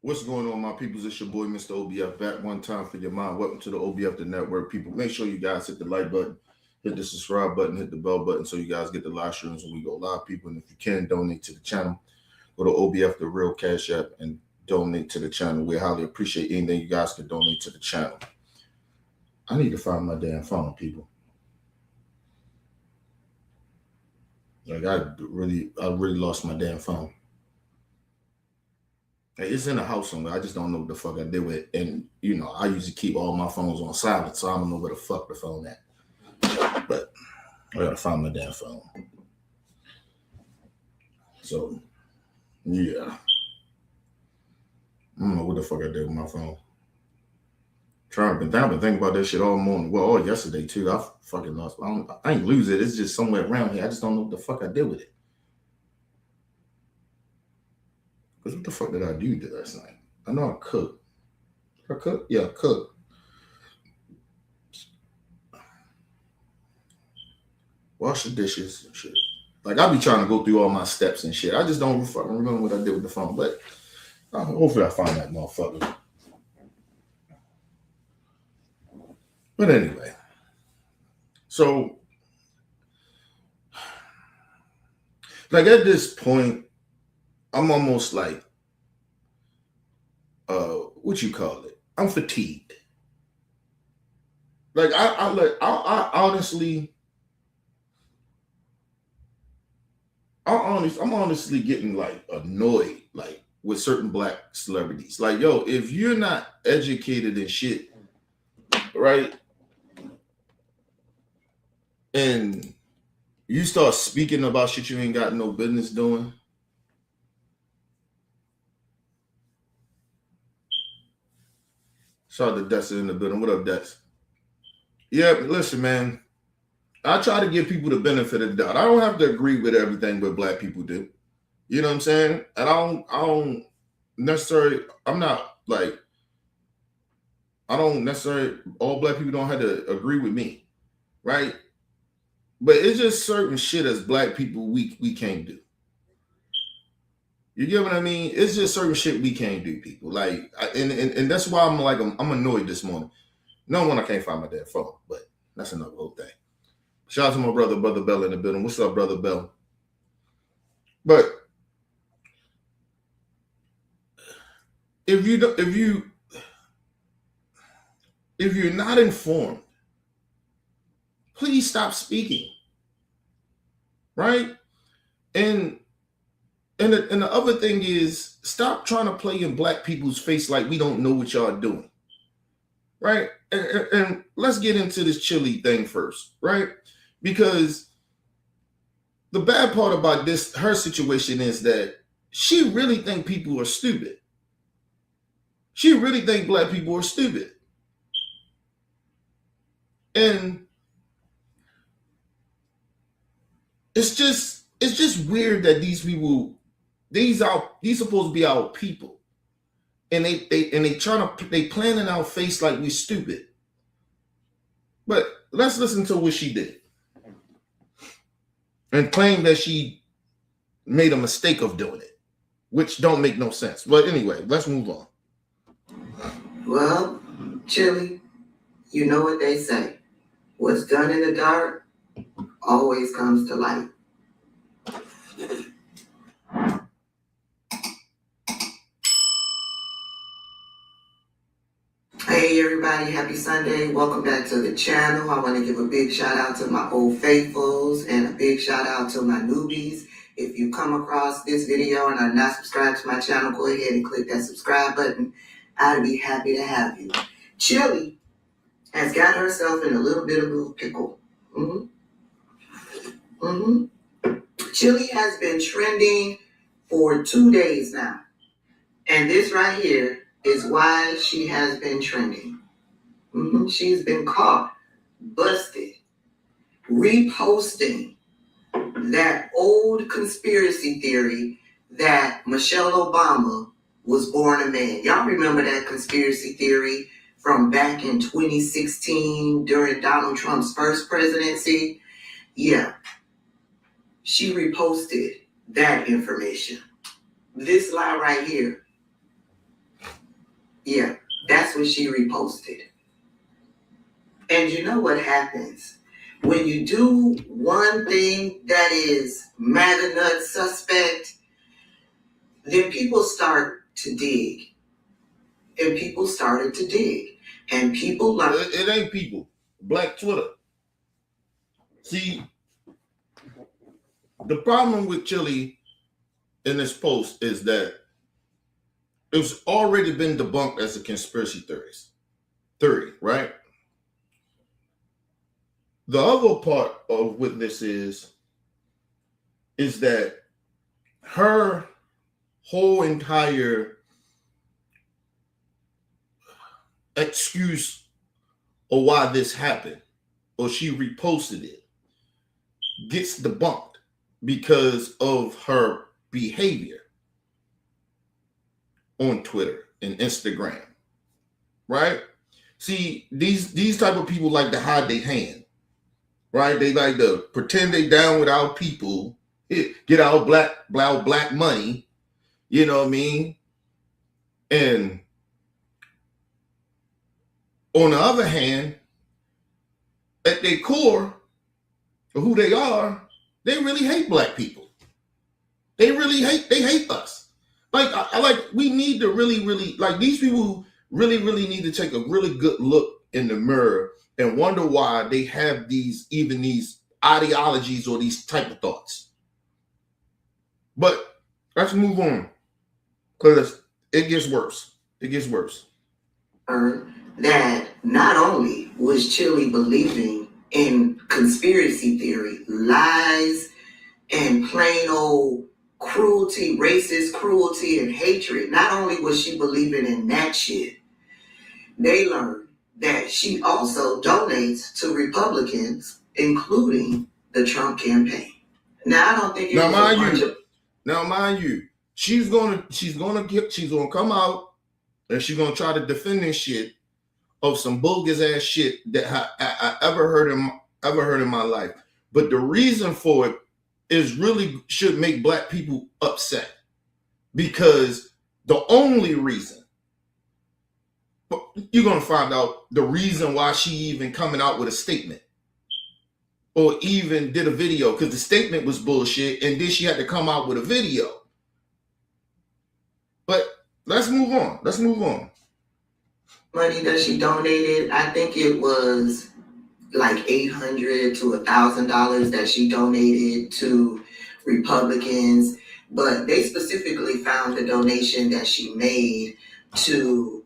What's going on, my peoples? It's your boy, Mr. OBF, back one time for your mind. Welcome to the OBF, the network, people. Make sure you guys hit the like button, hit the subscribe button, hit the bell button so you guys get the live streams when we go live, people. And if you can, donate to the channel. Go to OBF, the real Cash App, and donate to the channel. We highly appreciate anything you guys can donate to the channel. I need to find my damn phone, people. Like I really lost my damn phone. It's in the house somewhere. I just don't know what the fuck I did with it. And, I usually keep all my phones on silent, so I don't know where the fuck the phone at. But I gotta find my damn phone. So, yeah. I don't know what the fuck I did with my phone. I've been thinking about that shit all morning. Well, all yesterday, too. I fucking lost. I ain't lose it. It's just somewhere around here. I just don't know what the fuck I did with it. Because what the fuck did I do last night? I know I cooked. Did I cook? Yeah, I cooked. Wash the dishes and shit. Like, I be trying to go through all my steps and shit. I just don't fucking remember what I did with the phone. But hopefully I find that motherfucker. But anyway. So, like, at this point, I'm almost like, what you call it? I'm fatigued. Like, I honestly, I'm honestly getting like annoyed, like with certain black celebrities. Like, yo, if you're not educated in shit, right? And you start speaking about shit you ain't got no business doing. Shout out to Dexter in the building. What up, Dex? Yeah, listen, man. I try to give people the benefit of the doubt. I don't have to agree with everything what black people do. You know what I'm saying? And I don't necessarily, I'm not like, I don't necessarily, all black people don't have to agree with me, right? But it's just certain shit as black people we can't do. You get what I mean? It's just certain shit we can't do, people. Like, and that's why I'm annoyed this morning. No one, I can't find my damn phone, but that's another whole thing. Shout out to my brother Bell in the building. What's up, brother Bell? But if you're not informed, please stop speaking. Right? And the other thing is, stop trying to play in black people's face like we don't know what y'all doing. Right? And let's get into this Chilli thing first, right? Because the bad part about her situation is that she really think people are stupid. She really think black people are stupid. And it's just weird that these people, these supposed to be our people. And they plan in our face like we stupid. But let's listen to what she did. And claim that she made a mistake of doing it, which don't make no sense. But anyway, let's move on. Well, Chilli, you know what they say. What's done in the dark always comes to light. Hey everybody, happy Sunday. Welcome back to the channel. I want to give a big shout out to my old faithfuls and a big shout out to my newbies. If you come across this video and are not subscribed to my channel, go ahead and click that subscribe button. I'd be happy to have you. Chilli has got herself in a little bit of a pickle. Chilli has been trending for 2 days now. And this right here is why she has been trending. She's been caught, busted, reposting that old conspiracy theory that Michelle Obama was born a man. Y'all remember that conspiracy theory from back in 2016 during Donald Trump's first presidency? Yeah. She reposted that information. This lie right here. Yeah, that's what she reposted. And you know what happens? When you do one thing that is MAGA nut suspect, then people start to dig. And people started to dig. And people like it ain't people. Black Twitter. See, the problem with Chilli in this post is that it's already been debunked as a conspiracy theory, right? The other part of what this is that her whole entire excuse of why this happened, or she reposted it, gets debunked because of her behavior on Twitter and Instagram, right? See, these type of people like to hide their hand, right? They like to pretend they down with our people, get our black money, you know what I mean? And on the other hand, at their core, of who they are, they really hate black people. They hate us. We need to really, like, these people really need to take a really good look in the mirror and wonder why they have these ideologies or these type of thoughts. But let's move on, because it gets worse. It gets worse. That not only was Chilli believing in conspiracy theory, lies, and plain old cruelty, racist cruelty and hatred, not only was she believing in that shit, they learned that she also donates to Republicans, including the Trump campaign. Now, I don't think it was a bunch of... Now, mind you, she's gonna come out and she's gonna try to defend this shit of some bogus ass shit that I ever heard in my life. But the reason for it is really should make black people upset, because the only reason, you're gonna find out the reason why she even coming out with a statement or even did a video, because the statement was bullshit and then she had to come out with a video. But let's move on. Money that she donated, I think it was like $800 to $1,000 that she donated to Republicans, but they specifically found the donation that she made to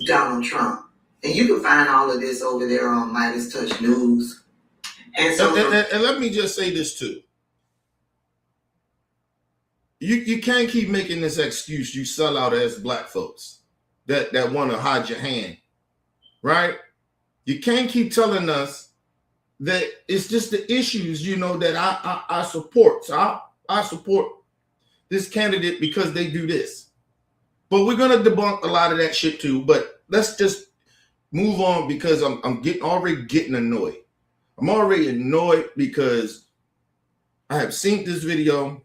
Donald Trump. And you can find all of this over there on Midas Touch News. And so, and let me just say this too. You can't keep making this excuse you sell out as black folks that want to hide your hand, right? You can't keep telling us that it's just the issues, that I support. So I support this candidate because they do this. But we're gonna debunk a lot of that shit too. But let's just move on, because I'm already getting annoyed. I'm already annoyed because I have seen this video,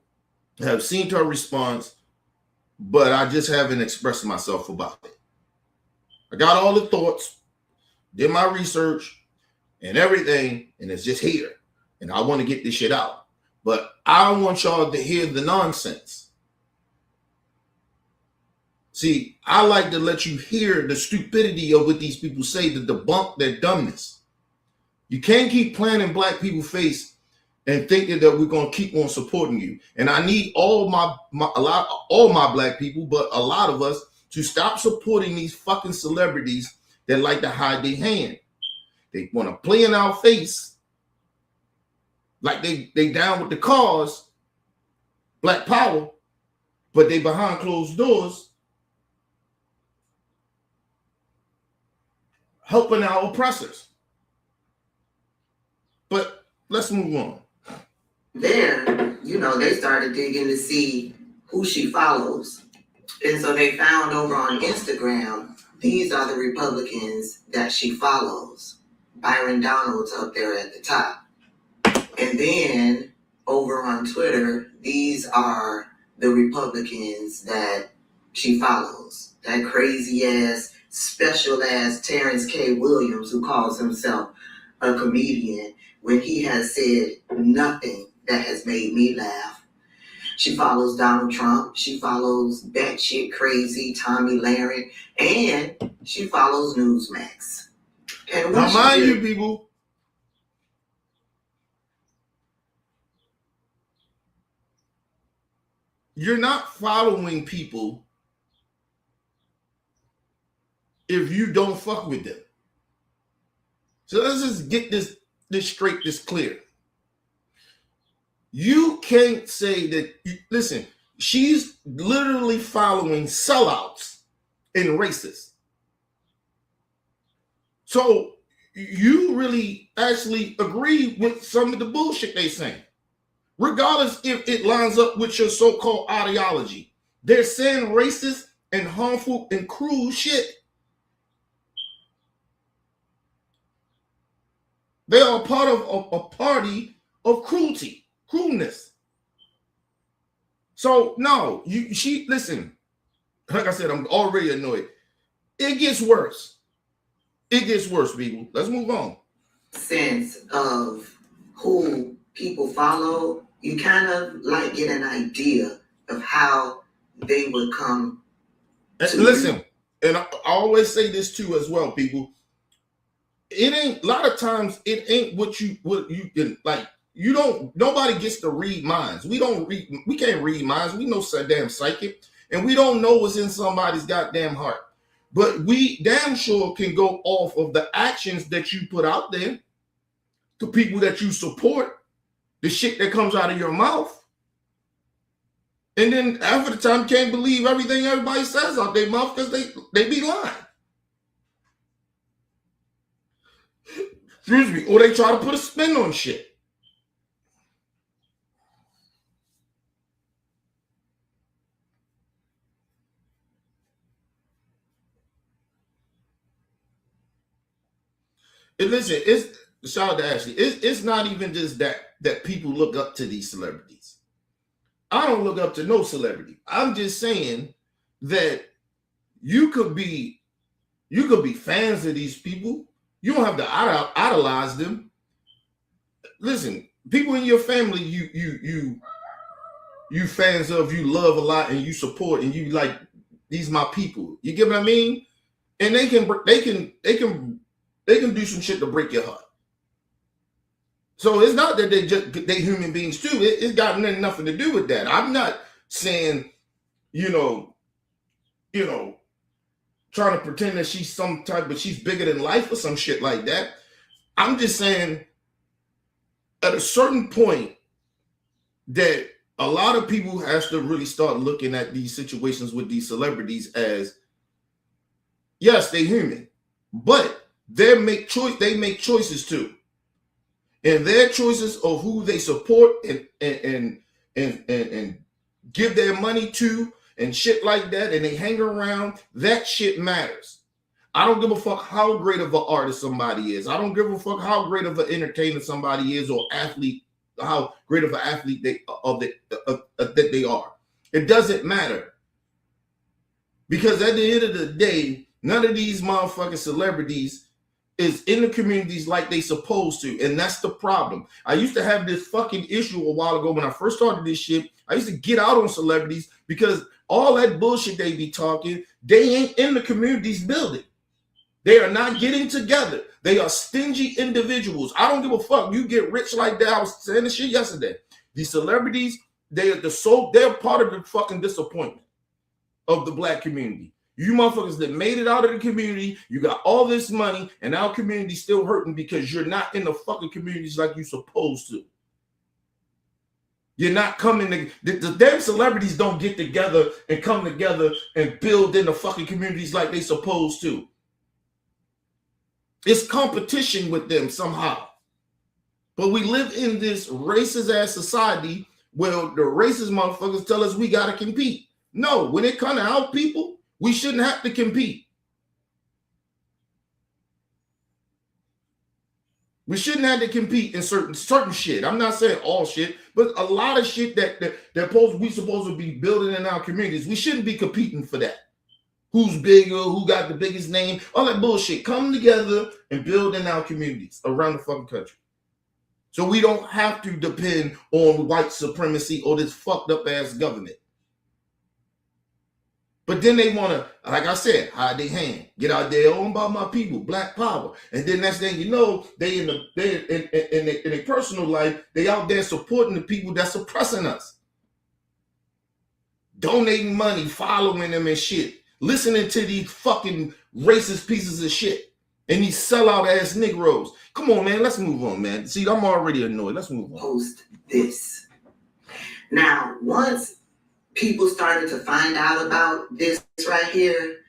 I have seen her response, but I just haven't expressed myself about it. I got all the thoughts, did my research and everything, and it's just here. And I want to get this shit out. But I want y'all to hear the nonsense. See, I like to let you hear the stupidity of what these people say to debunk their dumbness. You can't keep playing in black people's face and thinking that we're gonna keep on supporting you. And I need all my black people, but a lot of us, to stop supporting these fucking celebrities that like to hide their hand. They want to play in our face like they down with the cause, black power, but they behind closed doors helping our oppressors. But let's move on. There, they started digging to see who she follows. And so they found over on Instagram, these are the Republicans that she follows. Byron Donald's up there at the top. And then over on Twitter, these are the Republicans that she follows. That crazy ass, special ass Terrence K. Williams, who calls himself a comedian, when he has said nothing that has made me laugh. She follows Donald Trump. She follows batshit crazy Tommy Lahren. And she follows Newsmax. And Now, mind you, people, you're not following people if you don't fuck with them. So let's just get this straight, this clear. You can't say that, listen, she's literally following sellouts and racists. So you really actually agree with some of the bullshit they saying, regardless if it lines up with your so-called ideology. They're saying racist and harmful and cruel shit. They are part of a party of cruelness. So no, listen, like I said, I'm already annoyed. It gets worse. It gets worse, people. Let's move on. Sense of who people follow, you kind of like get an idea of how they would come to listen, and I always say this too as well, people. It ain't, a lot of times it ain't what you can, like, you don't, nobody gets to read minds. We can't read minds. We know so damn psychic, and we don't know what's in somebody's goddamn heart. But we damn sure can go off of the actions that you put out there, the people that you support, the shit that comes out of your mouth. And then after the time, you can't believe everything everybody says out their mouth because they be lying. Excuse me. Or they try to put a spin on shit. And listen, shout out to Ashley. It's not even just that people look up to these celebrities. I don't look up to no celebrity. I'm just saying that you could be fans of these people. You don't have to idolize them. Listen, people in your family, you fans of, you love a lot, and you support, and you like, these my people. You get what I mean? And they can do some shit to break your heart. So it's not that they human beings too. It's got nothing to do with that. I'm not saying, trying to pretend that she's some type, but she's bigger than life or some shit like that. I'm just saying, at a certain point, that a lot of people has to really start looking at these situations with these celebrities as, yes, they're human, but they make choices too. And their choices of who they support and give their money to and shit like that, and they hang around, that shit matters. I don't give a fuck how great of an artist somebody is. I don't give a fuck how great of an entertainer somebody is, or athlete, how great of an athlete that they are. It doesn't matter. Because at the end of the day, none of these motherfucking celebrities is in the communities like they supposed to. And that's the problem. I used to have this fucking issue a while ago when I first started this shit. I used to get out on celebrities because all that bullshit they be talking, they ain't in the communities building. They are not getting together. They are stingy individuals. I don't give a fuck. You get rich like that. I was saying this shit yesterday. These celebrities, they're part of the fucking disappointment of the black community. You motherfuckers that made it out of the community, you got all this money, and our community's still hurting because you're not in the fucking communities like you're supposed to. You're not coming the damn celebrities don't get together and come together and build in the fucking communities like they supposed to. It's competition with them somehow. But we live in this racist ass society where the racist motherfuckers tell us we gotta compete. No, when it comes to our people, we shouldn't have to compete. We shouldn't have to compete in certain shit. I'm not saying all shit, but a lot of shit that we supposed to be building in our communities. We shouldn't be competing for that. Who's bigger? Who got the biggest name? All that bullshit. Come together and build in our communities around the fucking country. So we don't have to depend on white supremacy or this fucked up ass government. But then they want to, like I said, hide their hand, get out there, oh, about my people, black power. And then next thing you know, they in their personal life, they out there supporting the people that's oppressing us. Donating money, following them and shit. Listening to these fucking racist pieces of shit. And these sellout ass Negroes. Come on, man, let's move on, man. See, I'm already annoyed. Let's move on. Post this. Now, once people started to find out about this right here,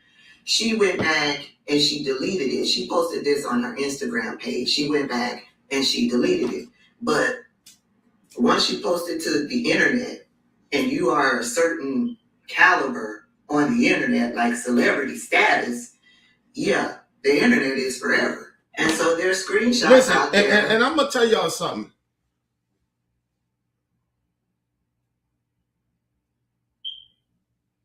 she went back and she deleted it. She posted this on her Instagram page. She went back and she deleted it. But once she posted to the internet, and you are a certain caliber on the internet, like celebrity status, yeah, the internet is forever. And so there's screenshots out there. And I'm going to tell y'all something.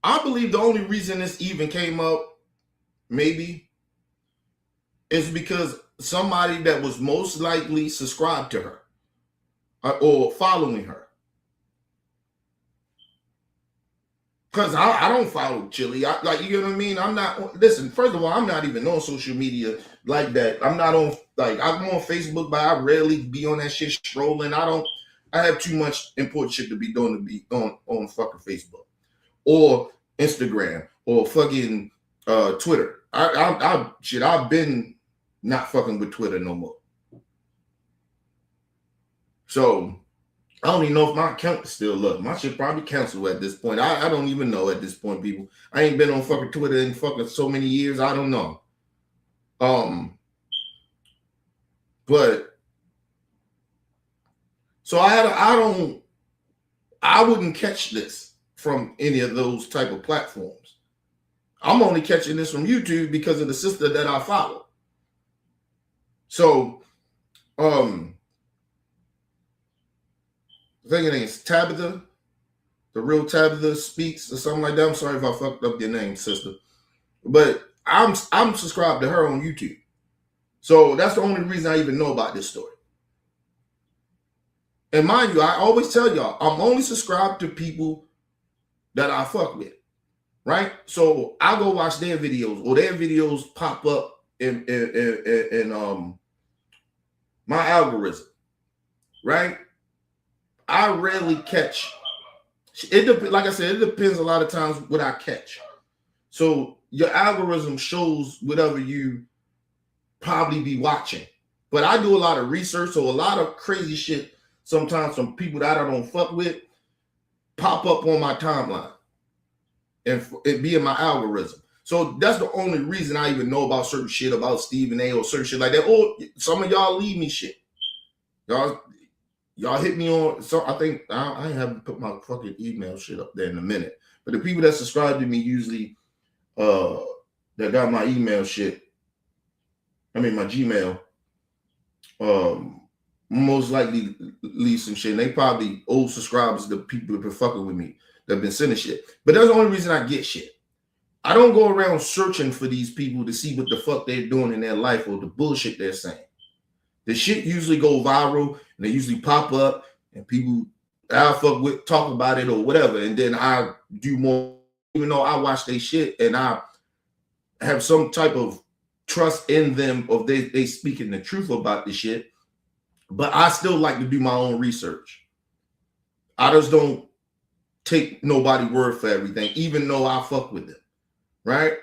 I believe the only reason this even came up, maybe, is because somebody that was most likely subscribed to her or following her. Because I don't follow Chilli. Like, you know what I mean? I'm not, listen, first of all, I'm not even on social media like that. I'm not on, like, I'm on Facebook, but I rarely be on that shit strolling. I have too much important shit to be doing to be on fucking Facebook or Instagram or fucking Twitter. I've been not fucking with Twitter no more. So I don't even know if my account is still up. My shit probably canceled at this point. I don't even know at this point, people. I ain't been on fucking Twitter in fucking so many years. I don't know. But so I wouldn't catch this from any of those type of platforms. I'm only catching this from YouTube because of the sister that I follow. So, I think it is Tabitha, the real Tabitha Speaks or something like that. I'm sorry if I fucked up your name, sister. But I'm subscribed to her on YouTube. So that's the only reason I even know about this story. And mind you, I always tell y'all, I'm only subscribed to people that I fuck with, right? So I go watch their videos or their videos pop up in my algorithm, right? I rarely catch it. Like I said, it depends a lot of times what I catch. So your algorithm shows whatever you probably be watching. But I do a lot of research, so a lot of crazy shit sometimes from people that I don't fuck with pop up on my timeline and it be in my algorithm. So that's the only reason I even know about certain shit about Stephen A or certain shit like that. Or some of y'all leave me shit. Y'all hit me on, so I think I haven't put my fucking email shit up there in a minute. But the people that subscribe to me usually that got my email shit, my Gmail, most likely leave some shit. And they probably old subscribers, the people that been fucking with me, that have been sending shit. But that's the only reason I get shit. I don't go around searching for these people to see what the fuck they're doing in their life or the bullshit they're saying. The shit usually go viral and they usually pop up and people I fuck with talk about it or whatever. And then I do more, even though I watch their shit and I have some type of trust in them of they speaking the truth about the shit. But I still like to do my own research. I just don't take nobody's word for everything, even though I fuck with them, right?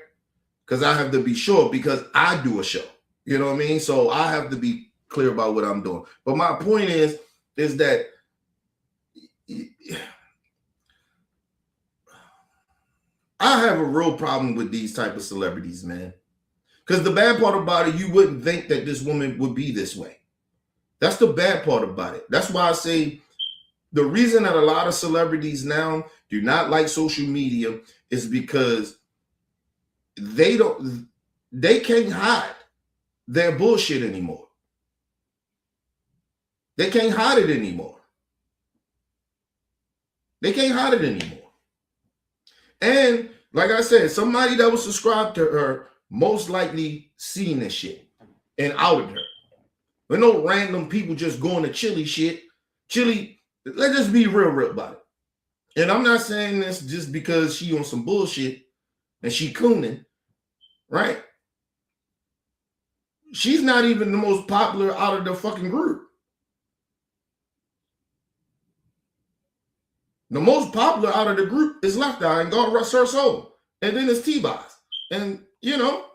Because I have to be sure because I do a show. You know what I mean? So I have to be clear about what I'm doing. But my point is that I have a real problem with these type of celebrities, man. Because the bad part about it, you wouldn't think that this woman would be this way. That's the bad part about it. That's why I say the reason that a lot of celebrities now do not like social media is because they can't hide their bullshit anymore. They can't hide it anymore. They can't hide it anymore. And like I said, somebody that was subscribed to her most likely seen this shit and outed her. But no random people just going to Chilli shit. Chilli, let's just be real about it. And I'm not saying this just because she on some bullshit and she cooning, right? She's not even the most popular out of the fucking group. The most popular out of the group is Left Eye, and God rest her soul. And then it's T-Boz. And, you know,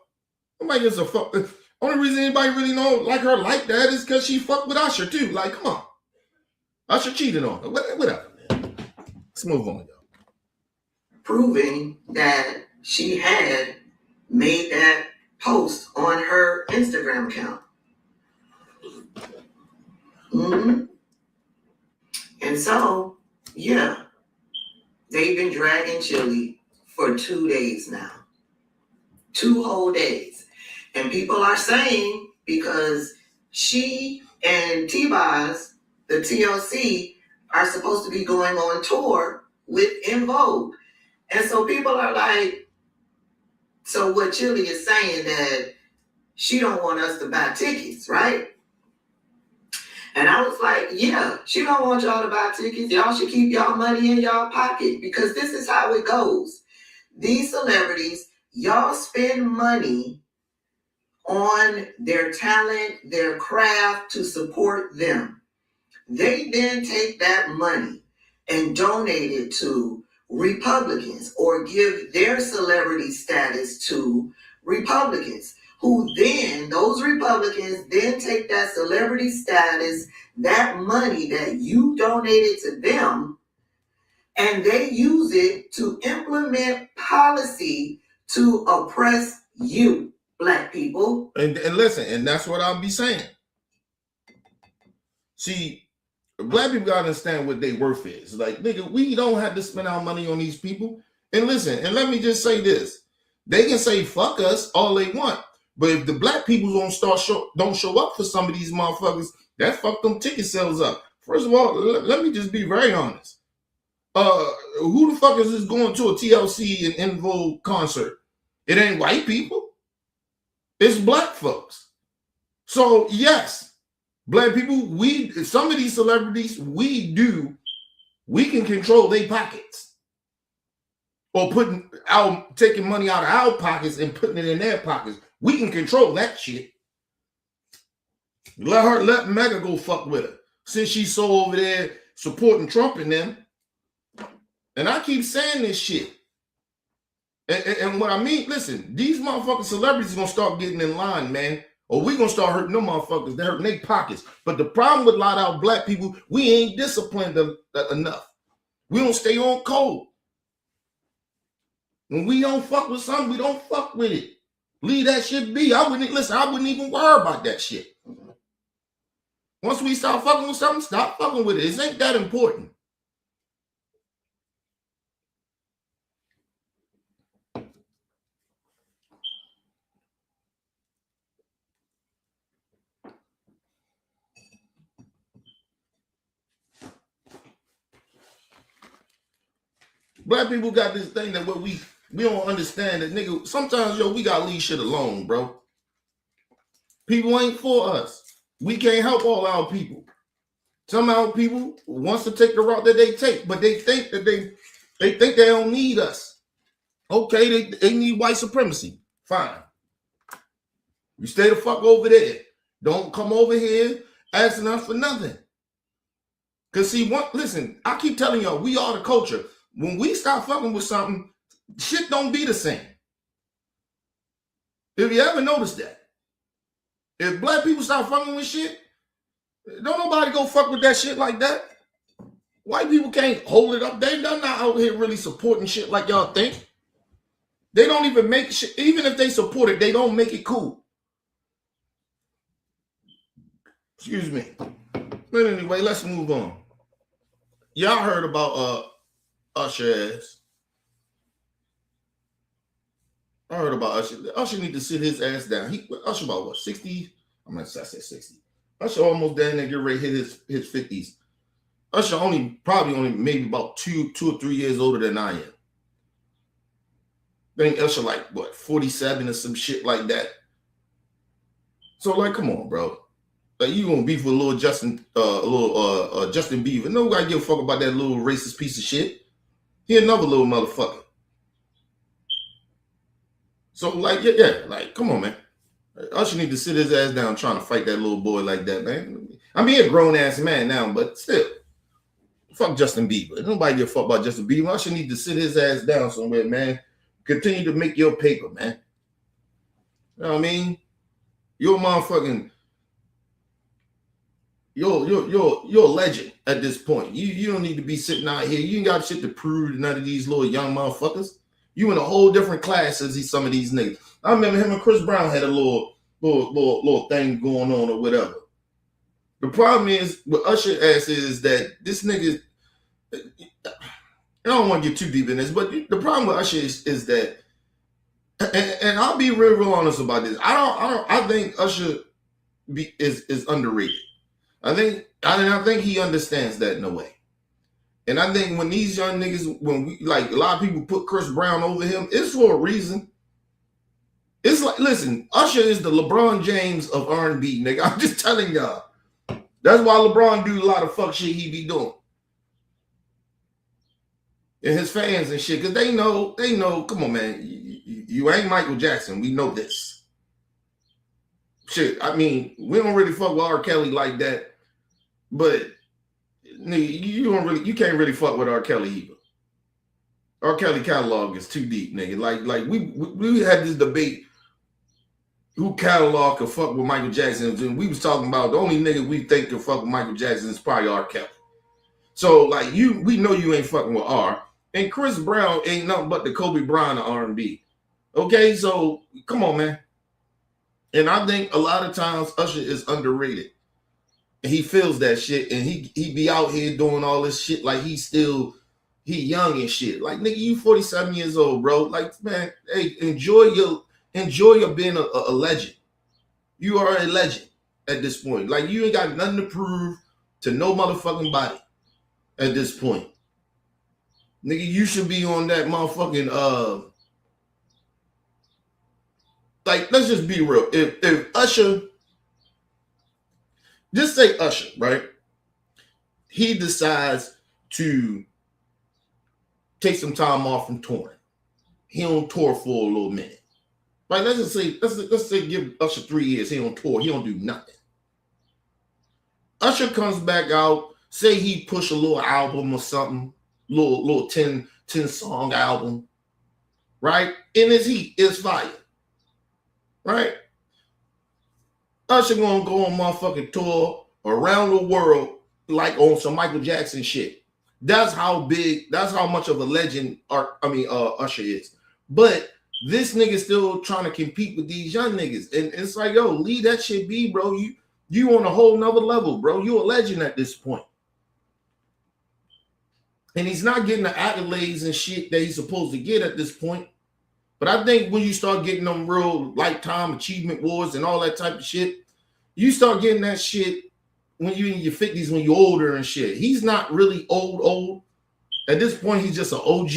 nobody gives a fuck. The only reason anybody really know like her like that is because she fucked with Usher, too. Like, come on. Usher cheated on her. Whatever, man. Let's move on, y'all. Proving that she had made that post on her Instagram account. Mm-hmm. And so, yeah, they've been dragging Chilli for 2 days now. 2 whole days. And people are saying because she and T-Boz, the TLC, are supposed to be going on tour with En Vogue. And so people are like, so what Chilli is saying that she don't want us to buy tickets, right? And I was like, yeah, she don't want y'all to buy tickets. Y'all should keep y'all money in y'all pocket because this is how it goes. These celebrities, y'all spend money on their talent, their craft to support them. They then take that money and donate it to Republicans or give their celebrity status to Republicans, who then, those Republicans then take that celebrity status, that money that you donated to them, and they use it to implement policy to oppress you, Black people. And listen, and that's what I'll be saying. See, Black people gotta understand what their worth is. Like, nigga, we don't have to spend our money on these people. And listen, and let me just say this. They can say fuck us all they want. But if the Black people don't show up for some of these motherfuckers, that fuck them ticket sales up. First of all, let me just be very honest. Who the fuck is this going to a TLC and En Vogue concert? It ain't white people. It's Black folks. So yes, Black people, some of these celebrities, we can control their pockets. Or taking money out of our pockets and putting it in their pockets. We can control that shit. Let Mega go fuck with her. Since she's so over there supporting Trump and them. And I keep saying this shit. And what I mean, listen, these motherfucking celebrities gonna start getting in line, man. Or we gonna start hurting them motherfuckers. They're hurting their pockets. But the problem with a lot of our Black people, we ain't disciplined enough. We don't stay on code. When we don't fuck with something, we don't fuck with it. Leave that shit be. I wouldn't even worry about that shit. Once we start fucking with something, stop fucking with it. It ain't that important. Black people got this thing that what we don't understand that, nigga, sometimes, we gotta leave shit alone, bro. People ain't for us. We can't help all our people. Some of our people wants to take the route that they take, but they think that they think they don't need us. Okay, they need white supremacy. Fine. You stay the fuck over there. Don't come over here asking us for nothing. Cause see, listen, I keep telling y'all, we are the culture. When we start fucking with something, shit don't be the same. If you ever noticed that. If Black people start fucking with shit, don't nobody go fuck with that shit like that. White people can't hold it up. They're not out here really supporting shit like y'all think. They don't even make shit. Even if they support it, they don't make it cool. Excuse me. But anyway, let's move on. Y'all heard about Usher ass. I heard about Usher. Usher need to sit his ass down. Usher about what, 60? I said 60. Usher almost damn near get ready to hit his 50s. Usher probably only maybe about two or 3 years older than I am. I think Usher like what 47 or some shit like that. So like, come on, bro. Like you gonna beef with little Justin Bieber? Nobody give a fuck about that little racist piece of shit. He another little motherfucker. So like, yeah, like, come on, man. Usher need to sit his ass down trying to fight that little boy like that, man. I mean, he a grown ass man now, but still, fuck Justin Bieber. Nobody give a fuck about Justin Bieber. Usher need to sit his ass down somewhere, man. Continue to make your paper, man. You know what I mean? You're motherfucking. You're a legend at this point. You don't need to be sitting out here. You ain't got shit to prove to none of these little young motherfuckers. You in a whole different class as some of these niggas. I remember him and Chris Brown had a little thing going on or whatever. The problem is with Usher ass is that this nigga. I don't want to get too deep in this, but the problem with Usher is that, and I'll be real honest about this. I think Usher is underrated. I think he understands that in a way. And I think when these young niggas, when we like a lot of people put Chris Brown over him, it's for a reason. It's like, listen, Usher is the LeBron James of R&B, nigga. I'm just telling y'all. That's why LeBron do a lot of fuck shit he be doing. And his fans and shit, because they know, come on, man, you ain't Michael Jackson. We know this. Shit, I mean, we don't really fuck with R. Kelly like that. But nigga, you can't really fuck with R. Kelly either. R. Kelly catalog is too deep, nigga. Like we had this debate who catalog could fuck with Michael Jackson, and we was talking about the only nigga we think could fuck with Michael Jackson is probably R. Kelly. So like we know you ain't fucking with R, and Chris Brown ain't nothing but the Kobe Bryant of R&B. Okay, so come on, man. And I think a lot of times Usher is underrated. He feels that shit, and he be out here doing all this shit like he young and shit. Like, nigga, you 47 years old, bro. Like, man, hey, enjoy your being a legend. You are a legend at this point. Like, you ain't got nothing to prove to no motherfucking body at this point. Nigga, you should be on that motherfucking like, let's just be real. If Usher, just say Usher, right? He decides to take some time off from touring. He on tour for a little minute. Like, let's say give Usher 3 years. He on tour. He don't do nothing. Usher comes back out. Say he push a little album or something, little 10 song album, right? In his heat, it's fire, right? Usher gonna go on motherfucking tour around the world like on some Michael Jackson shit. That's how much of a legend Usher is. But this nigga still trying to compete with these young niggas. And it's like, yo, leave that shit be, bro. You on a whole nother level, bro. You a legend at this point. And he's not getting the accolades and shit that he's supposed to get at this point. But I think when you start getting them real lifetime achievement awards and all that type of shit, you start getting that shit when you're in your 50s, when you're older and shit. He's not really old. At this point, he's just an OG.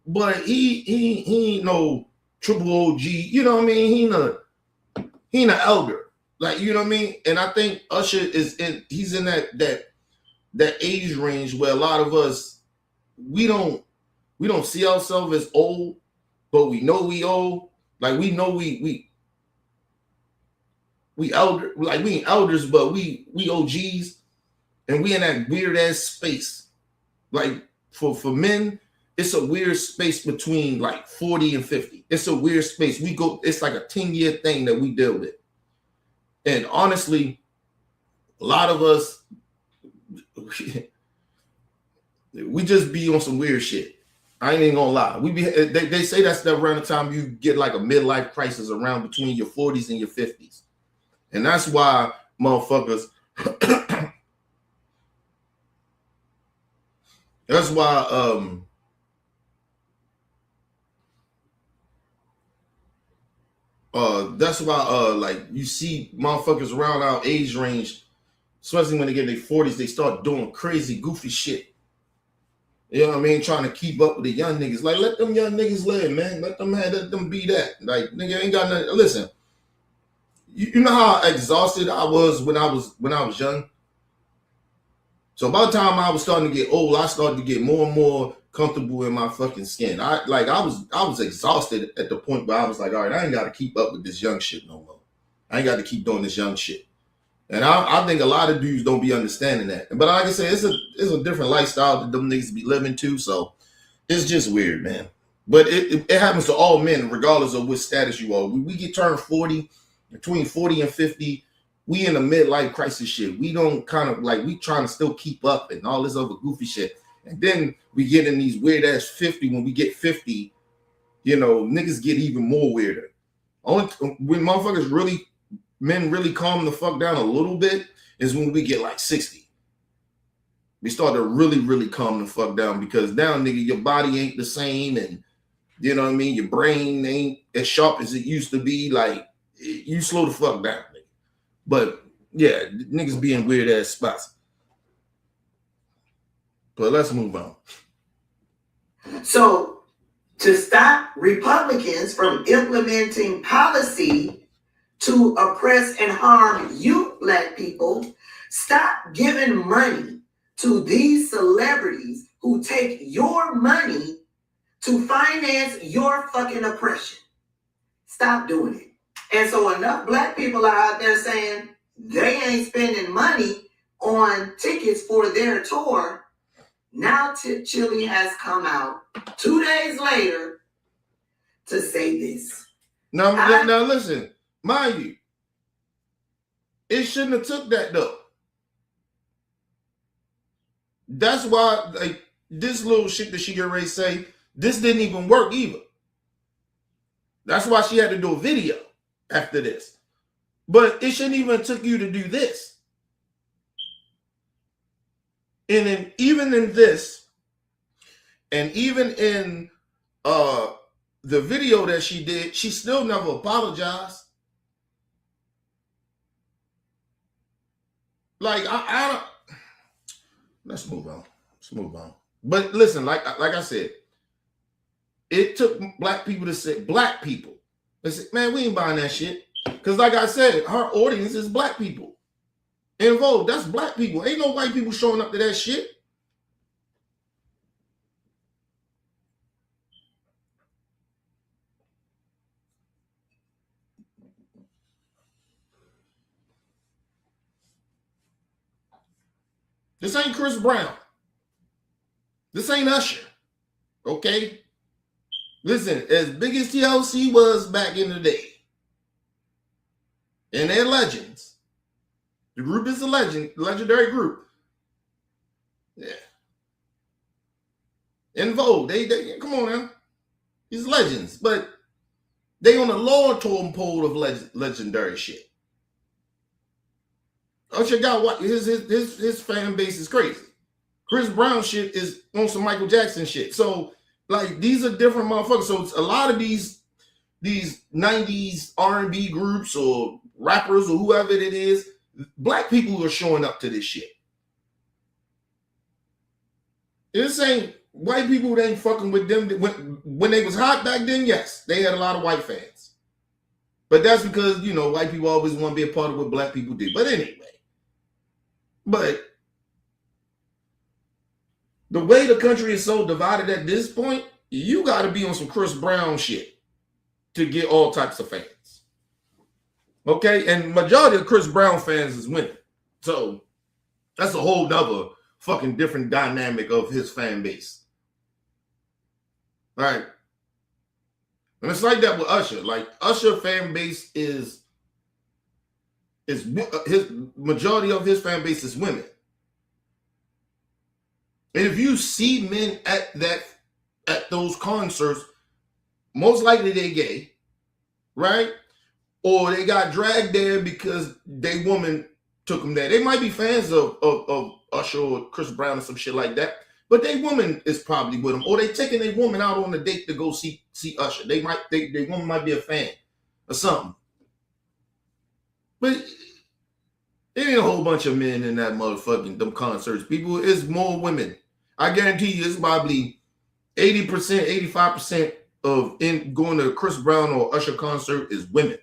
But he ain't no triple OG. You know what I mean? He ain't an elder. Like, you know what I mean? And I think Usher he's in that age range where a lot of us, we don't see ourselves as old, but we know we old. Like, we know we elder, like we ain't elders, but we OGs, and we in that weird ass space. Like, for men, it's a weird space between like 40 and 50. It's a weird space. It's like a 10-year thing that we deal with. And honestly, a lot of us, we just be on some weird shit. I ain't gonna lie. They say that's the around the time you get like a midlife crisis, around between your 40s and your 50s. And that's why motherfuckers, that's why That's why like you see motherfuckers around our age range, especially when they get in their 40s, they start doing crazy, goofy shit. You know what I mean? Trying to keep up with the young niggas. Like, let them young niggas live, man. Let them be that. Like, nigga ain't got nothing. Listen, you know how exhausted I was when I was young? So by the time I was starting to get old, I started to get more and more comfortable in my fucking skin. I was exhausted at the point where I was like, all right, I ain't got to keep up with this young shit no more. I ain't got to keep doing this young shit. And I think a lot of dudes don't be understanding that. But like I said, it's a different lifestyle that them niggas be living to. So it's just weird, man. But it happens to all men, regardless of what status you are. We get turned 40, between 40 and 50. We in the midlife crisis shit. We don't kind of like, we trying to still keep up and all this other goofy shit. And then we get in these weird ass 50. When we get 50, you know, niggas get even more weirder. Only when men really calm the fuck down a little bit is when we get like 60. We start to really, really calm the fuck down, because now, nigga, your body ain't the same, and you know what I mean? Your brain ain't as sharp as it used to be. Like, you slow the fuck down, nigga. But yeah, niggas be in weird ass spots. But let's move on. So, to stop Republicans from implementing policy to oppress and harm you, black people, stop giving money to these celebrities who take your money to finance your fucking oppression. Stop doing it. And so enough black people are out there saying they ain't spending money on tickets for their tour. Now Chilli has come out 2 days later to say this. Now listen, mind you, it shouldn't have took that though. That's why, like, this little shit that she get ready to say, this didn't even work either. That's why she had to do a video after this. But it shouldn't even took you to do this. And then even in this, and even in the video that she did, she still never apologized. Like, I don't. Let's move on. But listen, like I said, it took black people to say, black people. They said, man, we ain't buying that shit. Because like I said, her audience is black people. Involved, that's black people. Ain't no white people showing up to that shit. This ain't Chris Brown. This ain't Usher. Okay? Listen, as big as TLC was back in the day, and they're legends. The group is a legendary group. Yeah. In Vogue, they come on now. He's legends, but they on the lower totem pole of legendary shit. Usher got what his fan base is crazy. Chris Brown shit is on some Michael Jackson shit. So like, these are different motherfuckers. So it's a lot of these 90s R&B groups or rappers or whoever it is, black people are showing up to this shit. This ain't white people that ain't fucking with them. When they was hot back then, yes, they had a lot of white fans. But that's because, you know, white people always want to be a part of what black people do. But anyway. But the way the country is so divided at this point, you got to be on some Chris Brown shit to get all types of fans. Okay? And majority of Chris Brown fans is women. So that's a whole nother fucking different dynamic of his fan base. All right? And it's like that with Usher. Like, Usher fan base is his majority of his fan base is women. And if you see men at those concerts, most likely they're gay, right? Or they got dragged there because they woman took them there. They might be fans of Usher or Chris Brown or some shit like that, but they woman is probably with them. Or they taking a woman out on a date to go see Usher. They woman might be a fan or something. But there ain't a whole bunch of men in that motherfucking them concerts. People, it's more women. I guarantee you, it's probably 80%, 85% of in going to a Chris Brown or Usher concert is women.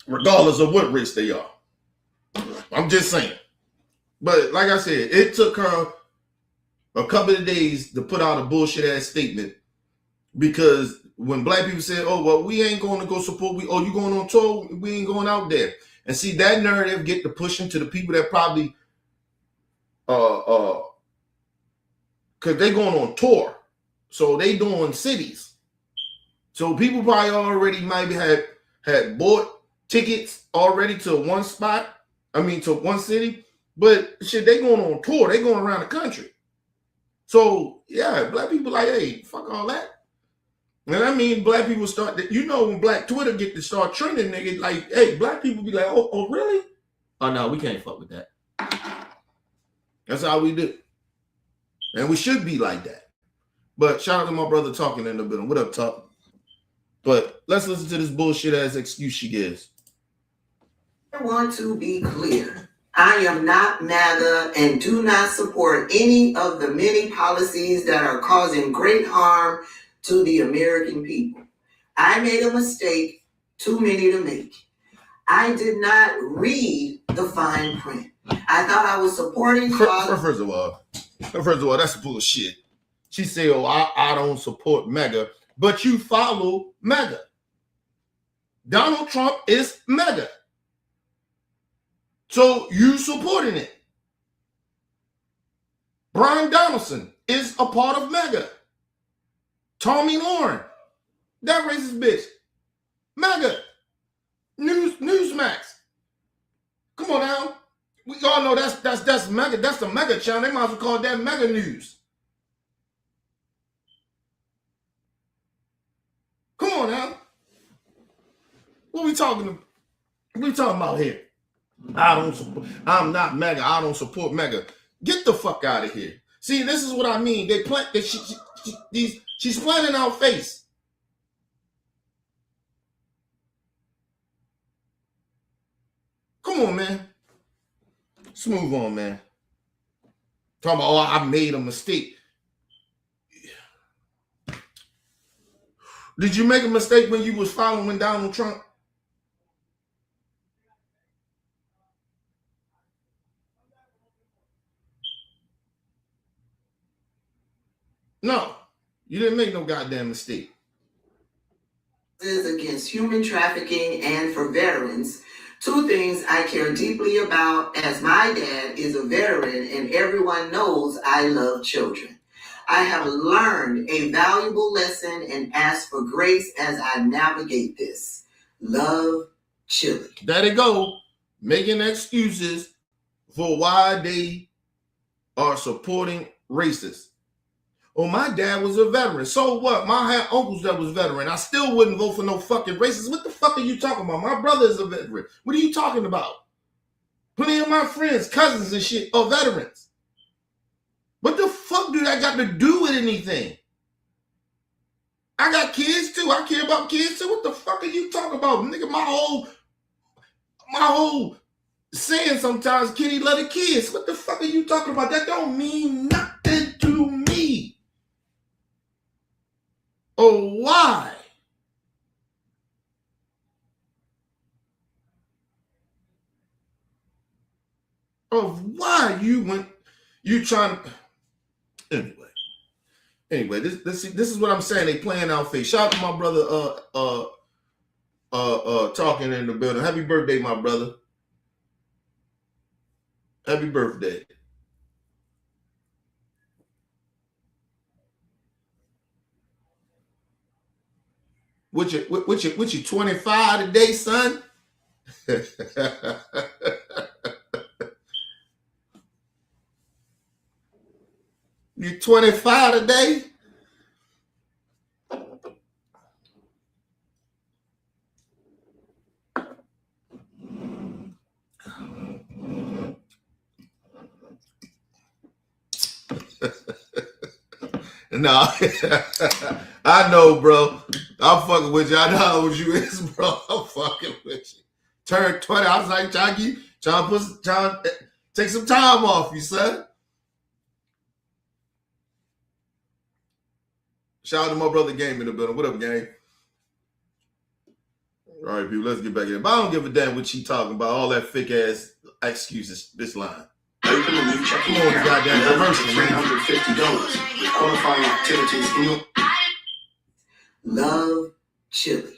Regardless of what race they are. I'm just saying. But like I said, it took her a couple of days to put out a bullshit ass statement, because when black people said, oh, well, we ain't going to go support, you going on tour? We ain't going out there. And see, that narrative get to pushing to the people that probably because they going on tour. So they doing cities. So people probably already maybe had bought tickets already to one spot. I mean, to one city. But shit, they going on tour. They going around the country. So yeah, black people like, hey, fuck all that. And I mean, black people start, when black Twitter get to start trending, nigga, like, hey, black people be like, oh, really? Oh, no, we can't fuck with that. That's how we do. And we should be like that. But shout out to my brother talking in the building. What up, Talk? But let's listen to this bullshit ass excuse she gives. I want to be clear. I am not MAGA and do not support any of the many policies that are causing great harm to the American people. I made a mistake, too many to make. I did not read the fine print. I thought I was supporting First of all, that's bullshit. She said, oh, I don't support MAGA, but you follow MAGA. Donald Trump is MAGA. So you supporting it. Brian Donaldson is a part of MAGA. Tommy Lauren, that racist bitch. MAGA. Newsmax. Come on now. We all know that's MAGA. That's the MAGA channel. They might as well call that MAGA News. Come on now. What we talking about here? I'm not MAGA. I don't support MAGA. Get the fuck out of here. See, this is what I mean. They plant that she's planting our face. Come on, man. Let's move on, man. Talking about, oh, I made a mistake. Did you make a mistake when you was following Donald Trump? No, you didn't make no goddamn mistake. Against human trafficking and for veterans, two things I care deeply about, as my dad is a veteran and everyone knows I love children. I have learned a valuable lesson and ask for grace as I navigate this. Love, Chilli. There they go, making excuses for why they are supporting racists. Oh, my dad was a veteran. So what? I had uncles that was veteran. I still wouldn't vote for no fucking racist. What the fuck are you talking about? My brother is a veteran. What are you talking about? Plenty of my friends, cousins and shit are veterans. What the fuck do that got to do with anything? I got kids too. I care about kids too. What the fuck are you talking about? Nigga, my whole saying sometimes, Kenny love the kids. What the fuck are you talking about? That don't mean nothing to me. Oh, why? Of why you trying to anyway, this is what I'm saying. They playing our face. Shout out to my brother talking in the building. Happy birthday, my brother. Happy birthday. What you 25 today, son? You 25 today? No, I know, bro. I'm fucking with you. I know how old you is, bro. I'm fucking with you. Turn 20. I was like, trying to take some time off you, son. Shout out to my brother Game in the building. What up, Game? All right, people, let's get back in. But I don't give a damn what she talking about. All that fake ass excuses. This line. Open a new checking account. Goddamn diversity. $350 with qualifying activities. Love Chilli.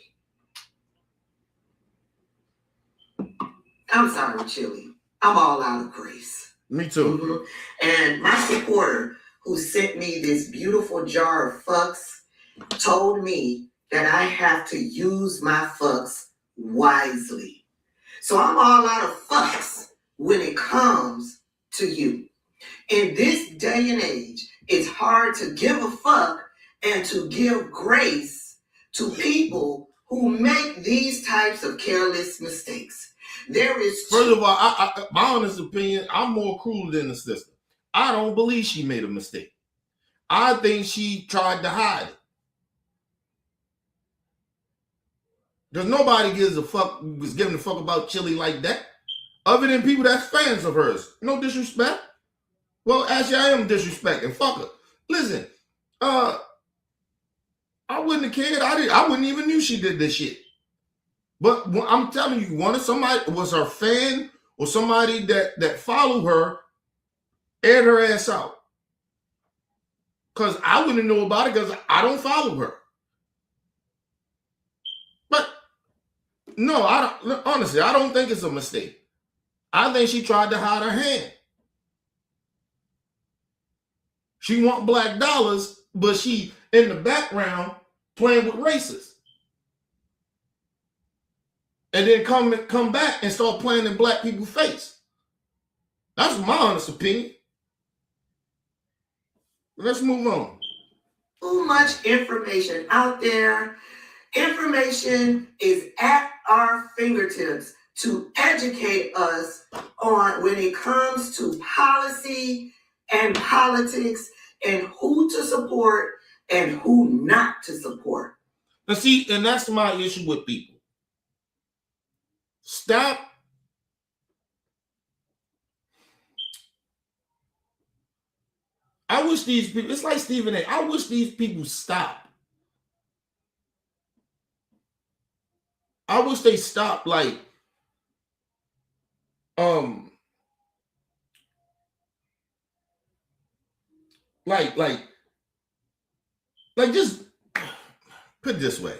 I'm sorry, Chilli. I'm all out of grace. Me too. And my supporter who sent me this beautiful jar of fucks told me that I have to use my fucks wisely. So I'm all out of fucks when it comes to you. In this day and age, it's hard to give a fuck and to give grace to people who make these types of careless mistakes. There is... First of all, my honest opinion, I'm more cruel than the sister. I don't believe she made a mistake. I think she tried to hide it. Because nobody was giving a fuck about Chilli like that. Other than people that's fans of hers. No disrespect. Well, actually, I am disrespecting. Fuck her. Listen, I wouldn't have cared. I wouldn't even knew she did this shit. But I'm telling you, somebody was her fan or somebody that followed her, aired her ass out. Because I wouldn't know about it because I don't follow her. But no, honestly, I don't think it's a mistake. I think she tried to hide her hand. She want black dollars, but she in the background playing with racists. And then come back and start playing in black people's face. That's my honest opinion. Let's move on. Too much information out there. Information is at our fingertips to educate us on when it comes to policy and politics and who to support and who not to support. Now see, and that's my issue with people. Stop. I wish these people, it's like Stephen A. I wish these people stop. I wish they stop like just put it this way.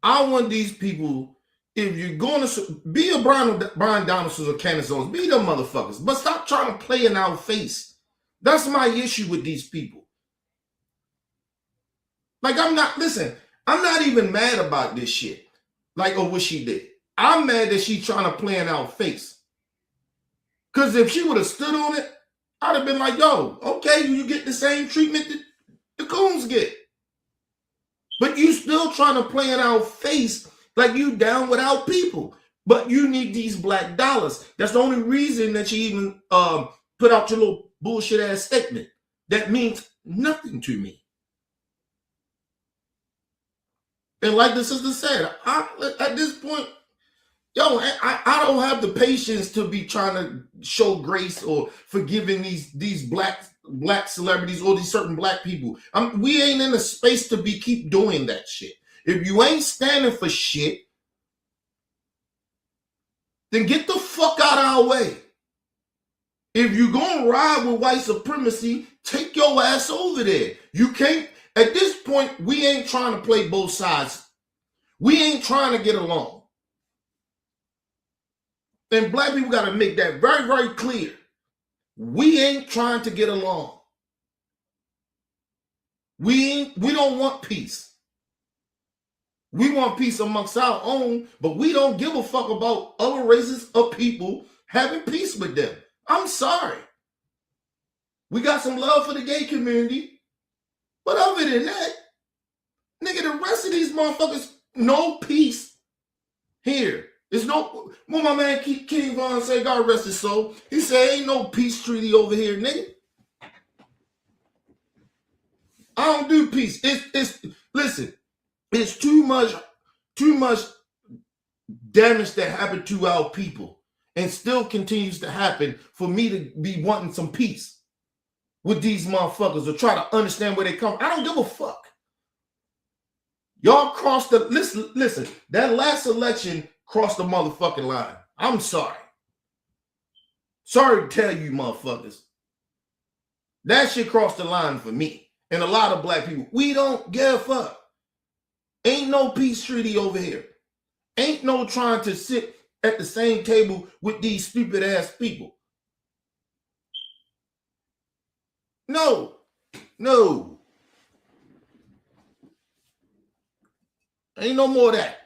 I want these people, if you're going to be a Brian Donaldson's or Candace Owens, be them motherfuckers, but stop trying to play in our face. That's my issue with these people. Like, I'm not even mad about this shit. Like, or what she did. I'm mad that she's trying to play in our face. Because if she would have stood on it, I'd have been like, yo, okay, you get the same treatment that the coons get. But you still trying to play in our face like you down with our people. But you need these black dollars. That's the only reason that you even put out your little bullshit ass statement. That means nothing to me. And like the sister said, at this point, yo, I don't have the patience to be trying to show grace or forgiving these black celebrities or these certain black people. We ain't in a space to keep doing that shit. If you ain't standing for shit, then get the fuck out of our way. If you're gonna ride with white supremacy, take your ass over there. You can't. At this point, we ain't trying to play both sides. We ain't trying to get along. And black people got to make that very, very clear. We ain't trying to get along. We don't want peace. We want peace amongst our own, but we don't give a fuck about other races or people having peace with them. I'm sorry. We got some love for the gay community, but other than that, nigga, the rest of these motherfuckers, no peace here. There's no, when my man King Von say, God rest his soul, he said, ain't no peace treaty over here, nigga. I don't do peace. It's listen, it's too much damage that happened to our people and still continues to happen for me to be wanting some peace with these motherfuckers or try to understand where they come. I don't give a fuck. Y'all crossed the listen, that last election crossed the motherfucking line. I'm sorry. Sorry to tell you motherfuckers. That shit crossed the line for me and a lot of black people. We don't give a fuck. Ain't no peace treaty over here. Ain't no trying to sit at the same table with these stupid ass people. No. Ain't no more of that.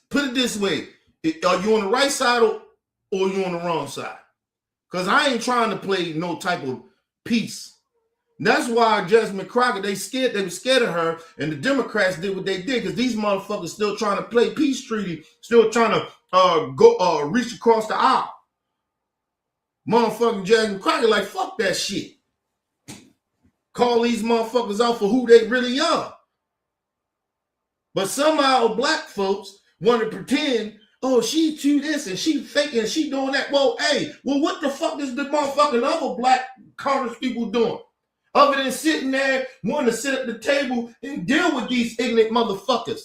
Put it this way. Are you on the right side or you on the wrong side? Because I ain't trying to play no type of peace. That's why Jasmine Crockett, they were scared of her, and the Democrats did what they did, because these motherfuckers still trying to play peace treaty, still trying to go reach across the aisle. Motherfucking Jasmine Crockett, like, fuck that shit. Call these motherfuckers out for who they really are. But somehow black folks want to pretend, oh, she do this and she faking and she doing that. Well, hey, what the fuck is the motherfucking other black Congress people doing? Other than sitting there wanting to sit at the table and deal with these ignorant motherfuckers.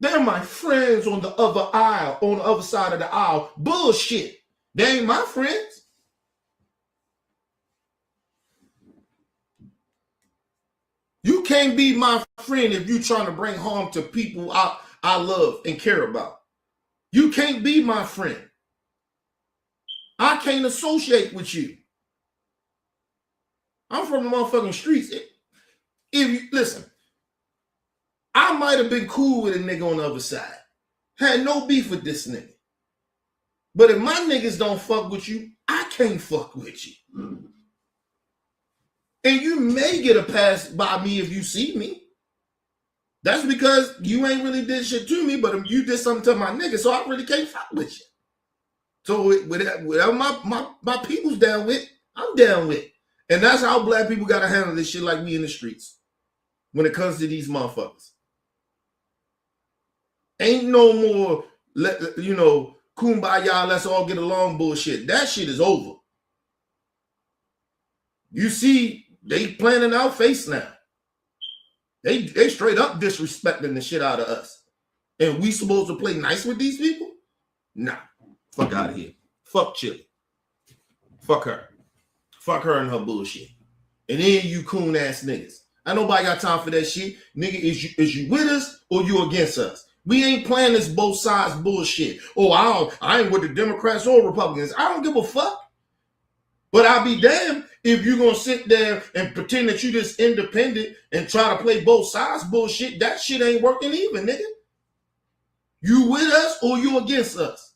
They're my friends on the other aisle, on the other side of the aisle. Bullshit. They ain't my friends. You can't be my friend if you're trying to bring harm to people I love and care about. You can't be my friend. I can't associate with you. I'm from the motherfucking streets. If you listen, I might have been cool with a nigga on the other side. Had no beef with this nigga. But if my niggas don't fuck with you, I can't fuck with you. And you may get a pass by me if you see me. That's because you ain't really did shit to me, but you did something to my nigga, so I really can't fuck with you. So whatever my people's down with, I'm down with. And that's how black people got to handle this shit like we in the streets when it comes to these motherfuckers. Ain't no more, kumbaya, let's all get along bullshit. That shit is over. You see, they playing in our face now. They straight up disrespecting the shit out of us. And we supposed to play nice with these people? Nah. Fuck out of here. Fuck Chilli. Fuck her. Fuck her and her bullshit. And then you coon ass niggas. Ain't nobody got time for that shit. Nigga, is you with us or you against us? We ain't playing this both sides bullshit. Oh, I ain't with the Democrats or Republicans. I don't give a fuck. But I'll be damned if you're going to sit there and pretend that you just independent and try to play both sides bullshit. That shit ain't working even, nigga. You with us or you against us?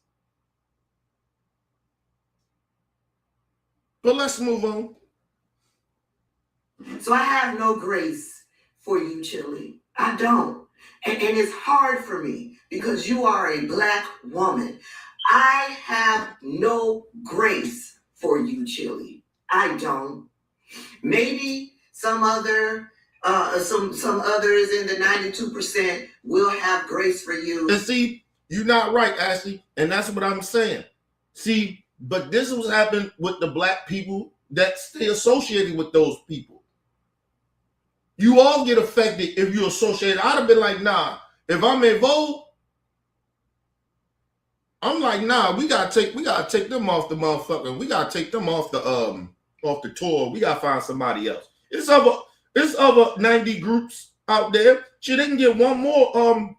But let's move on. So I have no grace for you, Chilli. I don't. And it's hard for me because you are a black woman. I have no grace for you, Chilli. I don't. Maybe some other some others in the 92% will have grace for you. And see, you're not right, Ashley. And that's what I'm saying. See, but this was happening with the black people that stay associated with those people. You all get affected if you're associated. I'd have been like, nah, if I'm involved, I'm like, nah, we gotta take them off the motherfucker. We gotta take them off the tour. We gotta find somebody else. It's other 90 groups out there. She didn't get one more.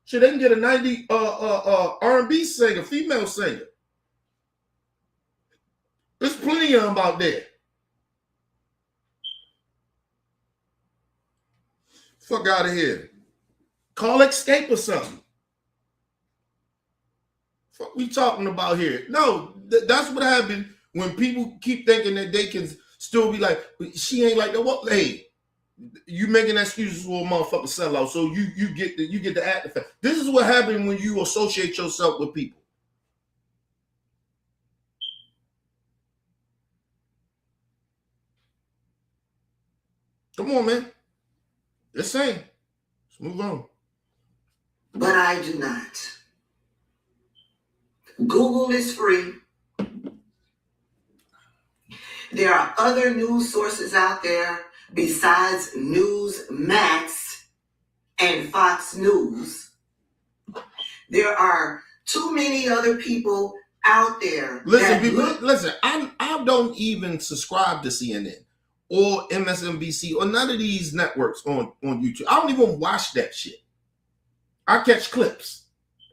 She didn't get a 90 R&B singer, female singer. There's plenty of them out there. Fuck out of here. Call Escape or something. Fuck we talking about here? No, that's what happened when people keep thinking that they can still be like, she ain't like that. What? Hey, you making excuses for a motherfucker sellout, so you get the act effect. This is what happened when you associate yourself with people. Come on, man. Just saying. Let's move on. But I do not. Google is free. There are other news sources out there besides Newsmax and Fox News. There are too many other people out there. Listen, people, listen, I don't even subscribe to CNN or MSNBC or none of these networks on YouTube. I don't even watch that shit. I catch clips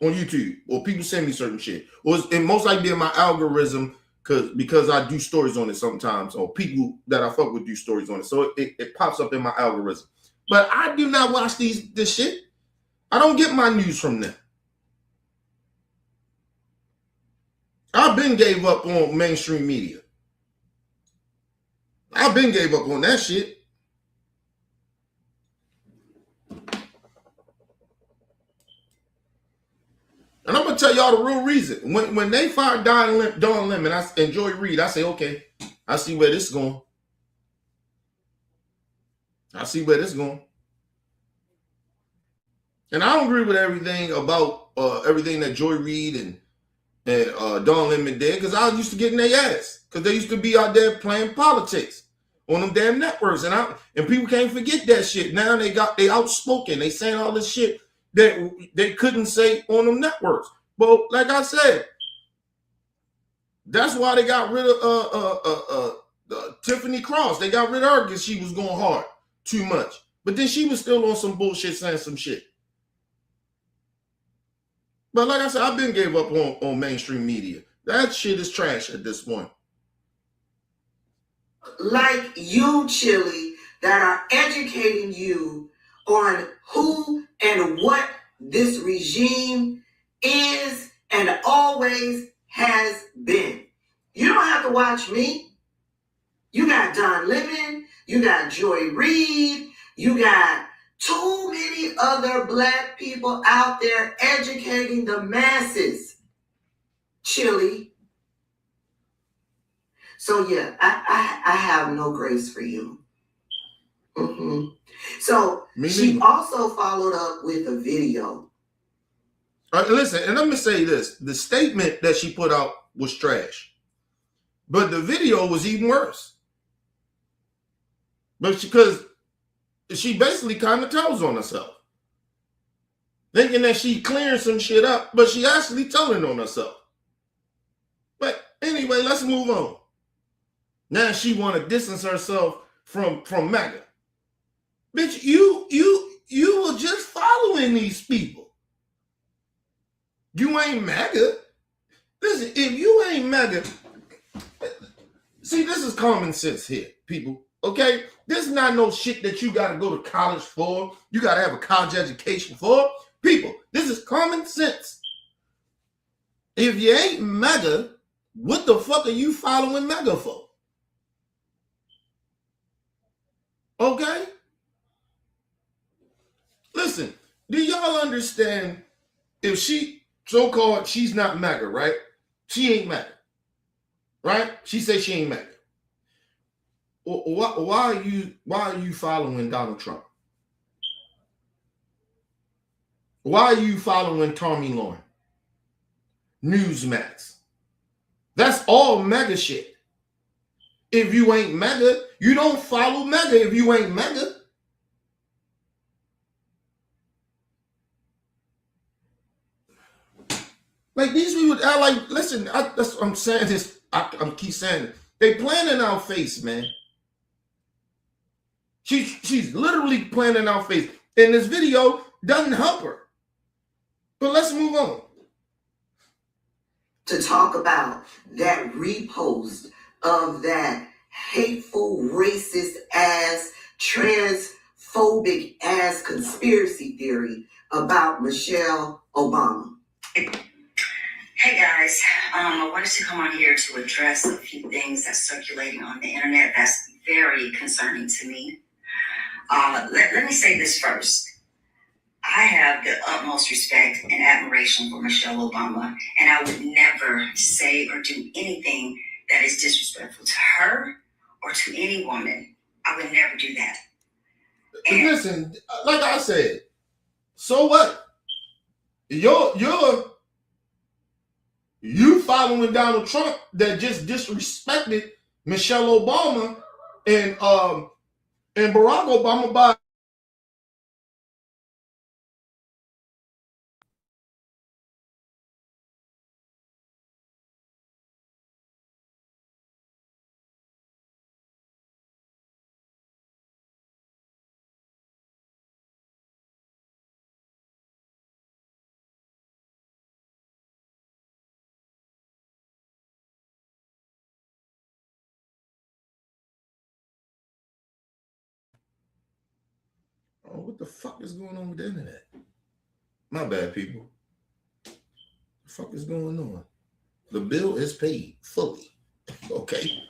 on YouTube, or people send me certain shit, or it most likely in my algorithm because I do stories on it sometimes, or people that I fuck with do stories on it, so it pops up in my algorithm. But I do not watch this shit. I don't get my news from them. I've been gave up on mainstream media. I've been gave up on that shit. And I'm gonna tell y'all the real reason. When they fired Don Lemon and Joy Reid, I say, okay, I see where this is going. I see where this is going. And I don't agree with everything about everything that Joy Reid and Don Lemon did, because I used to get in their ass because they used to be out there playing politics on them damn networks, and people can't forget that shit. Now they outspoken. They saying all this shit that they couldn't say on them networks. But like I said, that's why they got rid of Tiffany Cross. They got rid of her because she was going hard too much. But then she was still on some bullshit saying some shit. But like I said, I've been gave up on mainstream media. That shit is trash at this point. Like you, Chilli, that are educating you on who and what this regime is and always has been. You don't have to watch me. You got Don Lemon, you got Joy Reid, you got too many other Black people out there educating the masses, Chilli. So yeah, I have no grace for you. Mm-hmm. So she also followed up with a video. Listen, and let me say this. The statement that she put out was trash. But the video was even worse. But because she basically kind of tells on herself. Thinking that she clearing some shit up, but she actually telling on herself. But anyway, let's move on. Now she want to distance herself from MAGA. Bitch, you were just following these people. You ain't MAGA. Listen, if you ain't MAGA, see, this is common sense here, people. Okay? This is not no shit that you got to go to college for. You got to have a college education for. People, this is common sense. If you ain't MAGA, what the fuck are you following MAGA for? Okay? Listen, do y'all understand if she so-called she's not MAGA, right? She ain't MAGA. Right? She says she ain't MAGA. Why are you following Donald Trump? Why are you following Tommy Lauren? Newsmax. That's all MAGA shit. If you ain't MAGA, you don't follow MAGA if you ain't MAGA. Like these people are like, listen, that's what I'm saying this. I'm keep saying it. They playing in our face, man. She's literally playing in our face. And this video doesn't help her. But let's move on. To talk about that repost of that hateful, racist ass, transphobic ass conspiracy theory about Michelle Obama. Hey guys, I wanted to come on here to address a few things that's circulating on the internet that's very concerning to me. Let me say this first. I have the utmost respect and admiration for Michelle Obama, and I would never say or do anything that is disrespectful to her or to any woman. I would never do that. Listen, like I said, so what? You following Donald Trump that just disrespected Michelle Obama and Barack Obama by oh, what the fuck is going on with the internet? My bad, people. What the fuck is going on? The bill is paid fully. Okay.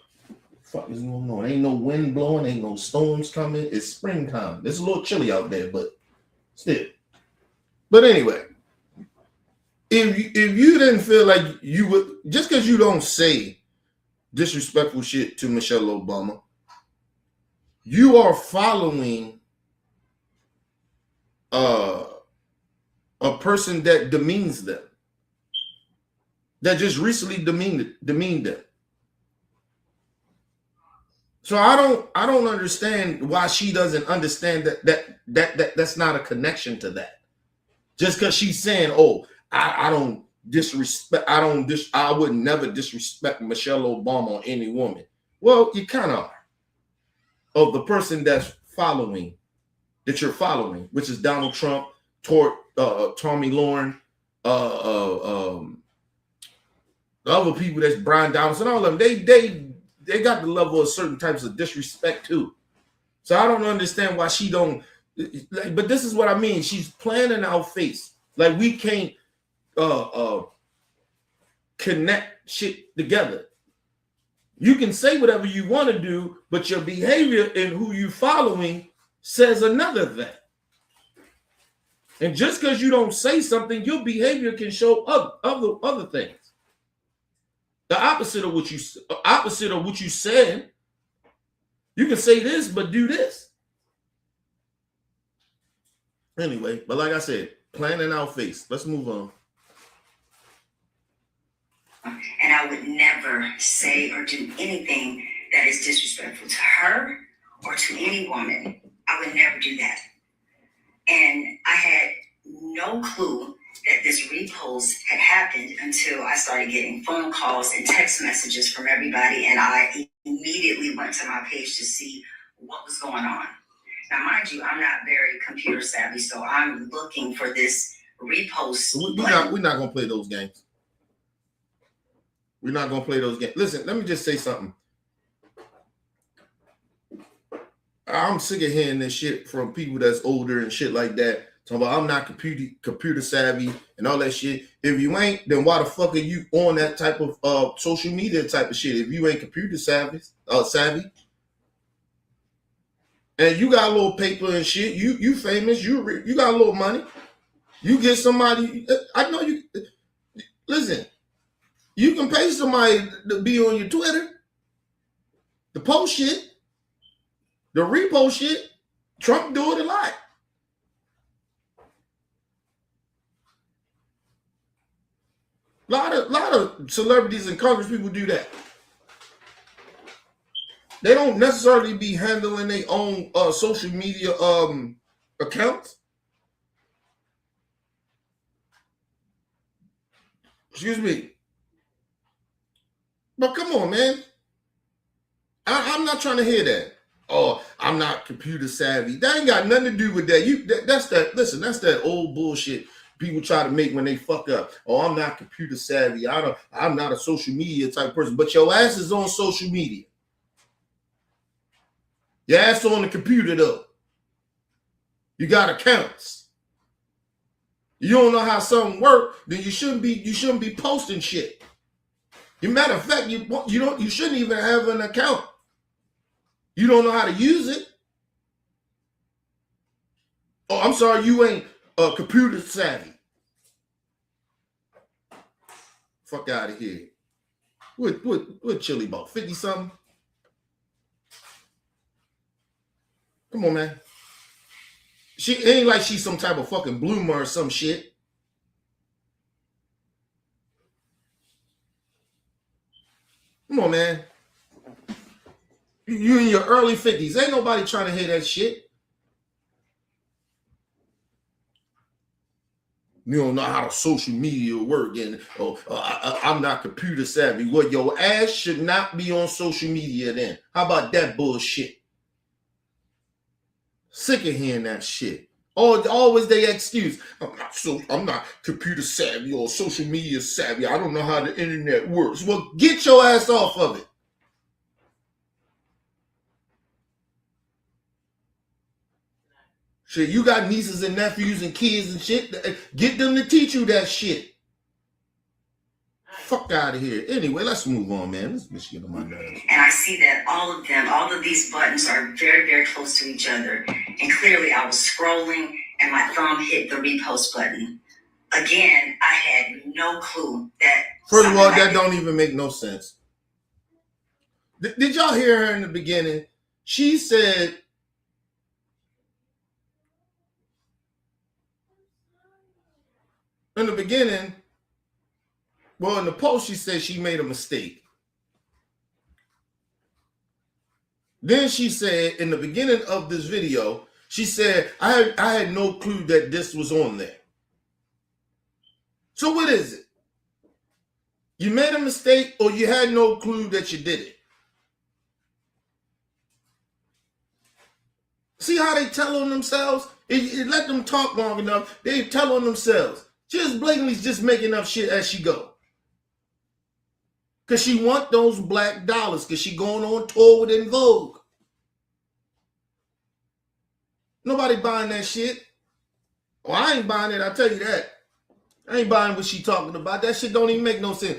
Fuck is going on? Ain't no wind blowing, ain't no storms coming. It's springtime. It's a little chilly out there, but still. But anyway, if you didn't feel like you would, just because you don't say disrespectful shit to Michelle Obama, you are following a person that demeans them, that just recently demeaned them. So I don't understand why she doesn't understand that's not a connection to that. Just because she's saying, "Oh, I don't disrespect, I would never disrespect Michelle Obama or any woman." Well, you kind of are, of the person that you're following, which is Donald Trump, Tommy Lauren, the other people that's Brian Donaldson, all of them. They got the level of certain types of disrespect too. So I don't understand why she don't. But this is what I mean. She's playing in our face. Like we can't connect shit together. You can say whatever you want to do, but your behavior and who you following says another thing. And just because you don't say something, your behavior can show other things. The opposite of what you said. You can say this, but do this. Anyway, but like I said, playing in our face. Let's move on. And I would never say or do anything that is disrespectful to her or to any woman. I would never do that. And I had no clue that this repost had happened until I started getting phone calls and text messages from everybody. And I immediately went to my page to see what was going on. Now, mind you, I'm not very computer savvy, so I'm looking for this repost. We're not going to play those games. We're not going to play those games. Listen, let me just say something. I'm sick of hearing this shit from people that's older and shit like that. Talking about I'm not computer savvy and all that shit. If you ain't, then why the fuck are you on that type of social media type of shit? If you ain't computer savvy, and you got a little paper and shit, you famous, you got a little money. You get somebody. I know you. Listen, you can pay somebody to be on your Twitter, the post shit, the repost shit. Trump do it a lot. A lot of celebrities and Congress people do that. They don't necessarily be handling their own social media accounts. Excuse me. But come on, man. I'm not trying to hear that. Oh, I'm not computer savvy. That ain't got nothing to do with that. That's that old bullshit people try to make when they fuck up. Oh, I'm not computer savvy. I'm not a social media type person. But your ass is on social media. Your ass on the computer though. You got accounts. You don't know how something works, then you shouldn't be posting shit. As a matter of fact, you shouldn't even have an account. You don't know how to use it. Oh, I'm sorry, you ain't computer savvy. Fuck out of here. What Chilli about 50 something? Come on, man. She ain't like she's some type of fucking bloomer or some shit. Come on, man. You in your early 50s. Ain't nobody trying to hear that shit. You don't know how the social media work, and I'm not computer savvy. Well, your ass should not be on social media then. How about that bullshit? Sick of hearing that shit. Always they excuse. I'm not computer savvy or social media savvy. I don't know how the internet works. Well, get your ass off of it. Shit, you got nieces and nephews and kids and shit. Get them to teach you that shit. Fuck out of here. Anyway, let's move on, man. This bitch get on my nerves. And I see that all of these buttons are very, very close to each other. And clearly I was scrolling and my thumb hit the repost button. Again, I had no clue that. First of all, that don't even make no sense. Did y'all hear her in the beginning? She said, in the beginning, well, in the post, she said she made a mistake. Then she said, in the beginning of this video, she said, I had no clue that this was on there. So what is it? You made a mistake or you had no clue that you did it? See how they tell on themselves? It let them talk long enough. They tell on themselves. Just blatantly just making up shit as she go. Because she want those black dollars. Because she going on tour with En Vogue. Nobody buying that shit. Well, I ain't buying it, I tell you that. I ain't buying what she talking about. That shit don't even make no sense.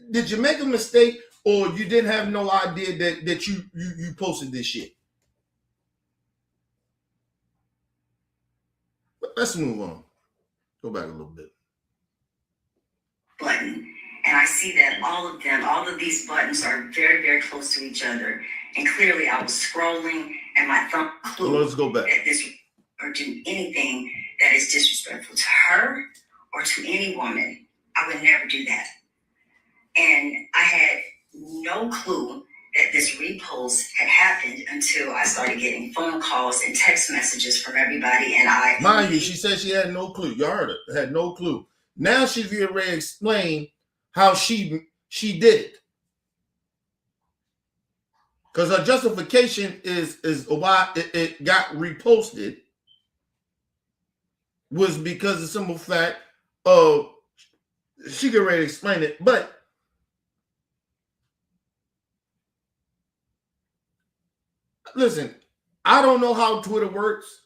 Did you make a mistake or you didn't have no idea that you posted this shit? But let's move on. Go back a little bit. Button. And I see that all of these buttons are very, very close to each other. And clearly I was scrolling and my thumb clue Well, let's go back. That this or do anything that is disrespectful to her or to any woman. I would never do that. And I had no clue that this repost had happened until I started getting phone calls and text messages from everybody. And mind you, she said she had no clue. You heard her. Had no clue. Now she's getting ready to explain how she did it. Because her justification is why it got reposted was because the simple fact of she get ready to explain it. But listen, I don't know how Twitter works.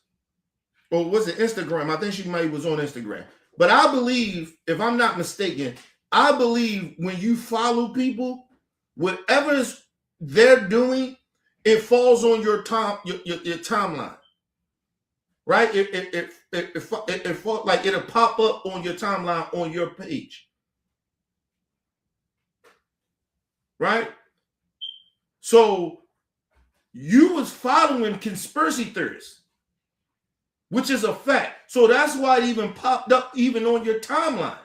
Or was it Instagram? I think she maybe was on Instagram. But I believe, if I'm not mistaken, I believe when you follow people, whatever they're doing, it falls on your timeline, right? It like it'll pop up on your timeline on your page, right? So you was following conspiracy theorists, which is a fact. So that's why it even popped up even on your timeline.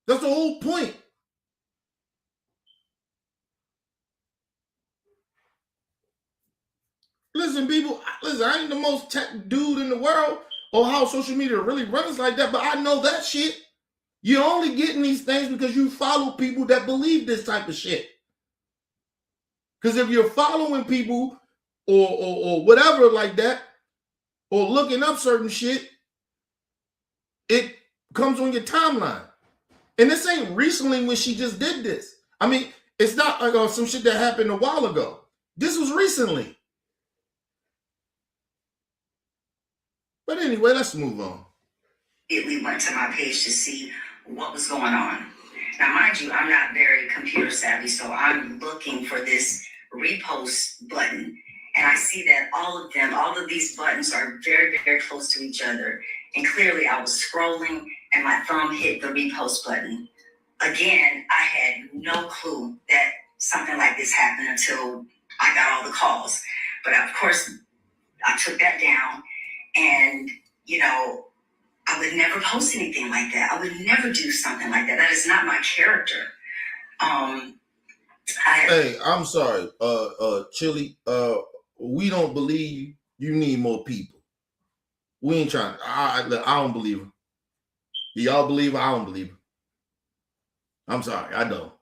That's the whole point. Listen, people, I ain't the most tech dude in the world or how social media really runs like that, but I know that shit. You're only getting these things because you follow people that believe this type of shit. Because if you're following people or whatever like that, or looking up certain shit, it comes on your timeline. And this ain't recently when she just did this. I mean, it's not like some shit that happened a while ago. This was recently. But anyway, let's move on. We went to my page to see what was going on. Now, mind you, I'm not very computer savvy, so I'm looking for this repost button. And I see that all of these buttons are very, very close to each other. And clearly I was scrolling and my thumb hit the repost button. Again, I had no clue that something like this happened until I got all the calls. But of course, I took that down, and I would never post anything like that. I would never do something like that. That is not my character. Hey, I'm sorry, Chilli. We don't believe you need more people. We ain't trying. I don't believe her. Do y'all believe her? I don't believe her. I'm sorry, I don't.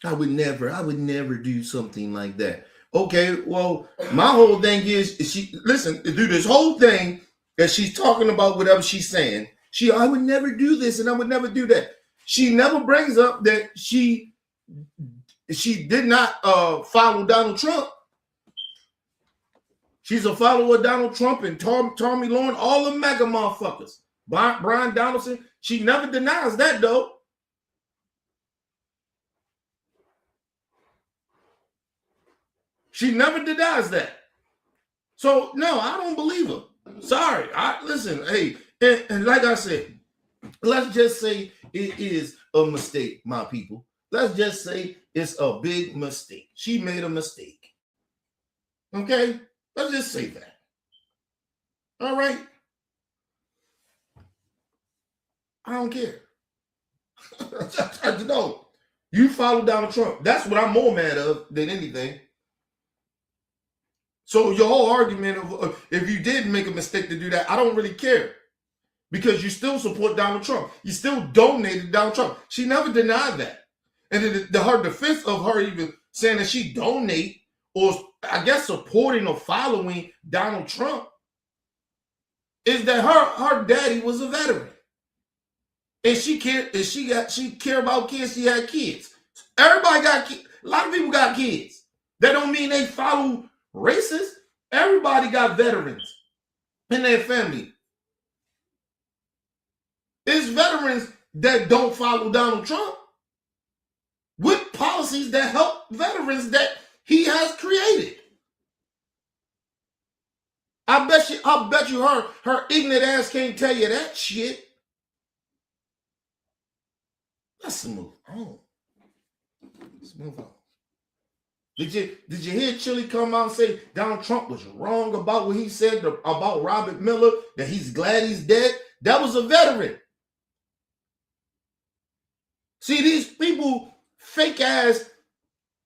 I would never do something like that. Okay, well, my whole thing is she listen, do this whole thing that she's talking about whatever she's saying. I would never do this and I would never do that. She never brings up that she did not follow Donald Trump. She's a follower of Donald Trump and Tommy Lauren, all the mega motherfuckers. Brian Donaldson. She never denies that though. She never denies that. So no, I don't believe her. Sorry. Listen, hey, and like I said, let's just say it is a mistake, my people. Let's just say it's a big mistake. She made a mistake. Okay? Let's just say that. All right? I don't care. I know. You follow Donald Trump. That's what I'm more mad of than anything. So your whole argument of if you did make a mistake to do that, I don't really care. Because you still support Donald Trump. You still donated Donald Trump. She never denied that. And her defense of her even saying that she donate or I guess supporting or following Donald Trump is that her daddy was a veteran. And she care about kids, she had kids. Everybody got kids. A lot of people got kids. That don't mean they follow races. Everybody got veterans in their family. It's veterans that don't follow Donald Trump with policies that help veterans that he has created. I bet you her ignorant ass can't tell you that shit. Let's move on. Let's move on. Did you hear Chilli come out and say Donald Trump was wrong about what he said about Robert Miller, that he's glad he's dead? That was a veteran. See, these people fake ass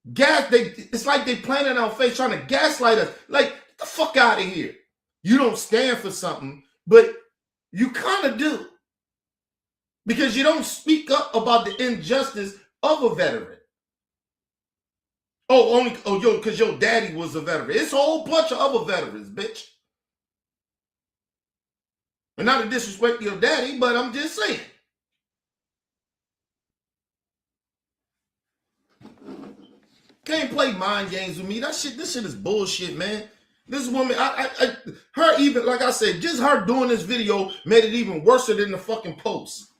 it's like they planning our face trying to gaslight us. Like, get the fuck out of here. You don't stand for something, but you kind of do. Because you don't speak up about the injustice of a veteran. Because your daddy was a veteran. It's a whole bunch of other veterans, bitch. And not to disrespect your daddy, but I'm just saying. Can't play mind games with me. This shit is bullshit, man. This woman, her even, like I said, just her doing this video made it even worse than the fucking post.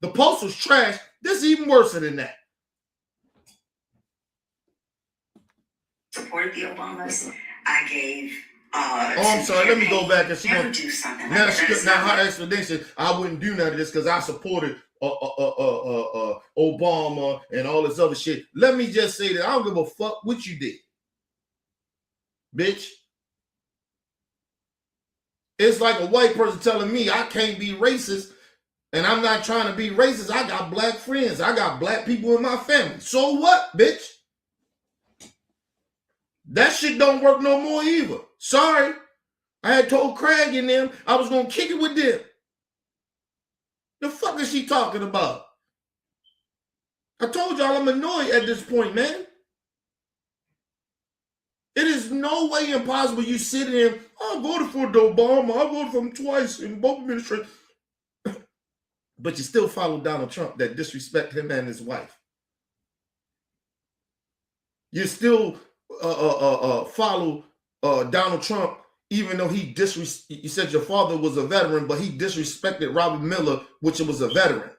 The post was trash. This is even worse than that. Supported the Obamas. I gave. I'm sorry. Let me go back and never do something. Now her explanation. I wouldn't do none of this because I supported Obama and all this other shit. Let me just say that I don't give a fuck what you did, bitch. It's like a white person telling me I can't be racist, and I'm not trying to be racist. I got black friends. I got black people in my family. So what, bitch? That shit don't work no more either. Sorry. I had told Craig and them I was going to kick it with them. The fuck is she talking about? I told y'all I'm annoyed at this point, man. It is no way impossible you sit in, I voted for Obama. I voted for him twice in both administrations. But you still follow Donald Trump that disrespect him and his wife. You still follow Donald Trump, even though you said your father was a veteran, but he disrespected Robert Miller, which was a veteran.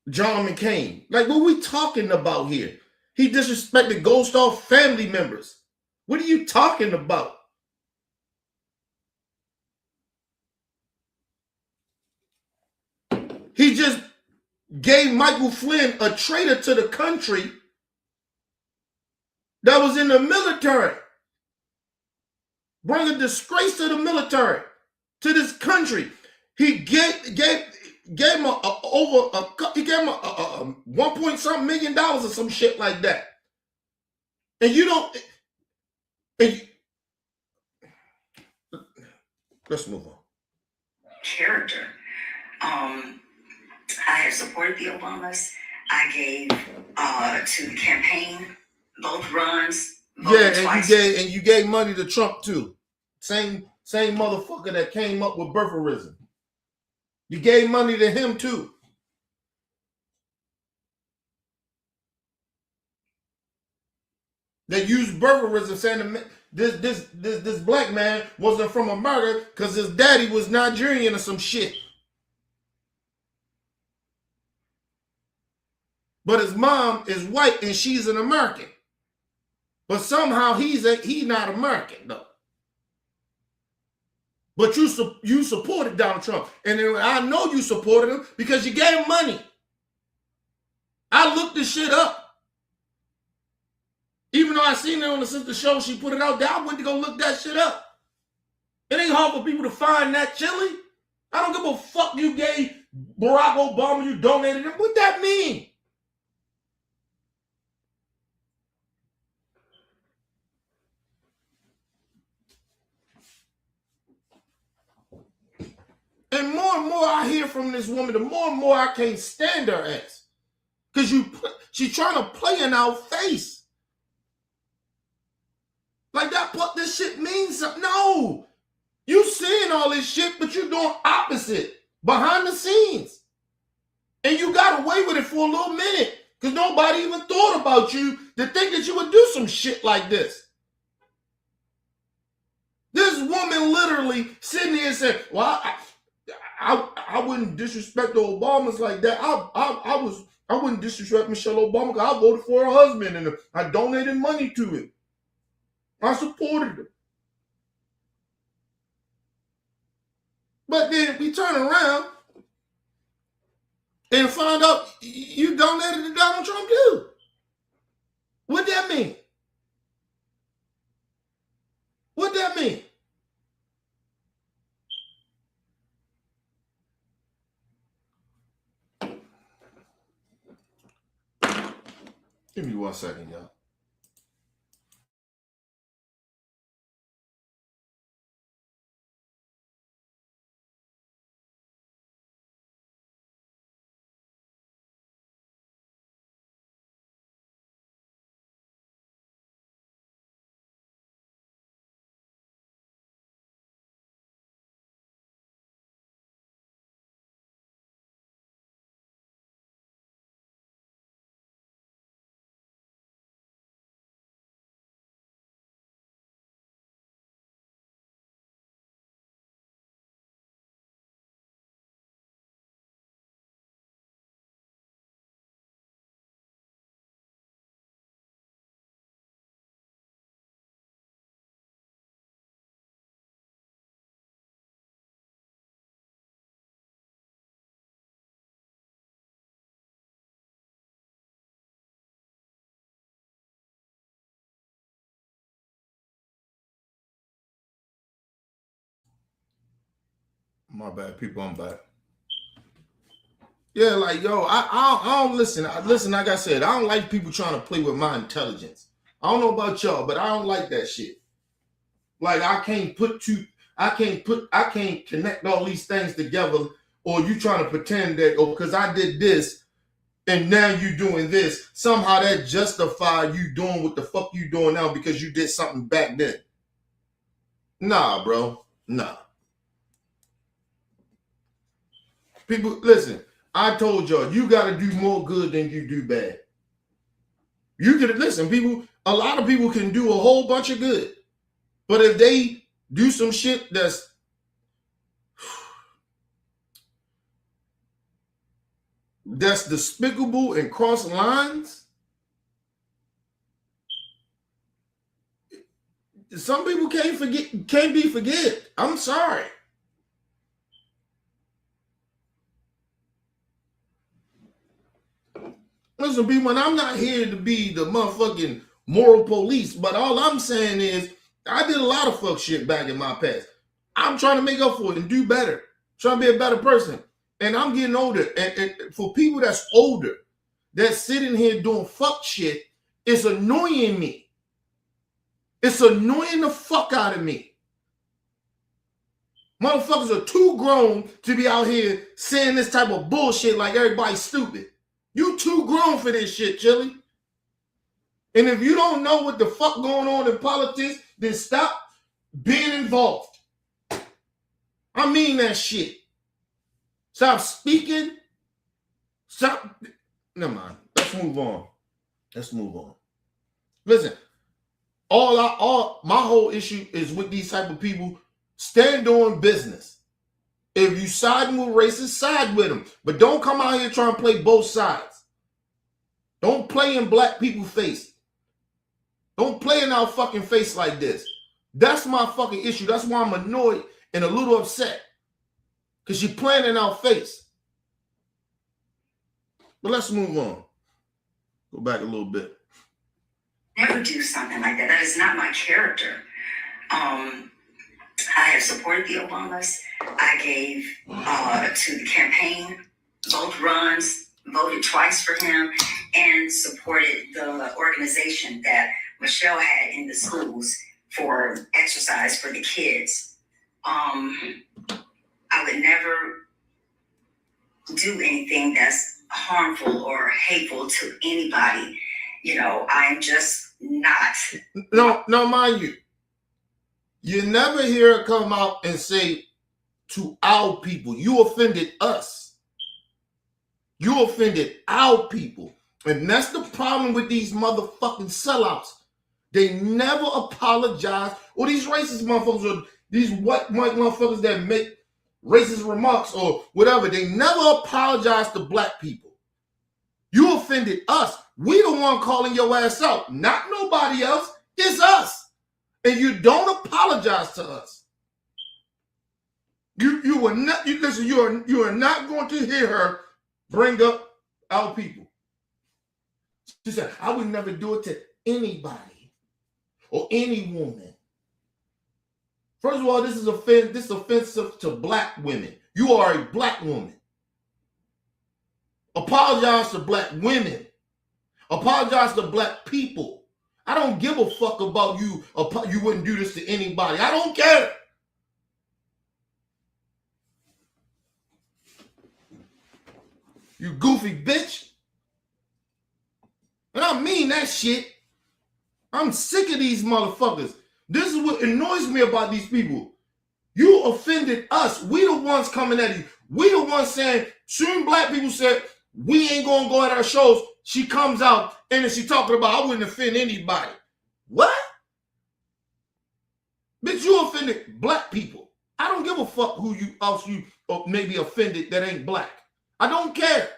John McCain. Like, what are we talking about here? He disrespected Gold Star family members. What are you talking about? He just gave Michael Flynn, a traitor to the country that was in the military, bring a disgrace to the military, to this country. He gave him over he gave him a 1 point something $1 million or some shit like that. And you don't. Let's move on. Character. I have supported the Obamas. I gave to the campaign, both runs. And you gave money to Trump too. Same motherfucker that came up with birtherism. You gave money to him too. They used birtherism, saying this black man wasn't from America because his daddy was Nigerian or some shit. But his mom is white and she's an American. But somehow he's not American though. But you supported Donald Trump. And I know you supported him because you gave him money. I looked this shit up. Even though I seen it on the sister show, she put it out there, I went to go look that shit up. It ain't hard for people to find that, Chilli. I don't give a fuck you gave Barack Obama, you donated him. What that mean? And more I hear from this woman, the more and more I can't stand her ass. Because she's trying to play in our face. Like this shit means something. No. You seeing all this shit, but you're doing opposite. Behind the scenes. And you got away with it for a little minute. Because nobody even thought about you to think that you would do some shit like this. This woman literally sitting here saying, well, I wouldn't disrespect the Obamas like that. I wouldn't disrespect Michelle Obama because I voted for her husband and I donated money to it. I supported her. But then we turn around and find out you donated to Donald Trump too. What that mean? What that mean? Give me 1 second, y'all. My bad, people, I'm back. Yeah, like, yo, I don't listen. Listen, like I said, I don't like people trying to play with my intelligence. I don't know about y'all, but I don't like that shit. Like, I can't connect all these things together, or you trying to pretend that, because I did this, and now you doing this. Somehow that justify you doing what the fuck you doing now because you did something back then. Nah, bro. Nah. People, listen, I told y'all, you got to do more good than you do bad. You can, listen, people, a lot of people can do a whole bunch of good. But if they do some shit that's despicable and cross lines, some people can't be forgiven. I'm sorry. Listen, people, and I'm not here to be the motherfucking moral police, but all I'm saying is I did a lot of fuck shit back in my past. I'm trying to make up for it and do better. Trying to be a better person. And I'm getting older. And for people that's older, that's sitting here doing fuck shit, it's annoying me. It's annoying the fuck out of me. Motherfuckers are too grown to be out here saying this type of bullshit like everybody's stupid. You too grown for this shit, Chilli. And if you don't know what the fuck going on in politics, then stop being involved. I mean that shit. Stop speaking. Stop. Never mind. Let's move on. Let's move on. Listen, my whole issue is with these type of people. Stand on business. If you siding with racists, side with them. But don't come out here trying to play both sides. Don't play in black people's face. Don't play in our fucking face like this. That's my fucking issue. That's why I'm annoyed and a little upset. Because you're playing in our face. But let's move on. Go back a little bit. Never do something like that. That is not my character. I have supported the Obamas. I gave to the campaign, both runs, voted twice for him, and supported the organization that Michelle had in the schools for exercise for the kids. I would never do anything that's harmful or hateful to anybody. You know, I'm just not. No, mind you. You never hear her come out and say to our people, you offended us. You offended our people. And that's the problem with these motherfucking sellouts. They never apologize. Or these racist motherfuckers, or these white motherfuckers that make racist remarks or whatever, they never apologize to black people. You offended us. We the one calling your ass out. Not nobody else. It's us. And you don't apologize to us. You are not. Listen. You are not going to hear her bring up our people. She said, "I would never do it to anybody or any woman." First of all, this is offensive to black women. You are a black woman. Apologize to black women. Apologize to black people. I don't give a fuck about you. You wouldn't do this to anybody. I don't care. You goofy bitch. And I mean that shit. I'm sick of these motherfuckers. This is what annoys me about these people. You offended us. We the ones coming at you. We the ones saying, soon black people said, we ain't gonna go at our shows. She comes out and then she talking about, I wouldn't offend anybody. What? Bitch, you offended black people. I don't give a fuck who else you maybe offended that ain't black. I don't care.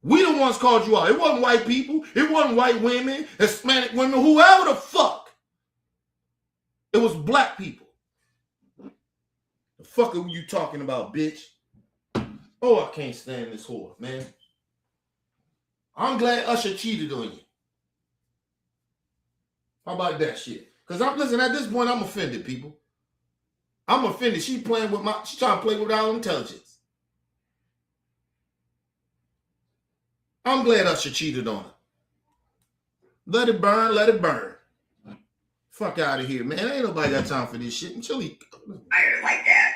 We the ones called you out. It wasn't white people. It wasn't white women, Hispanic women, whoever the fuck. It was black people. The fuck are you talking about, bitch? Oh, I can't stand this whore, man. I'm glad Usher cheated on you. How about that shit? Because listen, at this point, I'm offended, people. I'm offended. She's trying to play with our intelligence. I'm glad Usher cheated on her. Let it burn, let it burn. Fuck out of here, man. Ain't nobody got time for this shit. And Chilli. Like that.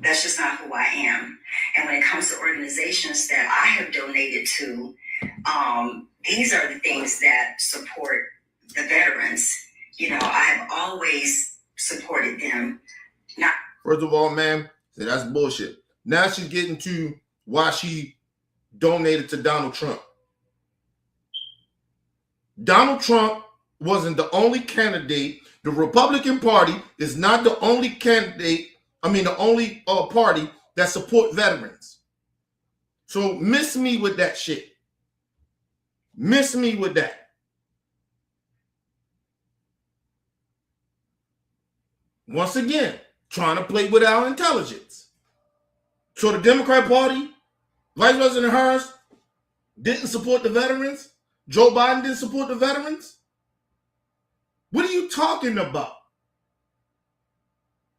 That's just not who I am. And when it comes to organizations that I have donated to, these are the things that support the veterans. You know, I have always supported them. First of all, man, that's bullshit. Now she's getting to why she donated to Donald Trump. Donald Trump wasn't the only candidate. The Republican Party is not the only candidate. The only party that support veterans. So miss me with that shit. Miss me with that. Once again, trying to play with our intelligence. So the Democrat Party, Vice President Harris, didn't support the veterans? Joe Biden didn't support the veterans? What are you talking about?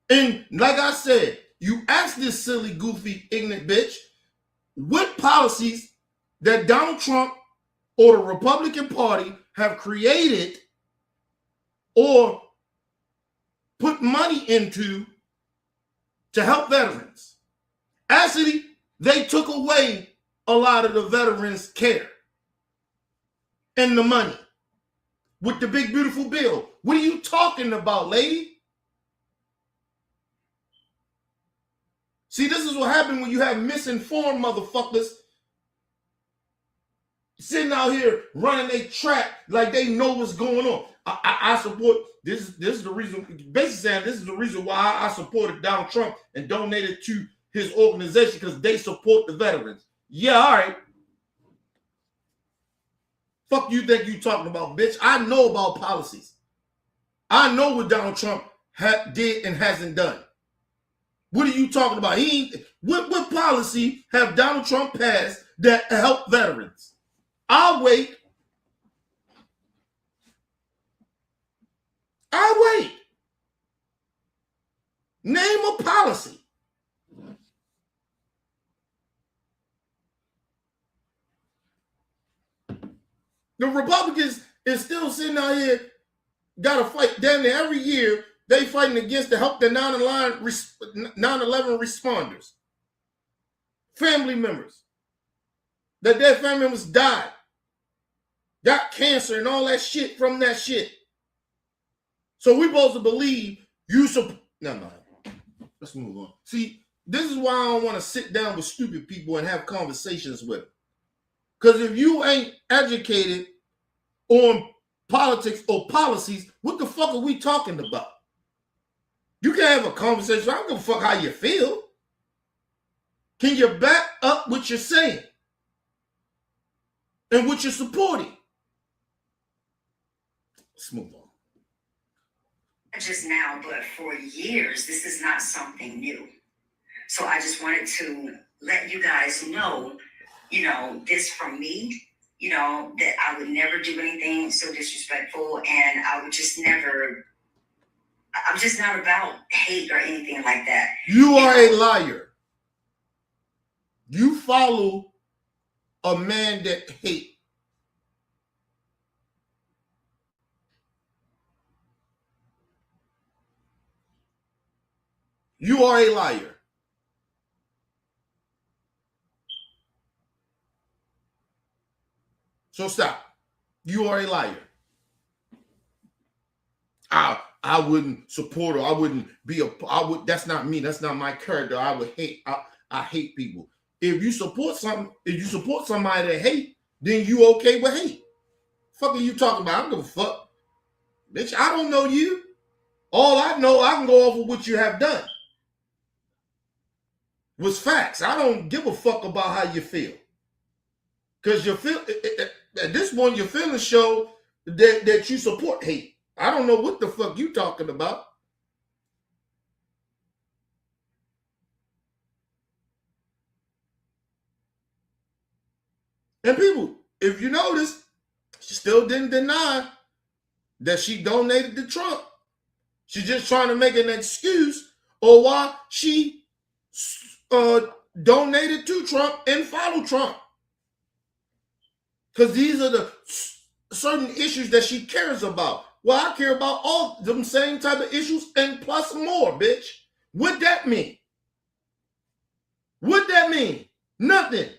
And like I said, you ask this silly, goofy, ignorant bitch, what policies that Donald Trump or the Republican Party have created or put money into to help veterans. Actually, they took away a lot of the veterans' care and the money with the big, beautiful bill. What are you talking about, lady? See, this is what happened when you have misinformed motherfuckers sitting out here running their track like they know what's going on. I support this. This is the reason. Basically saying this is the reason why I supported Donald Trump and donated to his organization, because they support the veterans. Yeah, all right. Fuck you think you talking about, bitch? I know about policies. I know what Donald Trump did and hasn't done. What are you talking about? What policy have Donald Trump passed that help veterans? I'll wait. Name a policy. The Republicans is still sitting out here, got to fight damn near every year. They fighting against to help the 9/11 responders, family members, that their family members died, got cancer and all that shit from that shit. So we supposed to believe you support. No. Let's move on. See, this is why I don't want to sit down with stupid people and have conversations with them. Because if you ain't educated on politics or policies, what the fuck are we talking about? You can have a conversation. I don't give a fuck how you feel. Can you back up what you're saying and what you're supporting? Let's move on. Just now, but for years, this is not something new. So I just wanted to let you guys know, this from me, that I would never do anything so disrespectful, and I would just never, I'm just not about hate or anything like that. You are a liar. You follow a man that hates. You are a liar. So stop. You are a liar. I wouldn't support her. I wouldn't be that's not me. That's not my character. I would hate. I hate people. If you support somebody that hate, then you okay with hate. Fuck are you talking about? I don't give a fuck. Bitch, I don't know you. All I know, I can go off of what you have done. Was facts. I don't give a fuck about how you feel. Because you feel at this point, your feelings show that you support hate. I don't know what the fuck you talking about. And people, if you notice, she still didn't deny that she donated to Trump. She's just trying to make an excuse or why she donated to Trump and followed Trump. Because these are the certain issues that she cares about. Well, I care about all them same type of issues and plus more, bitch. What that mean? What that mean? Nothing.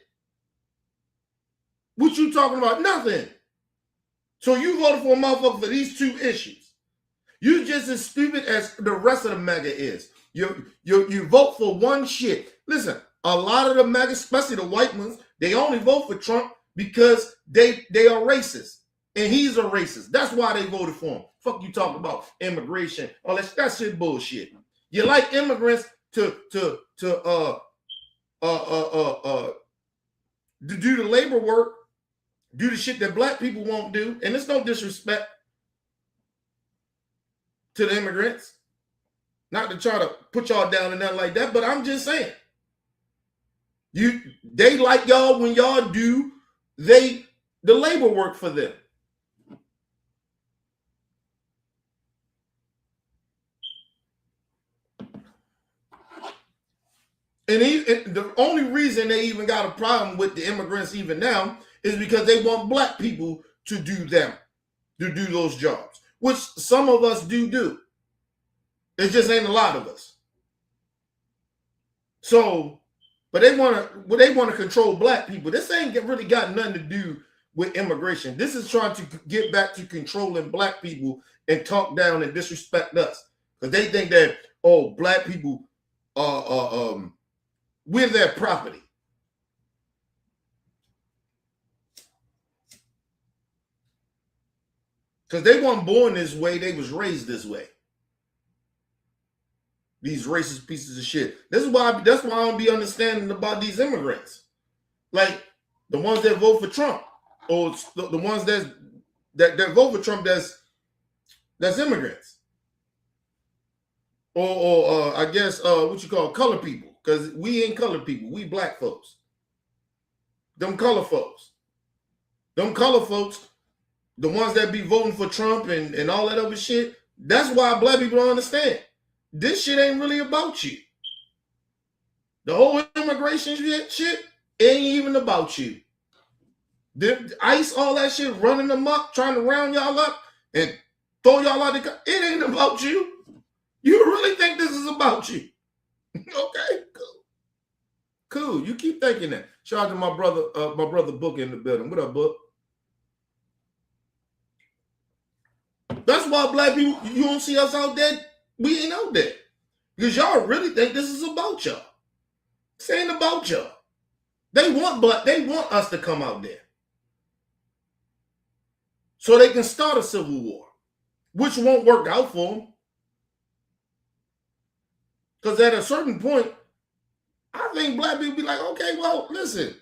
What you talking about? Nothing. So you voted for a motherfucker for these two issues. You just as stupid as the rest of the MAGA is. You vote for one shit. Listen, a lot of the MAGA, especially the white ones, they only vote for Trump because they are racist. And he's a racist. That's why they voted for him. Fuck you talking about immigration. Oh, that shit bullshit. You like immigrants to do the labor work, do the shit that black people won't do. And it's no disrespect to the immigrants. Not to try to put y'all down and nothing like that, but I'm just saying. They like y'all when y'all do the labor work for them. And the only reason they even got a problem with the immigrants even now is because they want black people to do those jobs, which some of us do. It just ain't a lot of us. So, but they want to control black people. This ain't really got nothing to do with immigration. This is trying to get back to controlling black people and talk down and disrespect us because they think that black people we're their property. Because they weren't born this way, they was raised this way. These racist pieces of shit. That's why I don't be understanding about these immigrants. Like the ones that vote for Trump, or the ones that vote for Trump that's immigrants. Or I guess what you call color people. Because we ain't colored people. We black folks. Them color folks. Them color folks, the ones that be voting for Trump and all that other shit, that's why black people don't understand. This shit ain't really about you. The whole immigration shit ain't even about you. The ICE, all that shit, running them up, trying to round y'all up and throw y'all out the it ain't about you. You really think this is about you? Okay, cool. You keep thinking that. Shout out to my brother Book in the building. What up, Book? That's why black people, you don't see us out there. We ain't out there because y'all really think this is about y'all. This ain't about y'all. They want us to come out there so they can start a civil war, which won't work out for them. Because at a certain point, I think black people be like, okay, well, listen,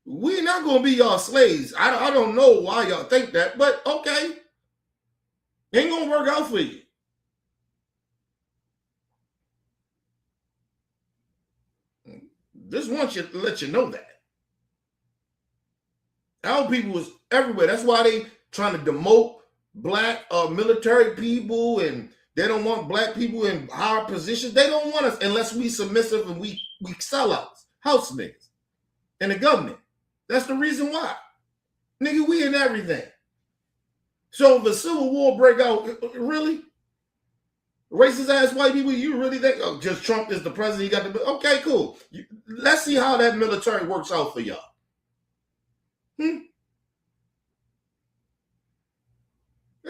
we're not going to be y'all slaves. I don't know why y'all think that, but okay. Ain't going to work out for you. Just want you to let you know that. Our people is everywhere. That's why they trying to demote black military people, and they don't want black people in higher positions. They don't want us unless we submissive and we sellouts, house niggas, and the government. That's the reason why. Nigga, we in everything. So if a civil war break out, really? Racist ass white people, you really think just Trump is the president? He got the okay, cool. Let's see how that military works out for y'all. I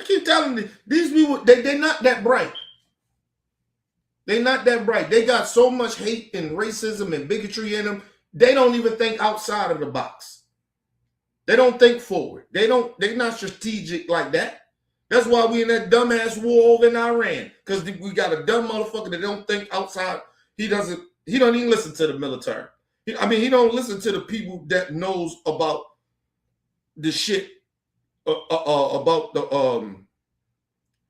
keep telling you, these people, they're not that bright. They're not that bright. They got so much hate and racism and bigotry in them. They don't even think outside of the box. They don't think forward. They're not strategic like that. That's why we in that dumbass war over in Iran. Because we got a dumb motherfucker that don't think outside. He don't even listen to the military. He don't listen to the people that knows about the shit about the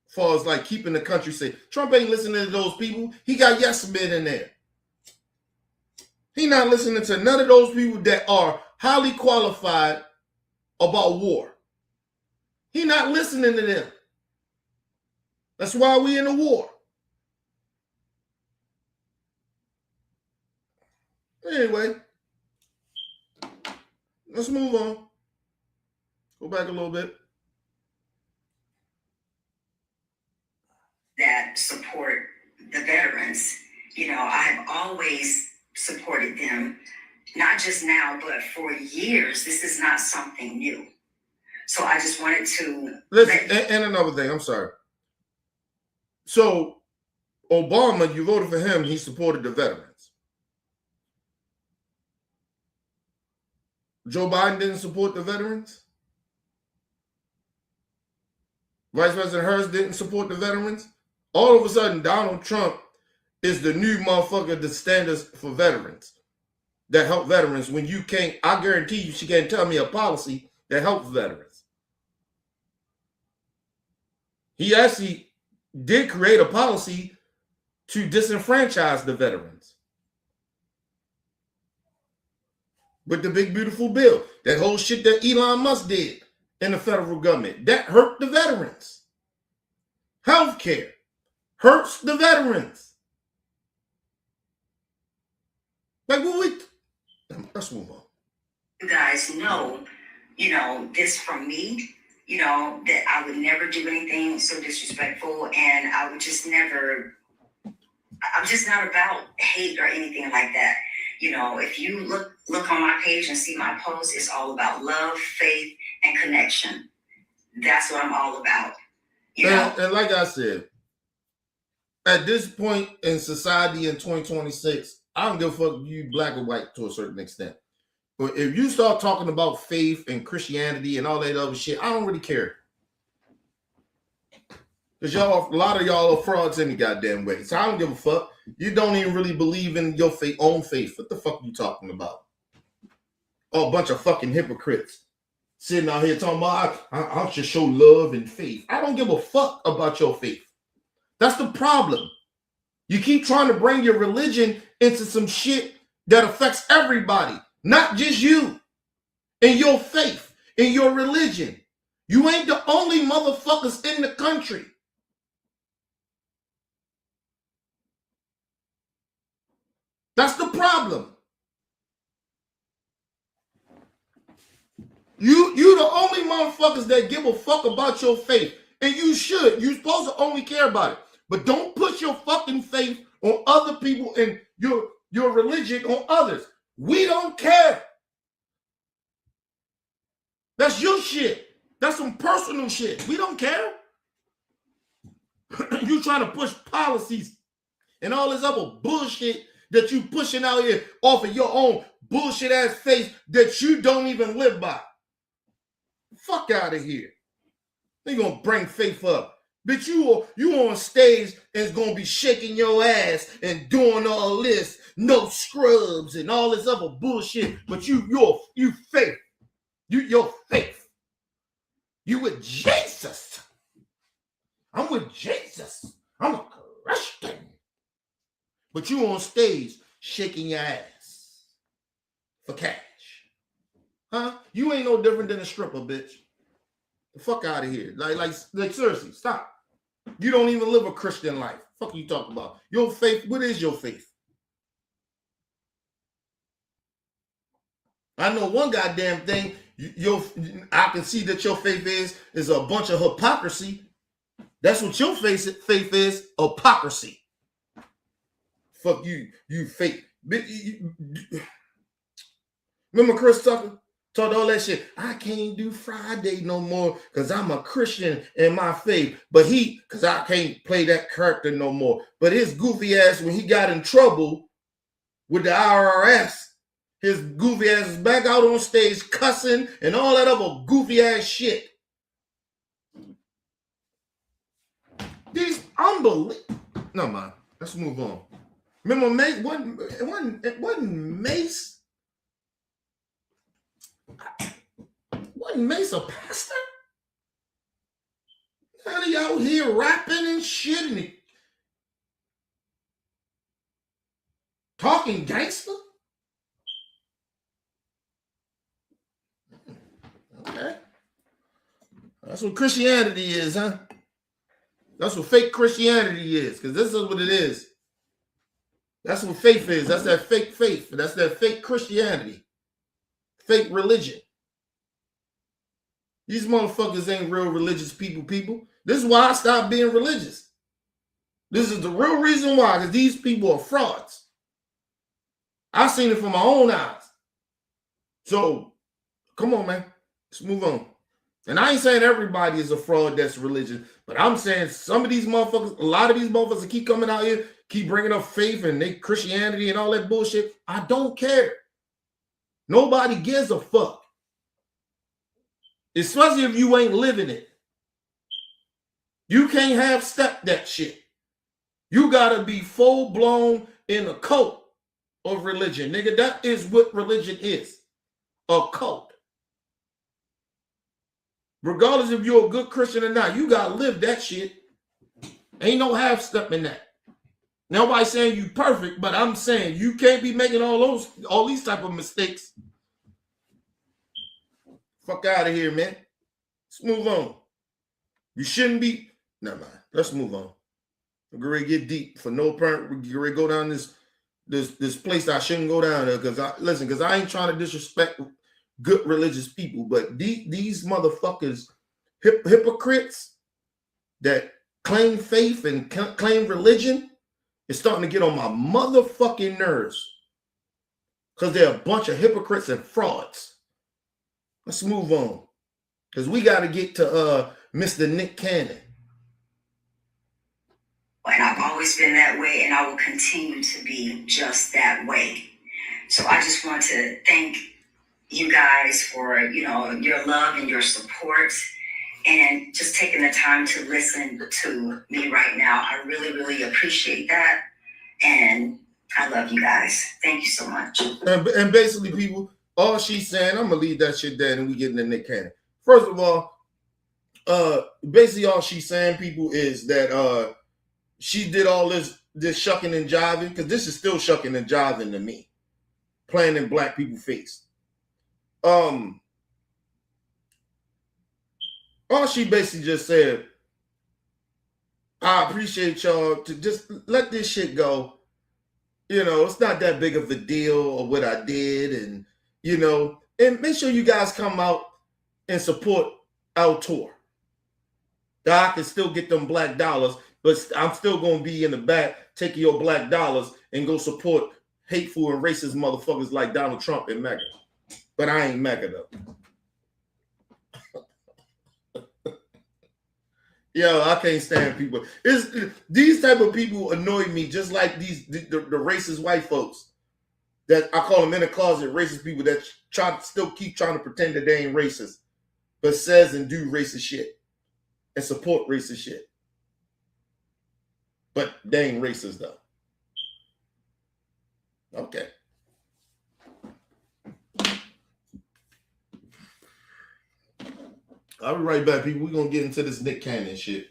far as like keeping the country safe. Trump ain't listening to those people. He got yes men in there. He not listening to none of those people that are highly qualified about war. He not listening to them. That's why we in a war. Anyway, let's move on. Go back a little bit. That support the veterans. I've always supported them, not just now, but for years. This is not something new. So I just wanted to listen. And another thing, I'm sorry. So Obama, you voted for him. He supported the veterans. Joe Biden didn't support the veterans. Vice President Harris didn't support the veterans. All of a sudden, Donald Trump is the new motherfucker that stands for veterans, that help veterans. When you can't, I guarantee you, she can't tell me a policy that helps veterans. He actually did create a policy to disenfranchise the veterans. with the big beautiful bill. That whole shit that Elon Musk did in the federal government, that hurt the veterans. Healthcare hurts the veterans. Like what let's move on. You guys know, this from me, that I would never do anything so disrespectful, and I would just never, I'm just not about hate or anything like that. If you look on my page and see my posts, it's all about love, faith, and connection. That's what I'm all about. And like I said, at this point in society in 2026, I don't give a fuck you black or white to a certain extent. But if you start talking about faith and Christianity and all that other shit, I don't really care. Because a lot of y'all are frauds any goddamn way. So I don't give a fuck. You don't even really believe in your own faith. What the fuck are you talking about? Oh, a bunch of fucking hypocrites sitting out here talking about I should show love and faith. I don't give a fuck about your faith. That's the problem. You keep trying to bring your religion into some shit that affects everybody, not just you and your faith and your religion. You ain't the only motherfuckers in the country. That's the problem. You the only motherfuckers that give a fuck about your faith. And you should. You're supposed to only care about it. But don't put your fucking faith on other people and your religion on others. We don't care. That's your shit. That's some personal shit. We don't care. You trying to push policies and all this other bullshit that you pushing out here off of your own bullshit ass faith that you don't even live by. Fuck out of here. They gonna bring faith up. Bitch, you on stage and it's gonna be shaking your ass and doing all this, no scrubs and all this other bullshit. But you faith. Your faith. You with Jesus. I'm with Jesus. I'm a Christian. But you on stage shaking your ass for cash. Huh? You ain't no different than a stripper, bitch. The fuck out of here. Like seriously, stop. You don't even live a Christian life. Fuck are you talking about? Your faith, what is your faith? I know one goddamn thing. I can see that your faith is a bunch of hypocrisy. That's what your faith is, hypocrisy. Fuck you fake. Remember Chris Tucker? Talked all that shit. I can't do Friday no more because I'm a Christian in my faith. But because I can't play that character no more. But his goofy ass, when he got in trouble with the IRS, his goofy ass is back out on stage cussing and all that other goofy ass shit. These unbelievable. No, man. Let's move on. Remember Mace? Wasn't Mace? Wasn't Mace a pastor? How he out here rapping and shit and talking gangster? Okay. That's what Christianity is, huh? That's what fake Christianity is, because this is what it is. That's what faith is. That's that fake faith. That's that fake Christianity. Fake religion. These motherfuckers ain't real religious people. This is why I stopped being religious. This is the real reason why, because these people are frauds. I've seen it from my own eyes. So, come on, man. Let's move on. And I ain't saying everybody is a fraud that's religious, but I'm saying some of these motherfuckers, a lot of these motherfuckers that keep coming out here, keep bringing up faith and they Christianity and all that bullshit. I don't care. Nobody gives a fuck. Especially if you ain't living it. You can't half step that shit. You gotta be full blown in a cult of religion. Nigga, that is what religion is. A cult. Regardless if you're a good Christian or not, you gotta live that shit. Ain't no half step in that. Nobody saying you perfect, but I'm saying you can't be making all these type of mistakes Fuck out of here, man. Let's move on. You shouldn't be. Never mind. Let's move on. We're ready to get deep for no parent. We're ready to go down this place I shouldn't go down there because I ain't trying to disrespect good religious people, but these motherfuckers, hypocrites that claim faith and claim religion is starting to get on my motherfucking nerves because they're a bunch of hypocrites and frauds. Let's move on because we got to get to Mr. Nick Cannon. And I've always been that way, and I will continue to be just that way. So I just want to thank you guys for, your love and your support and just taking the time to listen to me right now. I really, really appreciate that. And I love you guys. Thank you so much. And basically, people, all she's saying, I'm going to leave that shit there and we get into Nick Cannon. First of all, basically all she's saying, people, is that she did all this shucking and jiving, because this is still shucking and jiving to me, playing in black people's face. All she basically just said, I appreciate y'all to just let this shit go. It's not that big of a deal of what I did, and and make sure you guys come out and support our tour. I can still get them black dollars, but I'm still going to be in the back taking your black dollars and go support hateful and racist motherfuckers like Donald Trump and MAGA. But I ain't MAGA though. Yo, I can't stand people. These type of people annoy me, just like the racist white folks that I call them in the closet racist people that keep trying to pretend that they ain't racist, but says and do racist shit and support racist shit. But they ain't racist though. Okay. I'll be right back, people. We're going to get into this Nick Cannon shit.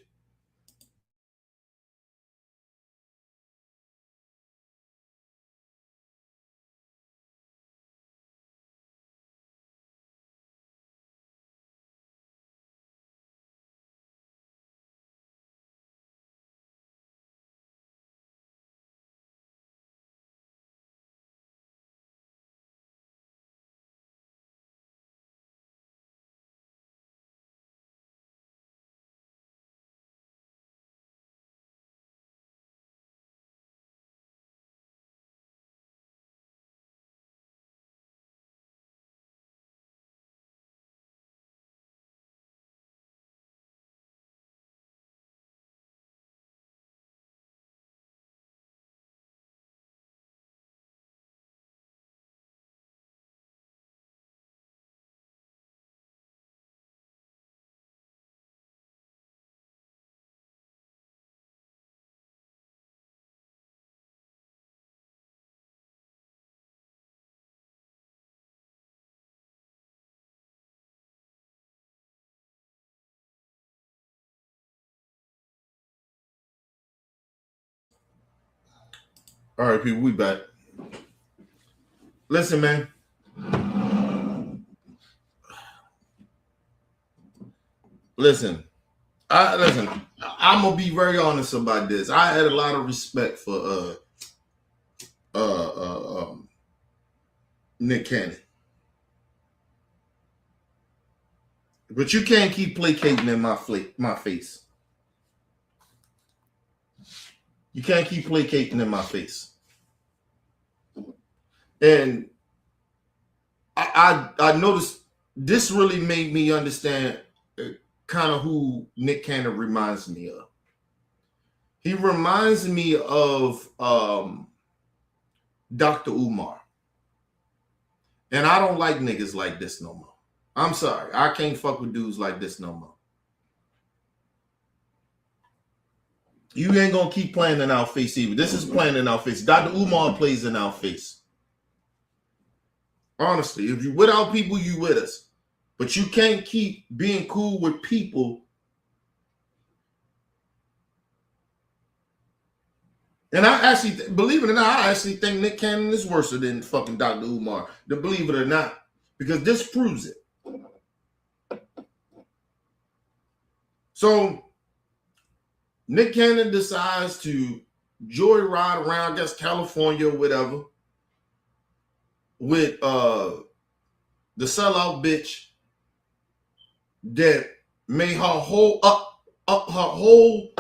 All right, people, we back. Listen, man. Listen. I'm gonna be very honest about this. I had a lot of respect for Nick Cannon, but you can't keep placating in my face. You can't keep placating in my face. And I noticed this really made me understand kind of who Nick Cannon reminds me of. He reminds me of Dr. Umar. And I don't like niggas like this no more. I'm sorry. I can't fuck with dudes like this no more. You ain't gonna keep playing in our face either. This is playing in our face. Dr. Umar plays in our face. Honestly, if you with our people, you with us. But you can't keep being cool with people. And I actually, believe it or not, I actually think Nick Cannon is worse than fucking Dr. Umar. To believe it or not. Because this proves it. So Nick Cannon decides to joyride around, I guess, California or whatever, with the sellout bitch that made her whole her whole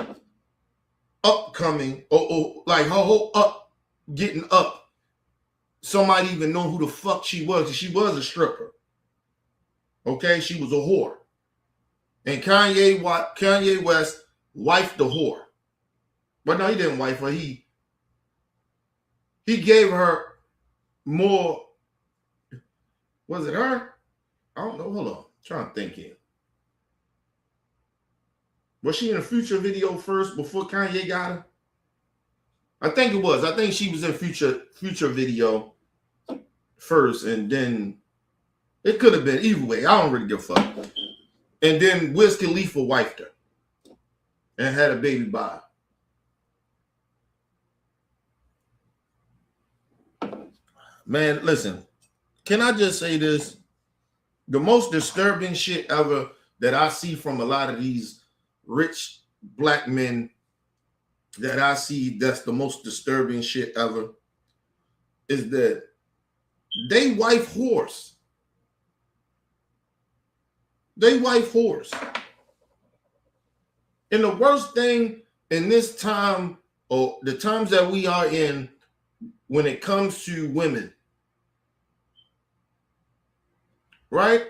upcoming, or like her whole getting up. Somebody even know who the fuck she was. She was a stripper. Okay, she was a whore. And Kanye West wifed the whore. But no, he didn't wife her. He gave her more. Was it her? I don't know. Hold on. I'm trying to think here. Was she in a Future video first before Kanye got her? I think it was. I think she was in Future video first, and then it could have been either way. I don't really give a fuck. And then Wiz Khalifa wifed her and had a baby by her. Man, listen. Can I just say this? The most disturbing shit ever that I see from a lot of these rich black men that I see, that's the most disturbing shit ever, is that they wife whores. They wife whores. And the worst thing in this time, or the times that we are in, when it comes to women, right?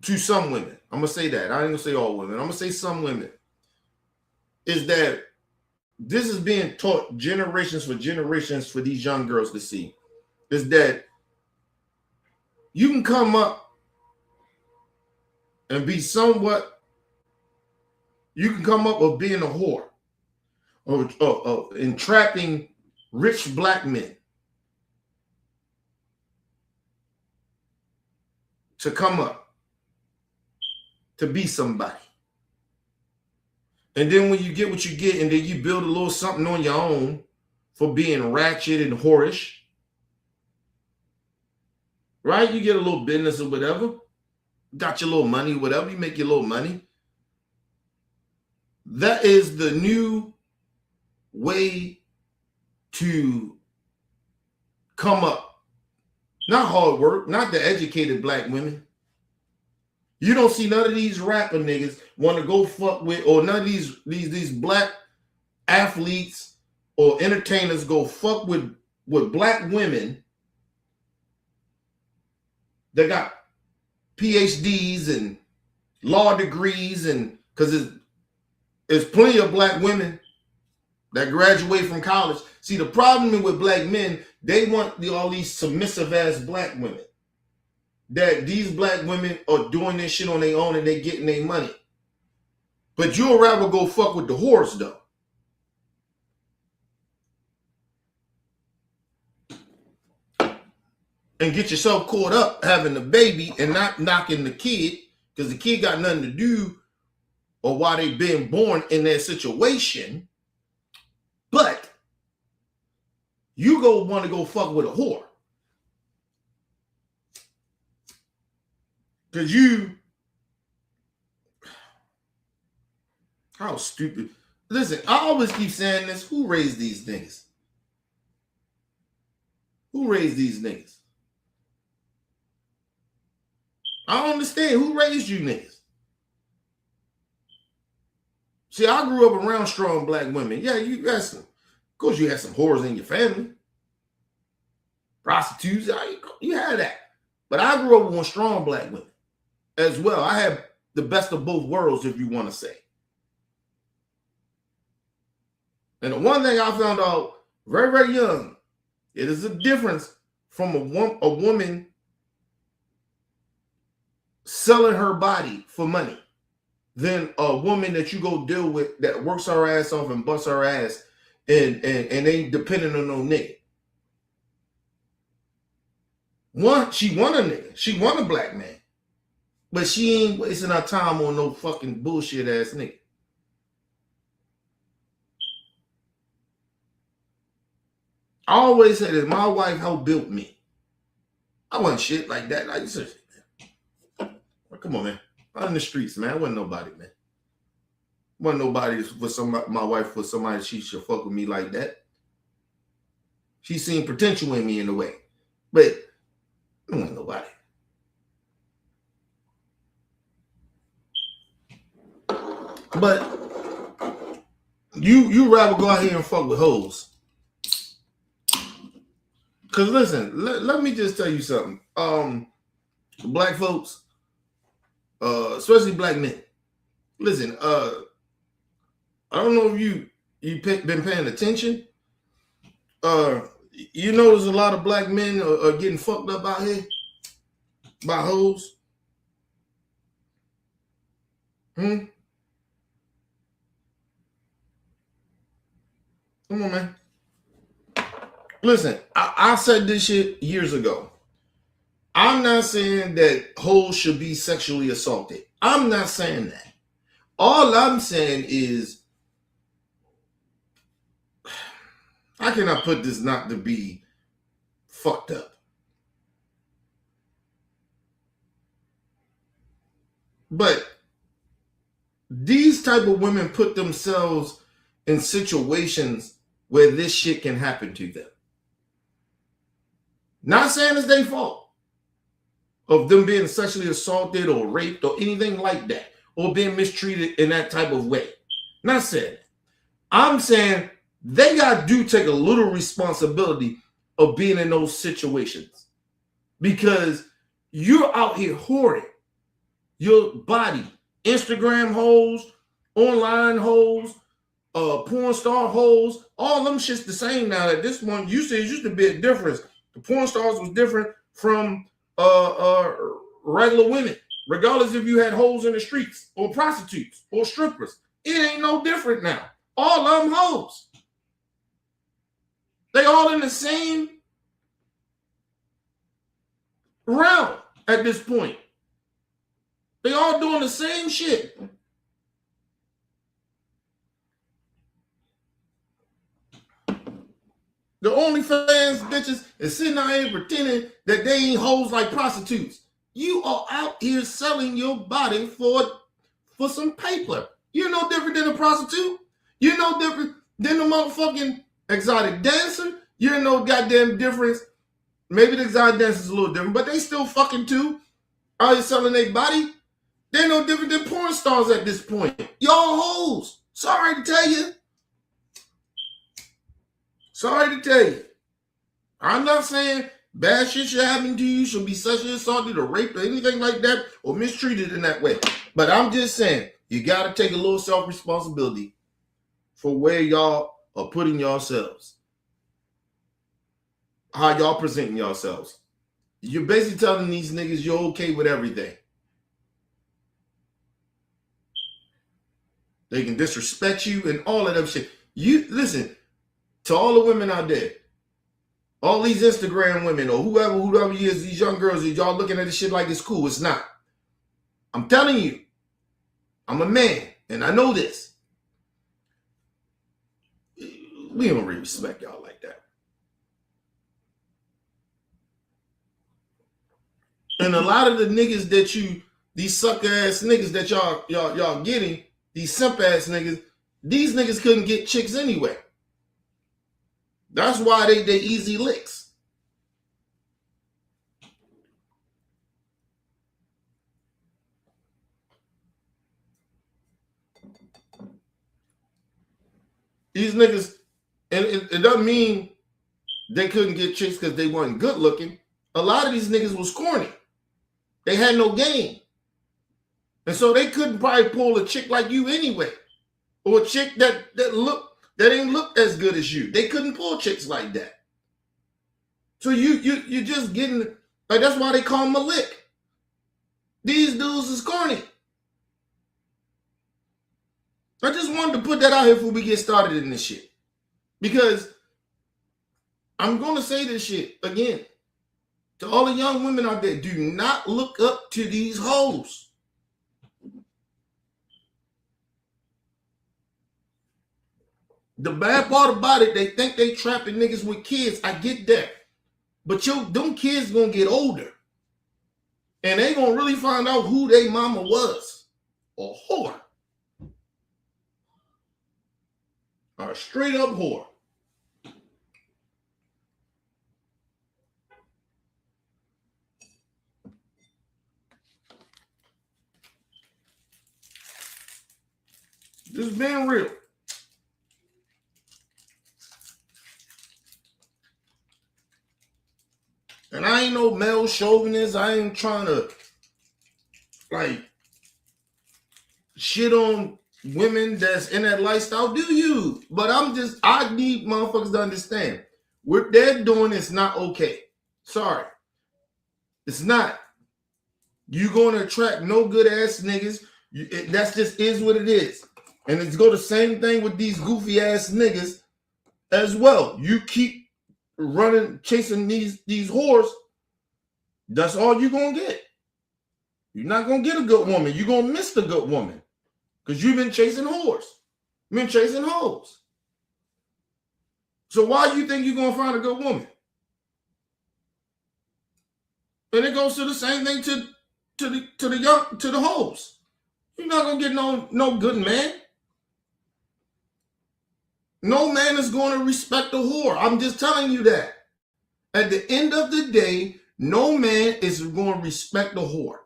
To some women, I'm gonna say that. I ain't gonna say all women. I'm gonna say some women. Is that this is being taught generations for generations for these young girls to see. Is that you can come up and be somewhat, you can come up with being a whore or entrapping rich black men to come up to be somebody. And then when you get what you get, and then you build a little something on your own for being ratchet and whorish, right? You get a little business or whatever, got your little money, whatever, you make your little money. That is the new way to come up. Not hard work, not the educated black women. You don't see none of these rapper niggas want to go fuck with, or none of these black athletes or entertainers go fuck with black women that got PhDs and law degrees, and because there's plenty of black women that graduate from college. See, the problem with black men, they want all these submissive ass black women. That these black women are doing this shit on their own and they getting their money. But you'll rather go fuck with the whores though. And get yourself caught up having the baby and not knocking the kid, because the kid got nothing to do or why they been born in that situation. But you go want to go fuck with a whore. Because how stupid. Listen, I always keep saying this. Who raised these niggas? Who raised these niggas? I don't understand. Who raised you niggas? See, I grew up around strong black women. Yeah, you got some. Of course, you had some whores in your family. Prostitutes. You had that. But I grew up with strong black women as well. I had the best of both worlds, if you want to say. And the one thing I found out very, very young, it is a difference from a woman selling her body for money than a woman that you go deal with that works her ass off and busts her ass and ain't dependent on no nigga. She want a nigga. She want a black man. But she ain't wasting her time on no fucking bullshit ass nigga. I always say that my wife helped build me. I wasn't shit like that. Like, come on, man. Out in the streets, man. I wasn't nobody, man. Wasn't nobody for somebody, my wife for somebody she should fuck with me like that. She seen potential in me in a way. But I wasn't nobody. But you rather go out here and fuck with hoes. Cause listen, let me just tell you something. Black folks, especially black men. Listen, I don't know if you been paying attention. You notice a lot of black men are getting fucked up out here by hoes. Come on, man. Listen, I said this shit years ago. I'm not saying that hoes should be sexually assaulted. I'm not saying that. All I'm saying is, how can I put this not to be fucked up? But these type of women put themselves in situations where this shit can happen to them. Not saying it's their fault of them being sexually assaulted or raped or anything like that, or being mistreated in that type of way. Not saying that. I'm saying they do take a little responsibility of being in those situations, because you're out here whoring your body. Instagram hoes, online hoes, porn star hoes, all them shit's the same now. At this one, you said it used to be a difference. The porn stars was different from regular women, regardless if you had hoes in the streets or prostitutes or strippers. It ain't no different now. All of them hoes. They all in the same realm at this point. They all doing the same shit. The OnlyFans bitches is sitting out here pretending that they ain't hoes like prostitutes. You are out here selling your body for some paper. You're no different than a prostitute. You're no different than a motherfucking exotic dancer. You're no goddamn difference. Maybe the exotic dancer is a little different, but they still fucking too. Out here selling their body. They're no different than porn stars at this point. Y'all hoes. Sorry to tell you. Sorry to tell you. I'm not saying bad shit should happen to you, should be sexually assaulted or raped or anything like that, or mistreated in that way. But I'm just saying, you got to take a little self-responsibility for where y'all are putting yourselves. How y'all presenting yourselves. You're basically telling these niggas you're okay with everything. They can disrespect you and all of that shit. You listen to all the women out there, all these Instagram women or whoever you is, these young girls, y'all looking at this shit like it's cool. It's not. I'm telling you, I'm a man and I know this. We don't really respect y'all like that. And a lot of the niggas that these sucker ass niggas that y'all getting, these simp ass niggas, these niggas couldn't get chicks anyway. That's why they easy licks. These niggas, and it doesn't mean they couldn't get chicks because they weren't good looking. A lot of these niggas was corny. They had no game. And so they couldn't probably pull a chick like you anyway. Or a chick that ain't look as good as you. They couldn't pull chicks like that. So you're just getting, like, that's why they call them a lick. These dudes is corny. I just wanted to put that out here before we get started in this shit. Because I'm going to say this shit again. To all the young women out there, do not look up to these hoes. The bad part about it, they think they trapping niggas with kids. I get that. But them kids gonna get older. And they gonna really find out who their mama was. A whore. A straight up whore. Just being real. And I ain't no male chauvinist. I ain't trying to like shit on women that's in that lifestyle. Do you? But I need motherfuckers to understand what they're doing is not okay. Sorry. It's not. You gonna attract no good ass niggas. That's just is what it is. And it's go the same thing with these goofy ass niggas as well. You keep running, chasing these whores. That's all you gonna get. You're not gonna get a good woman. You're gonna miss the good woman. Because you've been chasing whores. You've been chasing hoes. So why do you think you're gonna find a good woman? And it goes to the same thing to the hoes. You're not gonna get no good man. No man is going to respect a whore. I'm just telling you that. At the end of the day, no man is going to respect a whore.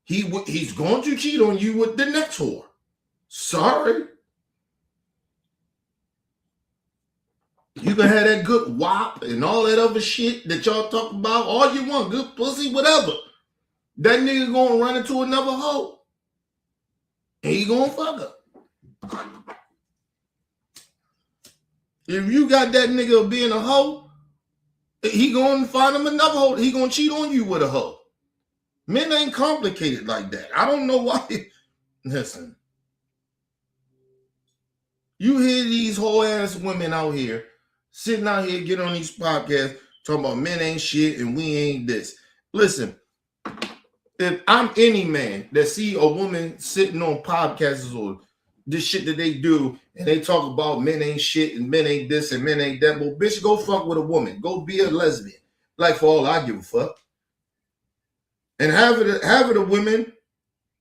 He's going to cheat on you with the next whore. Sorry. You can have that good wop and all that other shit that y'all talk about all you want, good pussy, whatever. That nigga gonna run into another hoe. And he gonna fuck her. If you got that nigga being a hoe, he gonna find him another hoe. He gonna cheat on you with a hoe. Men ain't complicated like that. I don't know why. Listen. You hear these whole ass women out here, sitting out here, get on these podcasts, talking about men ain't shit and we ain't this. Listen, if I'm any man that see a woman sitting on podcasts or this shit that they do, and they talk about men ain't shit and men ain't this and men ain't that, well, bitch, go fuck with a woman. Go be a lesbian. Like, for all I give a fuck. And half of the women,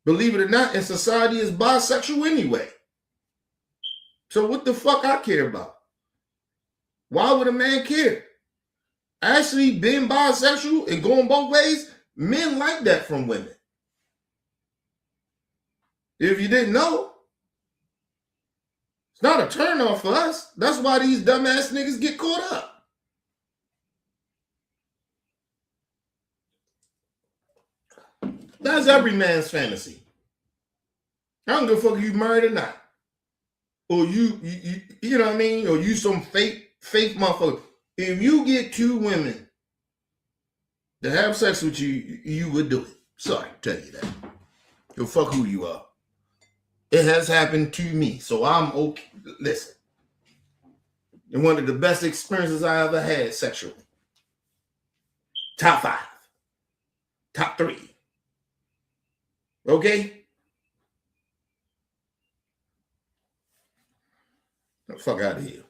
believe it or not, in society is bisexual anyway. So what the fuck I care about? Why would a man care? Actually, being bisexual and going both ways, men like that from women. If you didn't know, it's not a turn off for us. That's why these dumbass niggas get caught up. That's every man's fantasy. I don't give a fuck if you married or not. Or you know what I mean? Or you some fake motherfucker. If you get two women to have sex with you, you would do it. Sorry to tell you that. You'll fuck who you are. It has happened to me, so I'm okay. Listen, and one of the best experiences I ever had sexually. Top 5. Top 3. Okay? The fuck out of here.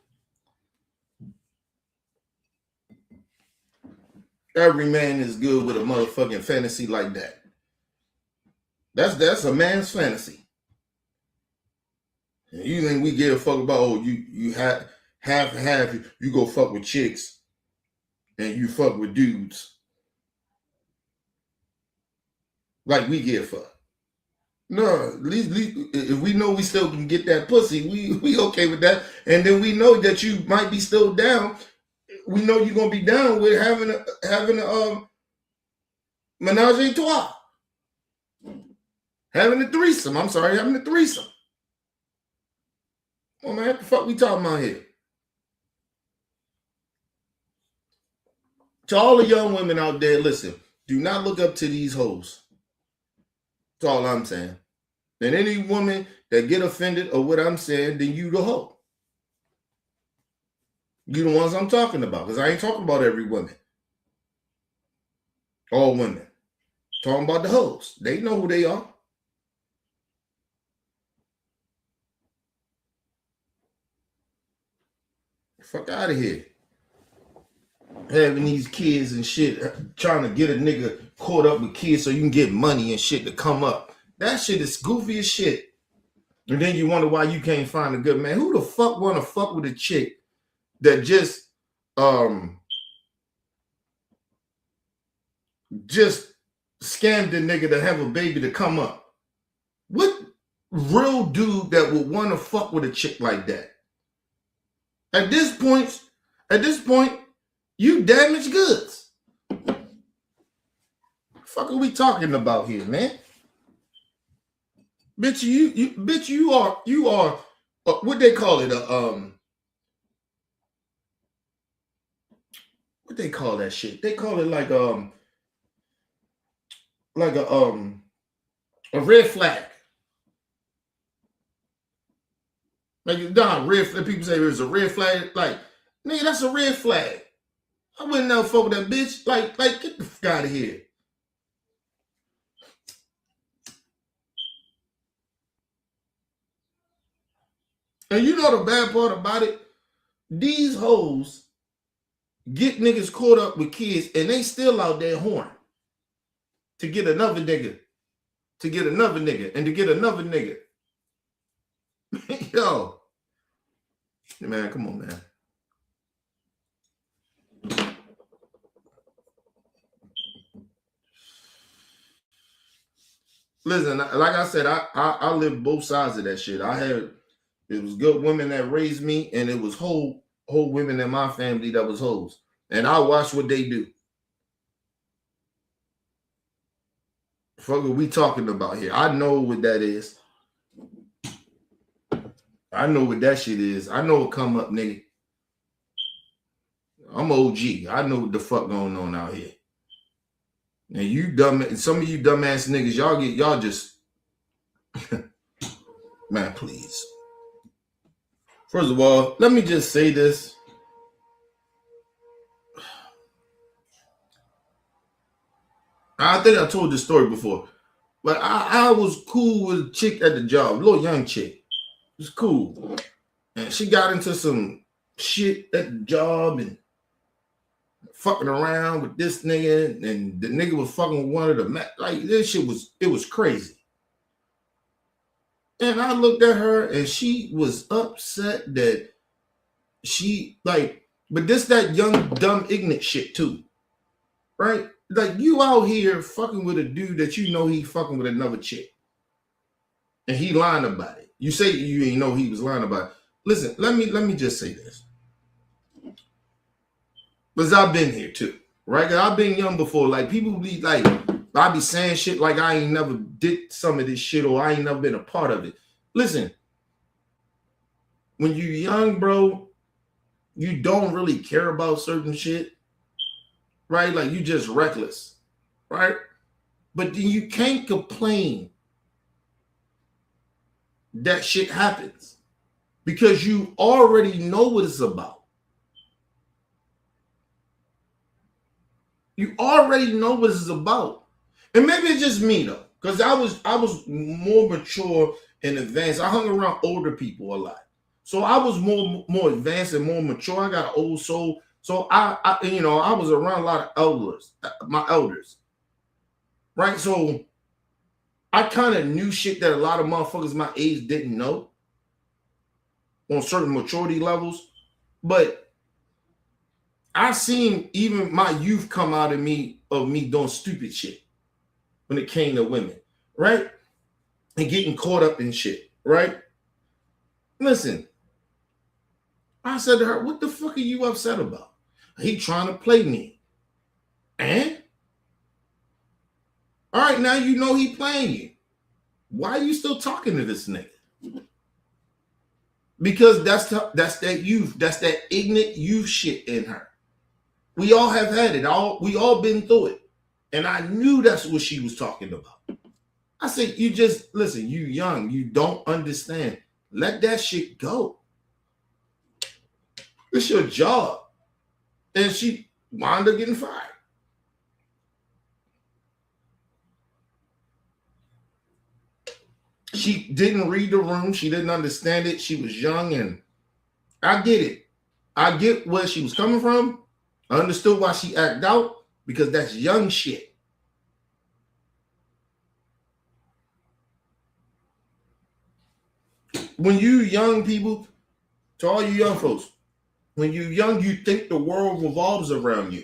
Every man is good with a motherfucking fantasy like that. That's a man's fantasy. And you think we give a fuck about, you have half and half, you go fuck with chicks and you fuck with dudes. Like we give a fuck. No, at least if we know we still can get that pussy, we okay with that. And then we know that you might be still down. We know you're gonna be down with having a menage a trois. Having a threesome. Having a threesome. Oh man, what the fuck we talking about here? To all the young women out there, listen, do not look up to these hoes. That's all I'm saying. And any woman that get offended or what I'm saying, then you the hoe. You the ones I'm talking about, because I ain't talking about every woman. All women. Talking about the hoes. They know who they are. Fuck out of here. having these kids and shit, trying to get a nigga caught up with kids so you can get money and shit to come up. That shit is goofy as shit. And then you wonder why you can't find a good man. Who the fuck want to fuck with a chick that just scammed the nigga to have a baby to come up? What real dude that would want to fuck with a chick like that? At this point, you damaged goods. What the fuck are we talking about here, man? Bitch, you are what they call it? What they call that shit? They call it like a red flag. Like red flag. People say there's a red flag. Like, nigga, that's a red flag. I wouldn't never fuck with that bitch. Like, get the fuck out of here. And you know the bad part about it? These hoes get niggas caught up with kids and they still out there horn to get another nigga, to get another nigga, and to get another nigga. Yo. Man, come on, man. Listen, like I said, I lived both sides of that shit. It was good women that raised me, and it was whole women in my family that was hoes. And I watch what they do. Fuck what we talking about here. I know what that is. I know what that shit is. I know what come up, nigga. I'm OG. I know what the fuck going on out here. And you some of you dumbass niggas, y'all just man, please. First of all, let me just say this. I think I told this story before, but I was cool with a chick at the job, a little young chick. It was cool. And she got into some shit at the job and fucking around with this nigga, and the nigga was fucking with one of the like this shit was crazy. And I looked at her and she was upset that she but this that young dumb ignorant shit too, right? Like you out here fucking with a dude that you know he fucking with another chick, and he lying about it. You say you ain't know he was lying about it. Listen, let me just say this. Because I've been here too, right? I've been young before. Like people be like, I be saying shit like I ain't never did some of this shit or I ain't never been a part of it. Listen, when you young, bro, you don't really care about certain shit, right? Like you just reckless, right? But then you can't complain that shit happens because you already know what it's about. You already know what it's about. And maybe it's just me though, because I was more mature and advanced. I hung around older people a lot. So I was more advanced and more mature. I got an old soul. So I was around a lot of my elders. Right? So I kind of knew shit that a lot of motherfuckers my age didn't know on certain maturity levels. But I seen even my youth come out of me doing stupid shit when it came to women, right? And getting caught up in shit, right? Listen, I said to her, what the fuck are you upset about? He trying to play me. And? All right, now you know he playing you. Why are you still talking to this nigga? Because that's that youth. That's that ignorant youth shit in her. We all have had it. We all been through it. And I knew that's what she was talking about. I said, you just, listen, you young. You don't understand. Let that shit go. It's your job. And she wound up getting fired. She didn't read the room. She didn't understand it. She was young, and I get it. I get where she was coming from. I understood why she act out, because that's young shit. When you young people, to all you young folks, when you young, you think the world revolves around you.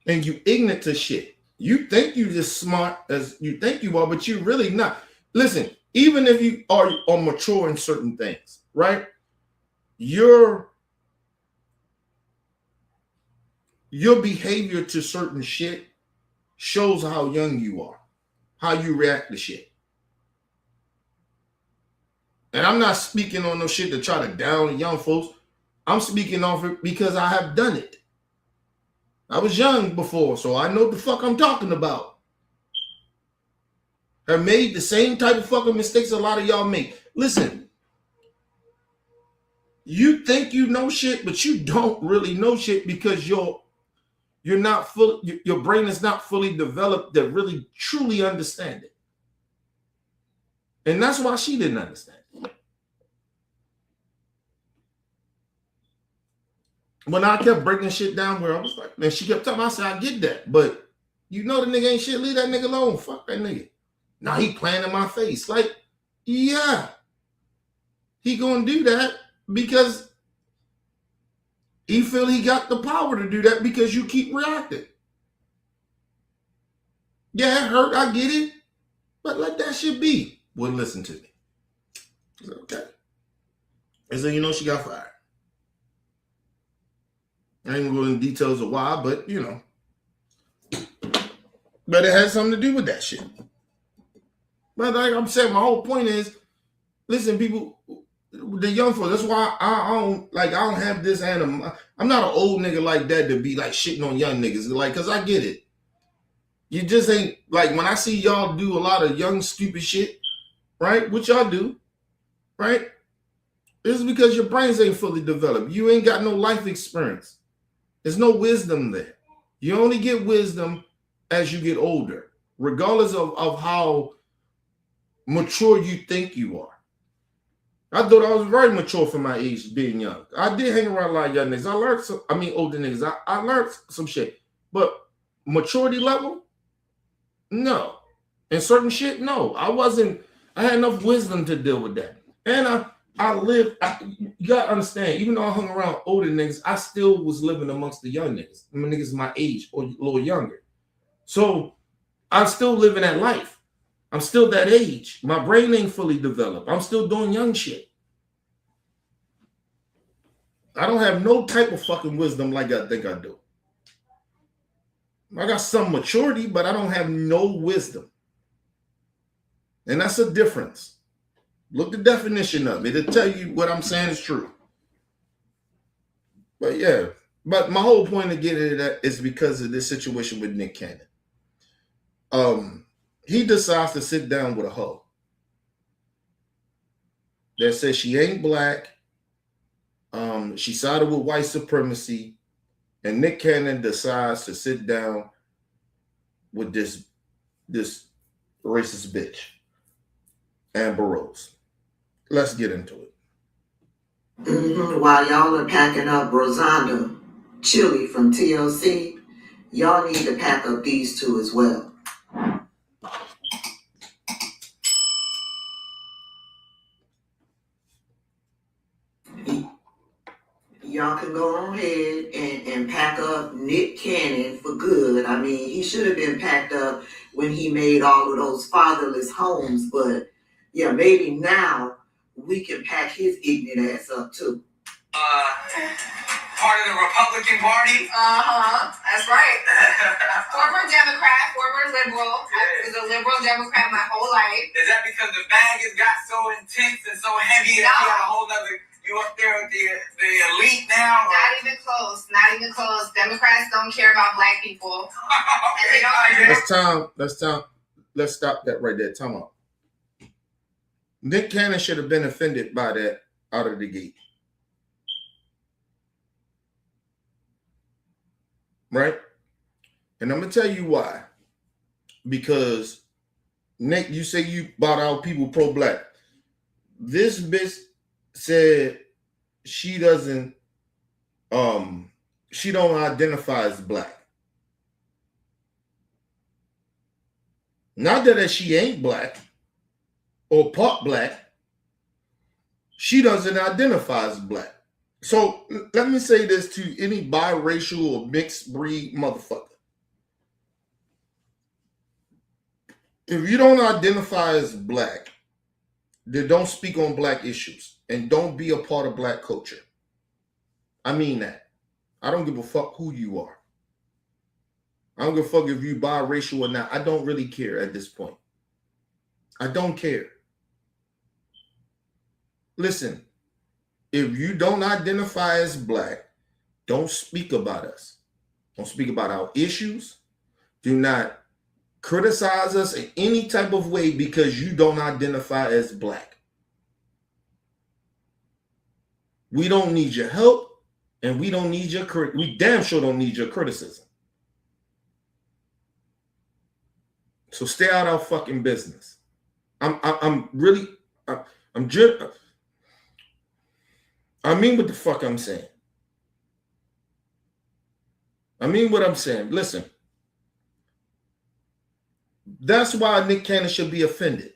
And you ignorant to shit. You think you just smart as you think you are, but you're really not. Listen, even if you are mature in certain things, right? Your behavior to certain shit shows how young you are, how you react to shit. And I'm not speaking on no shit to try to down young folks. I'm speaking off it because I have done it. I was young before, so I know what the fuck I'm talking about. Have made the same type of fucking mistakes a lot of y'all make. Listen, you think you know shit, but you don't really know shit because you're not full. Your brain is not fully developed to really truly understand it, and that's why she didn't understand it. When I kept breaking shit down, where I was like, man, she kept telling me, I said, I get that, but you know the nigga ain't shit. Leave that nigga alone. Fuck that nigga. Now he playing in my face. Like, yeah, he gonna do that because he feel he got the power to do that because you keep reacting. Yeah, it hurt. I get it. But let that shit be. Wouldn't listen to me. I said, okay. And so, you know, she got fired. I ain't gonna go into details of why, but, you know. But it has something to do with that shit. But like I'm saying, my whole point is, listen, people, the young folks, that's why I don't have this animal. I'm not an old nigga like that to be like shitting on young niggas. Like, cause I get it. You just ain't, like, when I see y'all do a lot of young stupid shit, right? What y'all do, right? This is because your brains ain't fully developed. You ain't got no life experience. There's no wisdom there. You only get wisdom as you get older, regardless of how mature you think you are. I thought I was very mature for my age being young. I did hang around a lot of young niggas. I learned older niggas. I learned some shit. But maturity level, no. And certain shit, no. I had enough wisdom to deal with that. And you gotta understand, even though I hung around older niggas, I still was living amongst the young niggas. I mean, niggas my age or a little younger. So I'm still living that life. I'm still that age. My brain ain't fully developed. I'm still doing young shit. I don't have no type of fucking wisdom like I think I do. I got some maturity, but I don't have no wisdom. And that's a difference. Look the definition up. It'll tell you what I'm saying is true. But yeah, but my whole point of getting to that is because of this situation with Nick Cannon. He decides to sit down with a hoe that says she ain't black. She sided with white supremacy, and Nick Cannon decides to sit down with this racist bitch, Amber Rose. Let's get into it. While y'all are packing up Rosanda, Chilli from TLC, y'all need to pack up these two as well. Y'all can go on ahead and pack up Nick Cannon for good. I mean, he should have been packed up when he made all of those fatherless homes, but yeah, maybe now we can pack his ignorant ass up too. Part of the Republican Party? That's right. Former Democrat, former liberal. I was a liberal Democrat my whole life. Is that because the bag has got so intense and so heavy that you got a whole nother, you up there with the elite now? Or? Not even close. Not even close. Democrats don't care about black people. Okay. Let's stop that right there. Time out. Nick Cannon should have been offended by that out of the gate. Right? And I'm going to tell you why. Because, Nick, you say you bought out people pro-black. This bitch said she doesn't she don't identify as black. Not that she ain't black or part black. She doesn't identify as black. So let me say this to any biracial or mixed breed motherfucker. If you don't identify as black, then don't speak on black issues and don't be a part of black culture. I mean that. I don't give a fuck who you are. I don't give a fuck if you biracial or not. I don't really care at this point. I don't care. Listen, if you don't identify as black, don't speak about us. Don't speak about our issues. Do not criticize us in any type of way because you don't identify as black. We don't need your help, and we don't need your we damn sure don't need your criticism. So stay out our fucking business. I'm really I'm just I mean what the fuck I'm saying. I mean what I'm saying. Listen. That's why Nick Cannon should be offended.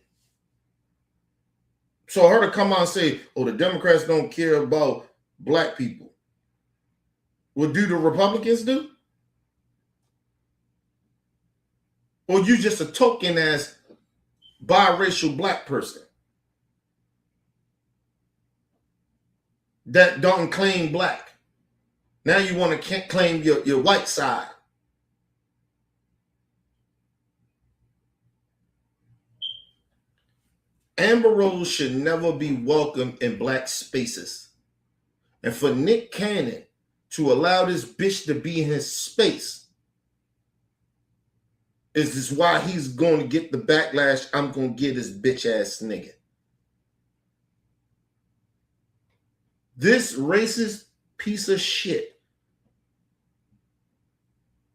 So her to come out and say, oh, the Democrats don't care about black people. Well, do the Republicans do? Or you just a token as biracial black person that don't claim black. Now you want to claim your white side. Amber Rose should never be welcome in black spaces. And for Nick Cannon to allow this bitch to be in his space is this why he's going to get the backlash I'm going to get this bitch ass nigga. This racist piece of shit,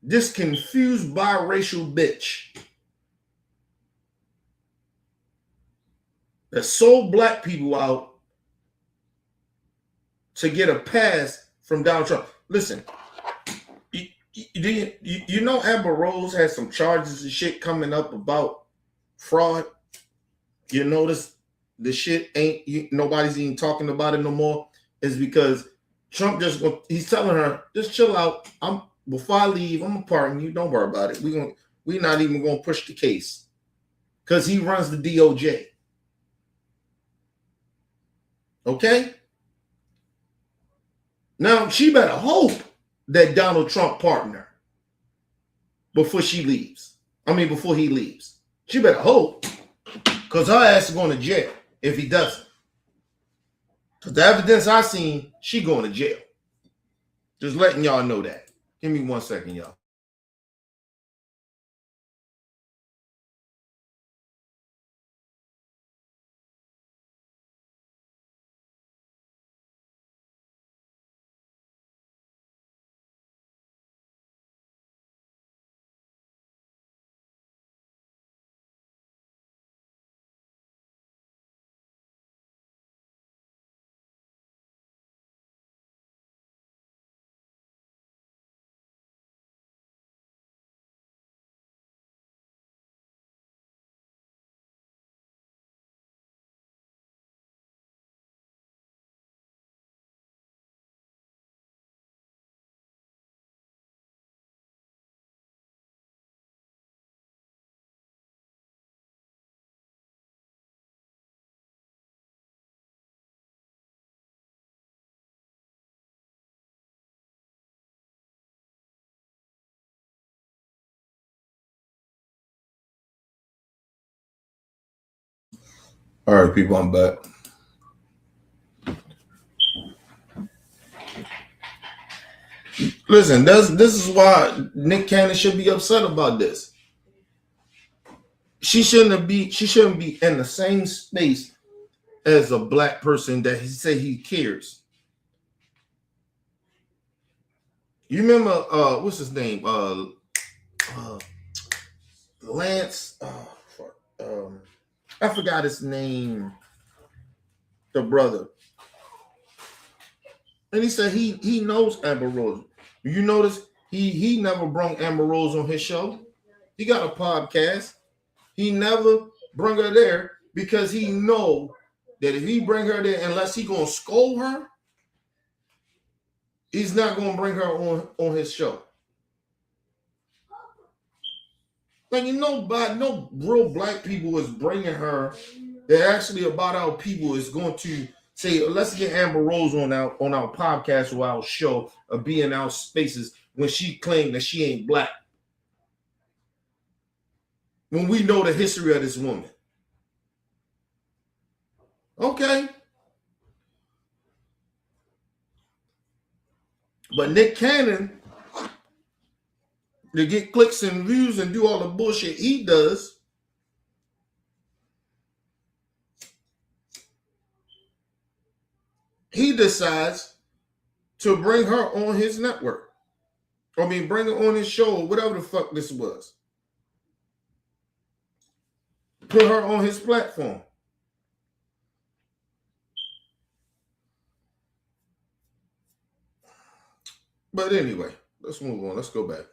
this confused biracial bitch that sold black people out to get a pass from Donald Trump. Listen, you know Amber Rose has some charges and shit coming up about fraud? You notice the shit nobody's even talking about it no more? Is because Trump he's telling her, just chill out. Before I leave, I'm gonna pardon you. Don't worry about it. We're not even gonna push the case. Because he runs the DOJ. Okay? Now she better hope that Donald Trump pardon her before he leaves. She better hope. Because her ass is going to jail if he doesn't. Because the evidence I seen, she going to jail. Just letting y'all know that. Give me 1 second, y'all. All right, people, I'm back. Listen, this is why Nick Cannon should be upset about this. She shouldn't be in the same space as a black person that he say he cares. You remember what's his name? Lance. I forgot his name. The brother. And he said he knows Amber Rose. You notice he never brought Amber Rose on his show. He got a podcast. He never bring her there because he know that if he bring her there, unless he gonna scold her, he's not gonna bring her on his show. Like, you know, but no real black people is bringing her. They're actually about our people is going to say, let's get Amber Rose on our podcast or our show or be in our spaces when she claimed that she ain't black. When we know the history of this woman. Okay. But Nick Cannon, to get clicks and views and do all the bullshit he does, he decides to bring her on his network. I mean, bring her on his show or whatever the fuck this was. Put her on his platform. But anyway, let's move on. Let's go back.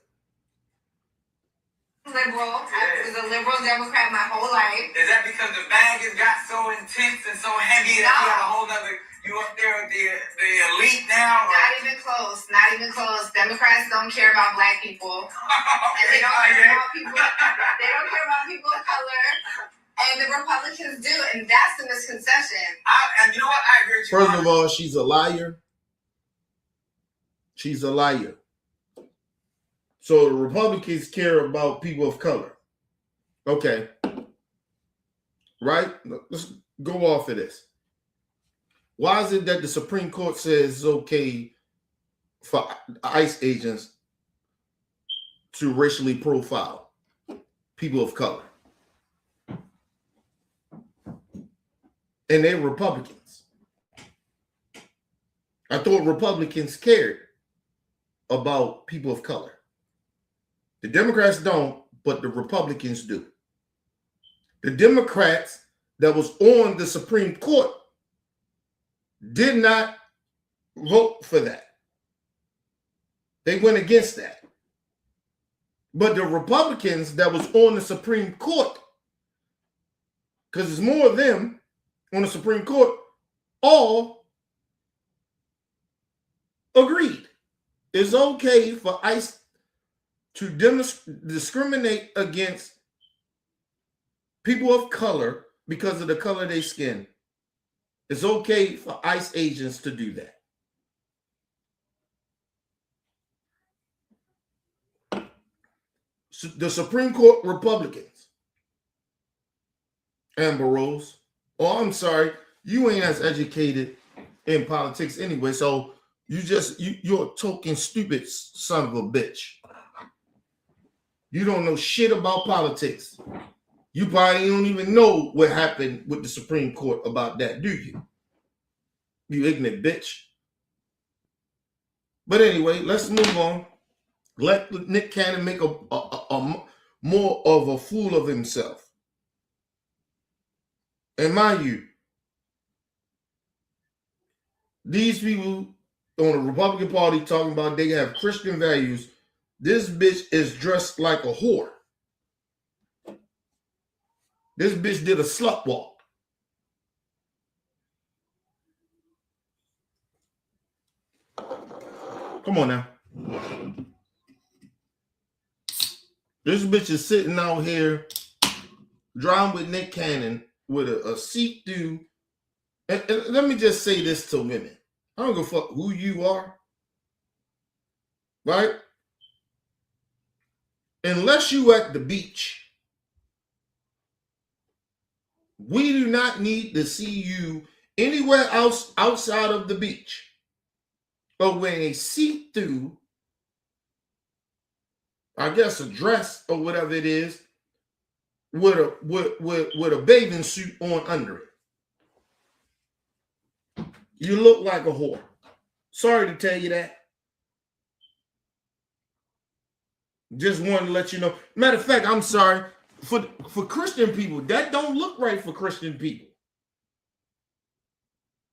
Liberal. I was a liberal Democrat my whole life. Is that because the bag has got so intense and so heavy that you have a whole nother, you up there with the elite now? Or? Not even close. Not even close. Democrats don't care about black people. And they don't care about people. They don't care about people of color. And the Republicans do. And that's the misconception. And you know what? I agree with you. First of all, she's a liar. She's a liar. So the Republicans care about people of color. Okay. Right? Let's go off of this. Why is it that the Supreme Court says it's okay for ICE agents to racially profile people of color? And they're Republicans. I thought Republicans cared about people of color. The Democrats don't, but the Republicans do. The Democrats that was on the Supreme Court did not vote for that. They went against that. But the Republicans that was on the Supreme Court, because there's more of them on the Supreme Court, all agreed. It's okay for ICE to discriminate against people of color because of the color of their skin. It's okay for ICE agents to do that. So the Supreme Court Republicans, Amber Rose, I'm sorry, you ain't as educated in politics anyway, so you're a token stupid son of a bitch. You don't know shit about politics. You probably don't even know what happened with the Supreme Court about that, do you? You ignorant bitch. But anyway, let's move on. Let Nick Cannon make a more of a fool of himself. And mind you, these people on the Republican Party talking about they have Christian values. This bitch is dressed like a whore. This bitch did a slut walk. Come on now. This bitch is sitting out here driving with Nick Cannon with a see-through. And let me just say this to women. I don't give a fuck who you are. Right? Unless you at the beach, we do not need to see you anywhere else outside of the beach. But when a see-through, I guess a dress or whatever it is, with a bathing suit on under it, you look like a whore. Sorry to tell you that. Just wanted to let you know. Matter of fact, I'm sorry. For Christian people, that don't look right for Christian people.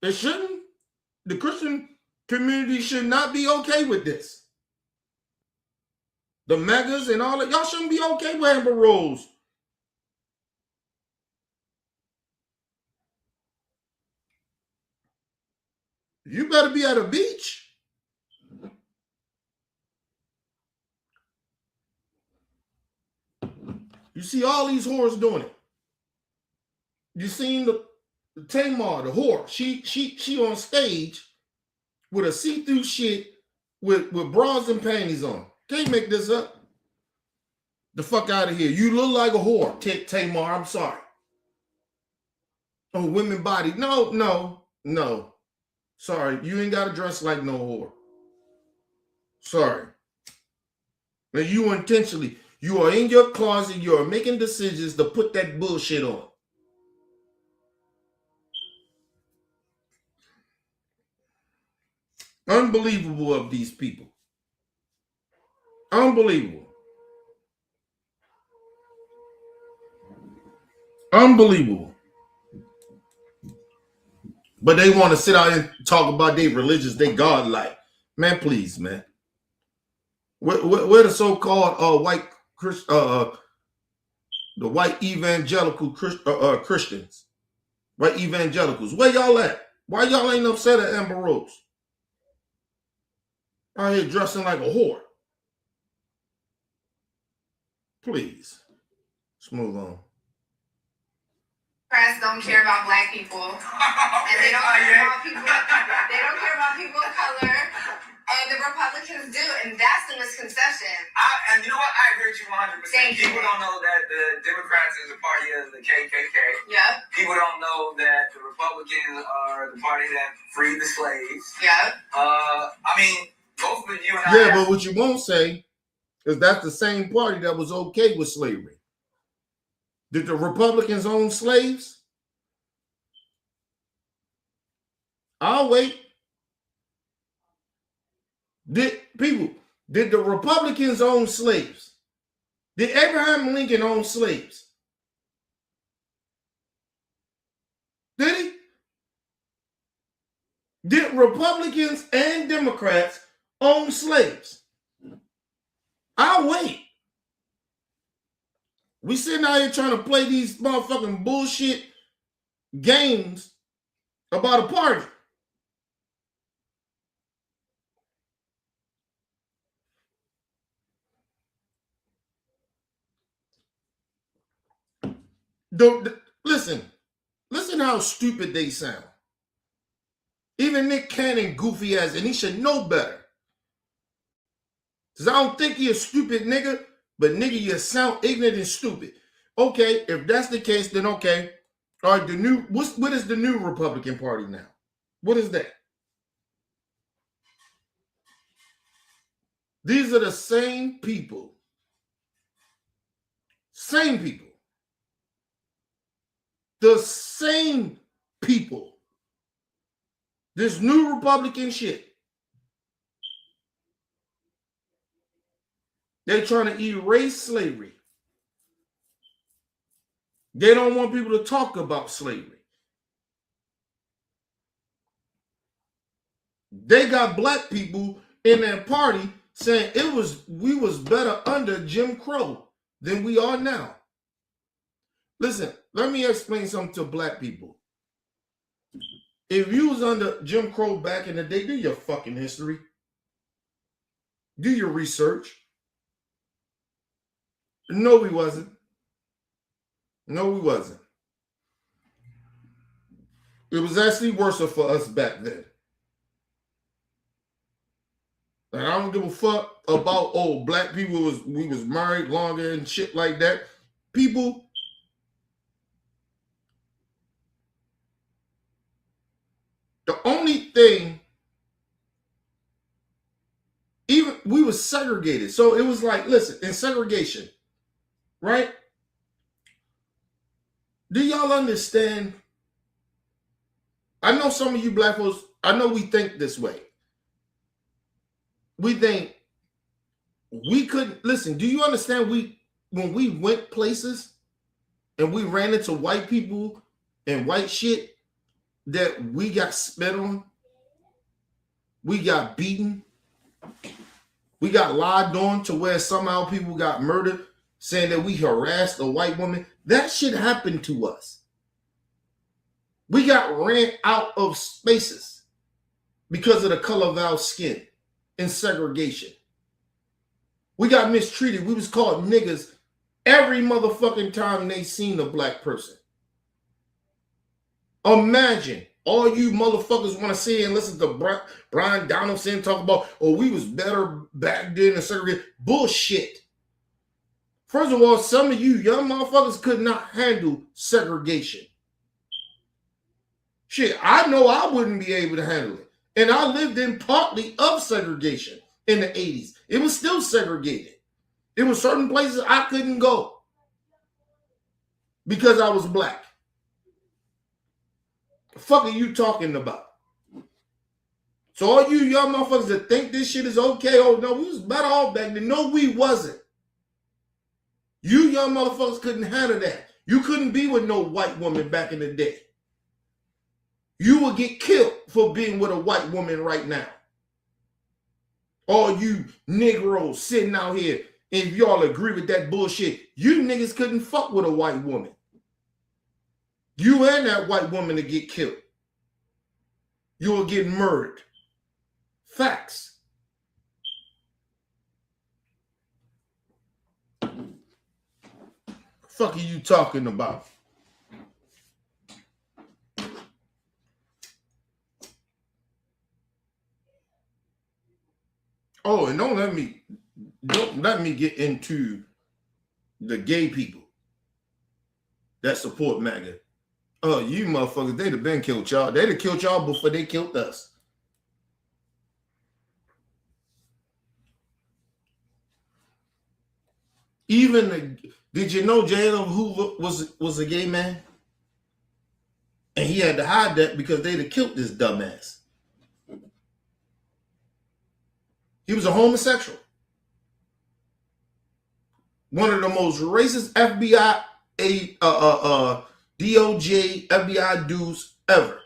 It shouldn't. The Christian community should not be okay with this. The megas and all that, y'all shouldn't be okay with Amber Rose. You better be at a beach. You see all these whores doing it. You seen the Tamar, the whore. She on stage with a see-through shit with bras and panties on. Can't make this up. The fuck out of here. You look like a whore, Tamar. I'm sorry. Oh, women body. No. Sorry. You ain't got to dress like no whore. Sorry. And you intentionally, you are in your closet, you are making decisions to put that bullshit on. Unbelievable of these people. Unbelievable. Unbelievable. But they want to sit out and talk about their religious, they godlike. Man, please, man. Where the so-called white the white evangelical Christians, white evangelicals, where y'all at? Why y'all ain't upset at Amber Rose? Out here dressing like a whore. Please. Let's move on. Democrats don't care about black people, and they don't care about people. They don't care about people of color, and the Republicans do, and that's the misconception. And you know what? I agree with you 100%. Thank you. People don't know that the Democrats is a party of the KKK. Yep. People don't know that the Republicans are the party that freed the slaves. Yep. I mean, both of you and I. Yeah, but what you won't say is that's the same party that was okay with slavery. Did the Republicans own slaves? I'll wait. Did the Republicans own slaves? Did Abraham Lincoln own slaves? Did he? Did Republicans and Democrats own slaves? I'll wait. We sitting out here trying to play these motherfucking bullshit games about a party. Listen how stupid they sound. Even Nick Cannon, goofy ass, and he should know better. Because I don't think he a stupid nigga, but nigga, you sound ignorant and stupid. Okay, if that's the case, then okay. All right, what is the new Republican Party now? What is that? These are the same people. Same people. The same people. This new Republican shit. They're trying to erase slavery. They don't want people to talk about slavery. They got black people in their party saying we was better under Jim Crow than we are now. Listen, let me explain something to black people. If you was under Jim Crow back in the day, do your fucking history. Do your research. No, we wasn't. No, we wasn't. It was actually worse for us back then. And I don't give a fuck about, black people we was married longer and shit like that. People, the only thing, even we was segregated. So it was like, listen, in segregation, right? Do y'all understand? I know some of you black folks, I know we think this way. We think we couldn't, listen, do you understand when we went places and we ran into white people and white shit that we got spit on? We got beaten. We got lied on to where somehow people got murdered, saying that we harassed a white woman. That shit happened to us. We got ran out of spaces because of the color of our skin and segregation. We got mistreated. We was called niggas every motherfucking time they seen a black person. Imagine all you motherfuckers want to see and listen to Brian Donaldson talk about, oh, we was better back then and segregated. Bullshit. First of all, some of you young motherfuckers could not handle segregation. Shit, I know I wouldn't be able to handle it. And I lived in partly of segregation in the 80s. It was still segregated. There were certain places I couldn't go because I was black. The fuck are you talking about? So all you young motherfuckers that think this shit is okay, oh no, we was better off back then. No, we wasn't. You young motherfuckers couldn't handle that. You couldn't be with no white woman back in the day. You would get killed for being with a white woman right now. All you Negroes sitting out here, and if y'all agree with that bullshit, you niggas couldn't fuck with a white woman. You and that white woman to get killed. You will get murdered. Facts. The fuck are you talking about? Oh, and don't let me get into the gay people that support MAGA. Oh, you motherfuckers, they'd have been killed y'all. They'd have killed y'all before they killed us. Did you know J. Edgar Hoover was a gay man? And he had to hide that because they'd have killed this dumbass. He was a homosexual. One of the most racist FBI, DOJ, FBI dudes ever.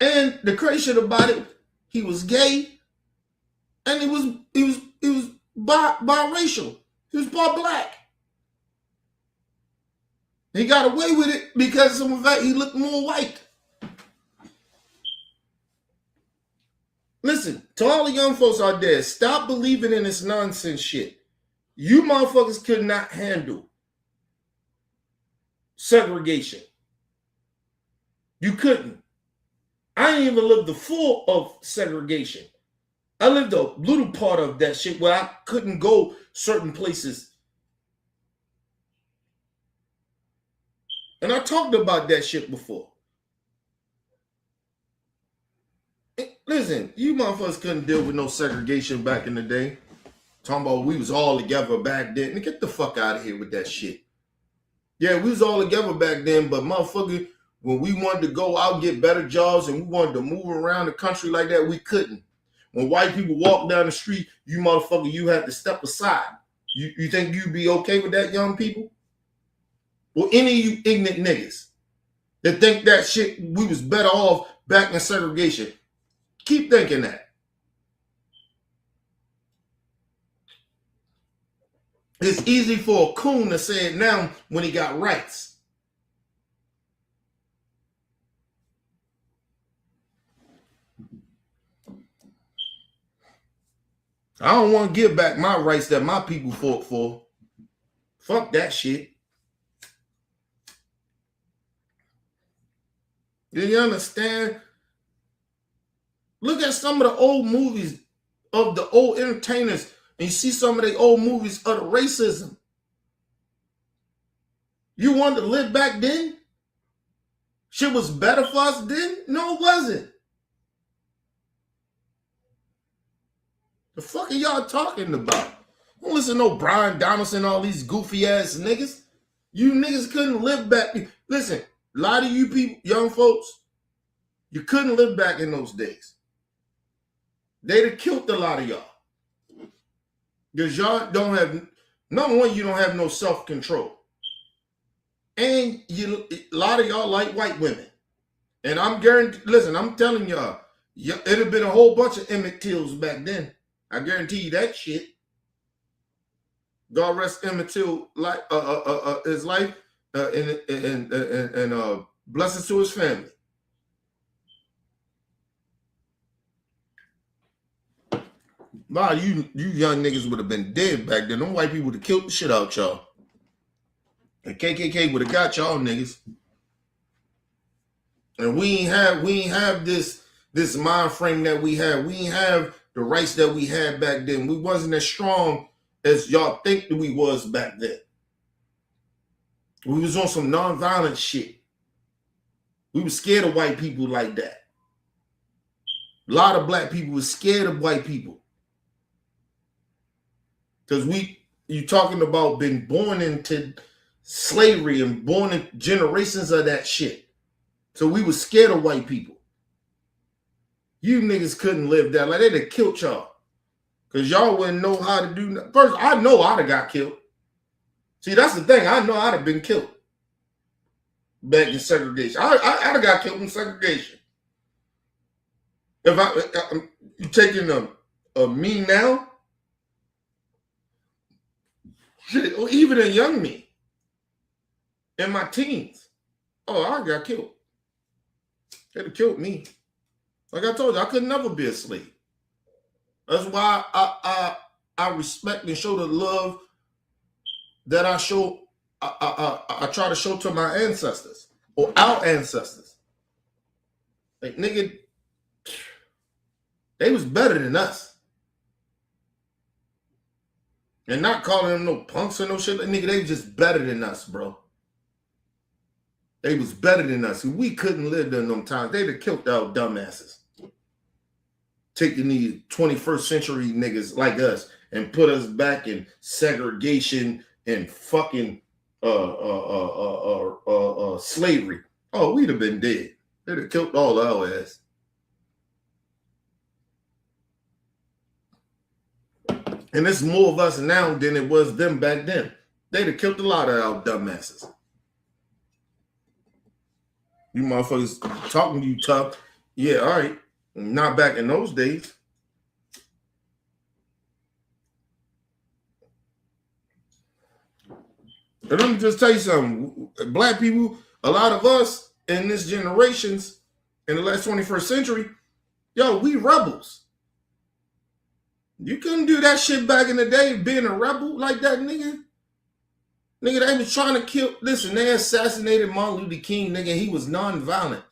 And the crazy shit about it, he was gay, and he was biracial. He was part black. He got away with it because of the fact he looked more white. Listen, to all the young folks out there, stop believing in this nonsense shit. You motherfuckers could not handle segregation. You couldn't. I didn't even live the full of segregation. I lived a little part of that shit where I couldn't go certain places. And I talked about that shit before. Listen, you motherfuckers couldn't deal with no segregation back in the day. Talking about we was all together back then. Get the fuck out of here with that shit. Yeah, we was all together back then, but motherfucker, when we wanted to go out, get better jobs, and we wanted to move around the country like that, we couldn't. When white people walk down the street, you motherfucker, you had to step aside. You think you'd be okay with that, young people? Well, any of you ignorant niggas that think that shit, we was better off back in segregation, keep thinking that. It's easy for a coon to say it now when he got rights. I don't want to give back my rights that my people fought for. Fuck that shit. Do you understand? Look at some of the old movies of the old entertainers, and you see some of the old movies of the racism. You wanted to live back then? Shit was better for us then? No, it wasn't. The fuck are y'all talking about? Don't listen to no Brian Donaldson, all these goofy ass niggas. You niggas couldn't live back. Listen, a lot of you people, young folks, you couldn't live back in those days. They'd have killed a lot of y'all. Because y'all don't have, number one, you don't have no self-control. And a lot of y'all like white women. And I'm guaranteed, listen, I'm telling y'all, it'd have been a whole bunch of Emmett Tills back then. I guarantee you that shit. God rest Emmett Till his life and blessings to his family. Nah, you young niggas would have been dead back then. Them white people would have killed the shit out y'all. The KKK would have got y'all niggas. And we ain't have this mind frame that we have. We ain't have the rights that we had back then. We wasn't as strong as y'all think that we was back then. We was on some nonviolent shit. We was scared of white people like that. A lot of black people was scared of white people. Because you talking about being born into slavery and born in generations of that shit. So we was scared of white people. You niggas couldn't live that. Like, they'd have killed y'all. Because y'all wouldn't know how to do nothing. First, I know I'd have got killed. See, that's the thing. I know I'd have been killed back in segregation. I'd have got killed in segregation. If you taking a me now, shit, or even a young me in my teens, I got killed. They'd have killed me. Like I told you, I could never be a slave. That's why I respect and show the love that I show. I try to show to my ancestors or our ancestors. Like, nigga, they was better than us. And not calling them no punks or no shit. Like, nigga, they was just better than us, bro. They was better than us. We couldn't live during them times. They'd have killed our dumbasses. Taking these 21st century niggas like us and put us back in segregation and fucking slavery. Oh, we'd have been dead. They'd have killed all our ass. And it's more of us now than it was them back then. They'd have killed a lot of our dumbasses. You motherfuckers talking to you tough. Yeah, all right. Not back in those days. But let me just tell you something. Black people, a lot of us in this generations, in the last 21st century, yo, we rebels. You couldn't do that shit back in the day, being a rebel like that, nigga. Nigga, they was trying to kill. Listen, they assassinated Martin Luther King, nigga. He was non-violent.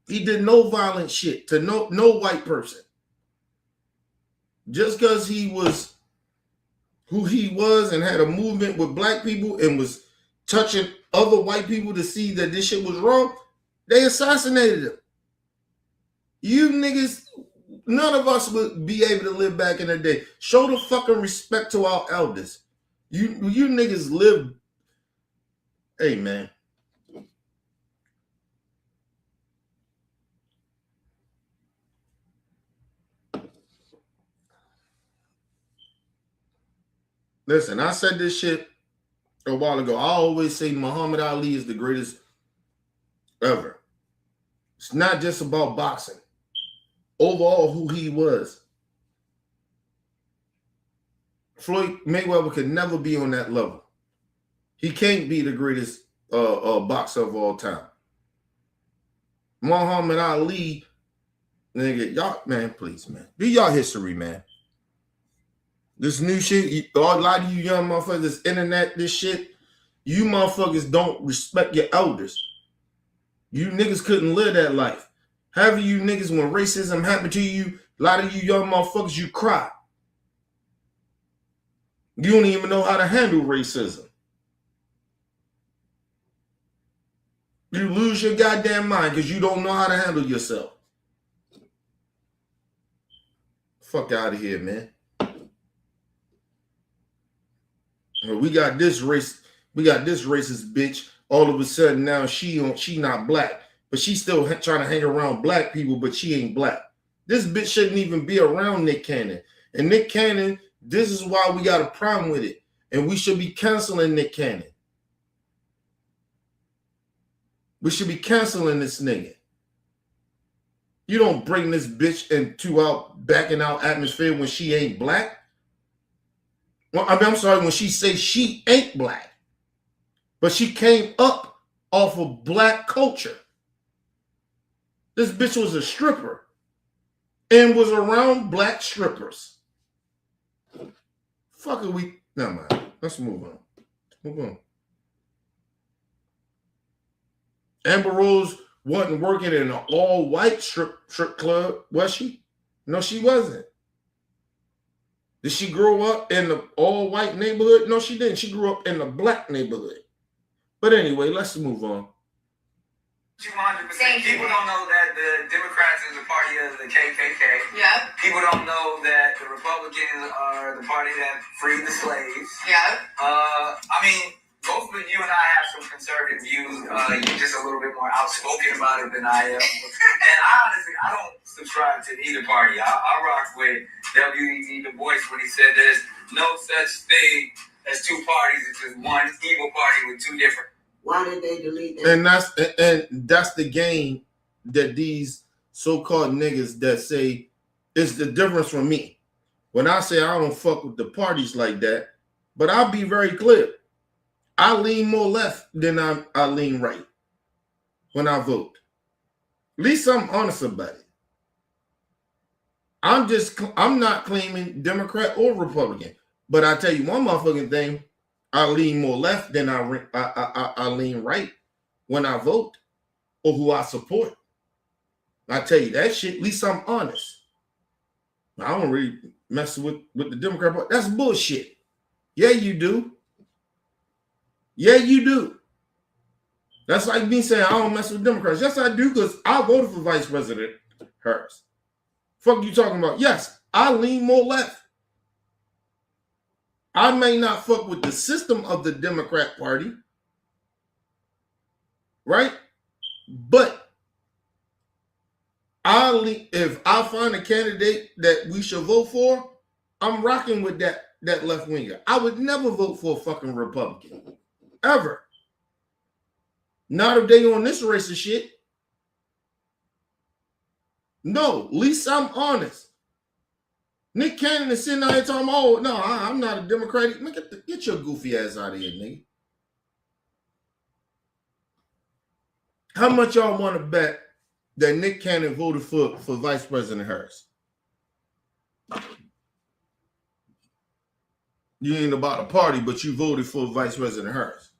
He did no violent shit to no white person. Just because he was who he was and had a movement with black people and was touching other white people to see that this shit was wrong, they assassinated him. You niggas, none of us would be able to live back in the day. Show the fucking respect to our elders. You niggas live. Hey, man. Listen, I said this shit a while ago. I always say Muhammad Ali is the greatest ever. It's not just about boxing. Overall, who he was. Floyd Mayweather could never be on that level. He can't be the greatest boxer of all time. Muhammad Ali, nigga, y'all, man, please, man. Do y'all history, man. This new shit, a lot of you young motherfuckers, this internet, this shit, you motherfuckers don't respect your elders. You niggas couldn't live that life. Half of you niggas, when racism happened to you, a lot of you young motherfuckers, you cry. You don't even know how to handle racism. You lose your goddamn mind because you don't know how to handle yourself. Fuck out of here, man. We got this racist bitch. All of a sudden now she not black, but she still trying to hang around black people, but she ain't black. This bitch shouldn't even be around Nick Cannon. And Nick Cannon, this is why we got a problem with it. And we should be canceling Nick Cannon. We should be canceling this nigga. You don't bring this bitch into our back in our atmosphere when she ain't black. Well, I'm sorry, when she say she ain't black. But she came up off of black culture. This bitch was a stripper and was around black strippers. Fuck it, we... Never mind. Let's move on. Move on. Amber Rose wasn't working in an all-white strip club, was she? No, she wasn't. Did she grow up in the all-white neighborhood? No, she didn't. She grew up in the black neighborhood. But anyway, let's move on. 200%. People don't know that the Democrats is a party of the KKK. Yep. People don't know that the Republicans are the party that freed the slaves. Yep. I mean, both of you and I have some conservative views. You're just a little bit more outspoken about it than I am. And honestly, I don't subscribe to either party. I rock with W.E.B. Du Bois when he said there's no such thing as two parties. It's just one evil party with two different. Why did they delete that? And that's the game that these so-called niggas that say it's the difference from me. When I say I don't fuck with the parties like that, but I'll be very clear. I lean more left than I lean right when I vote. At least I'm honest about it. I'm not claiming Democrat or Republican, but I tell you one motherfucking thing. I lean more left than I lean right when I vote or who I support. I tell you that shit, at least I'm honest. I don't really mess with the Democrat Party. That's bullshit. Yeah, you do. Yeah, you do. That's like me saying I don't mess with Democrats. Yes, I do, because I voted for Vice President Harris. Fuck you talking about? Yes, I lean more left. I may not fuck with the system of the Democrat Party, right? But if I find a candidate that we should vote for, I'm rocking with that left winger. I would never vote for a fucking Republican. Ever. Not if they on this racist shit. No, at least I'm honest. Nick Cannon is sitting out here talking, oh, no, I'm not a Democratic. Man, get your goofy ass out of here, nigga. How much y'all want to bet that Nick Cannon voted for Vice President Harris? You ain't about a party, but you voted for Vice President Harris.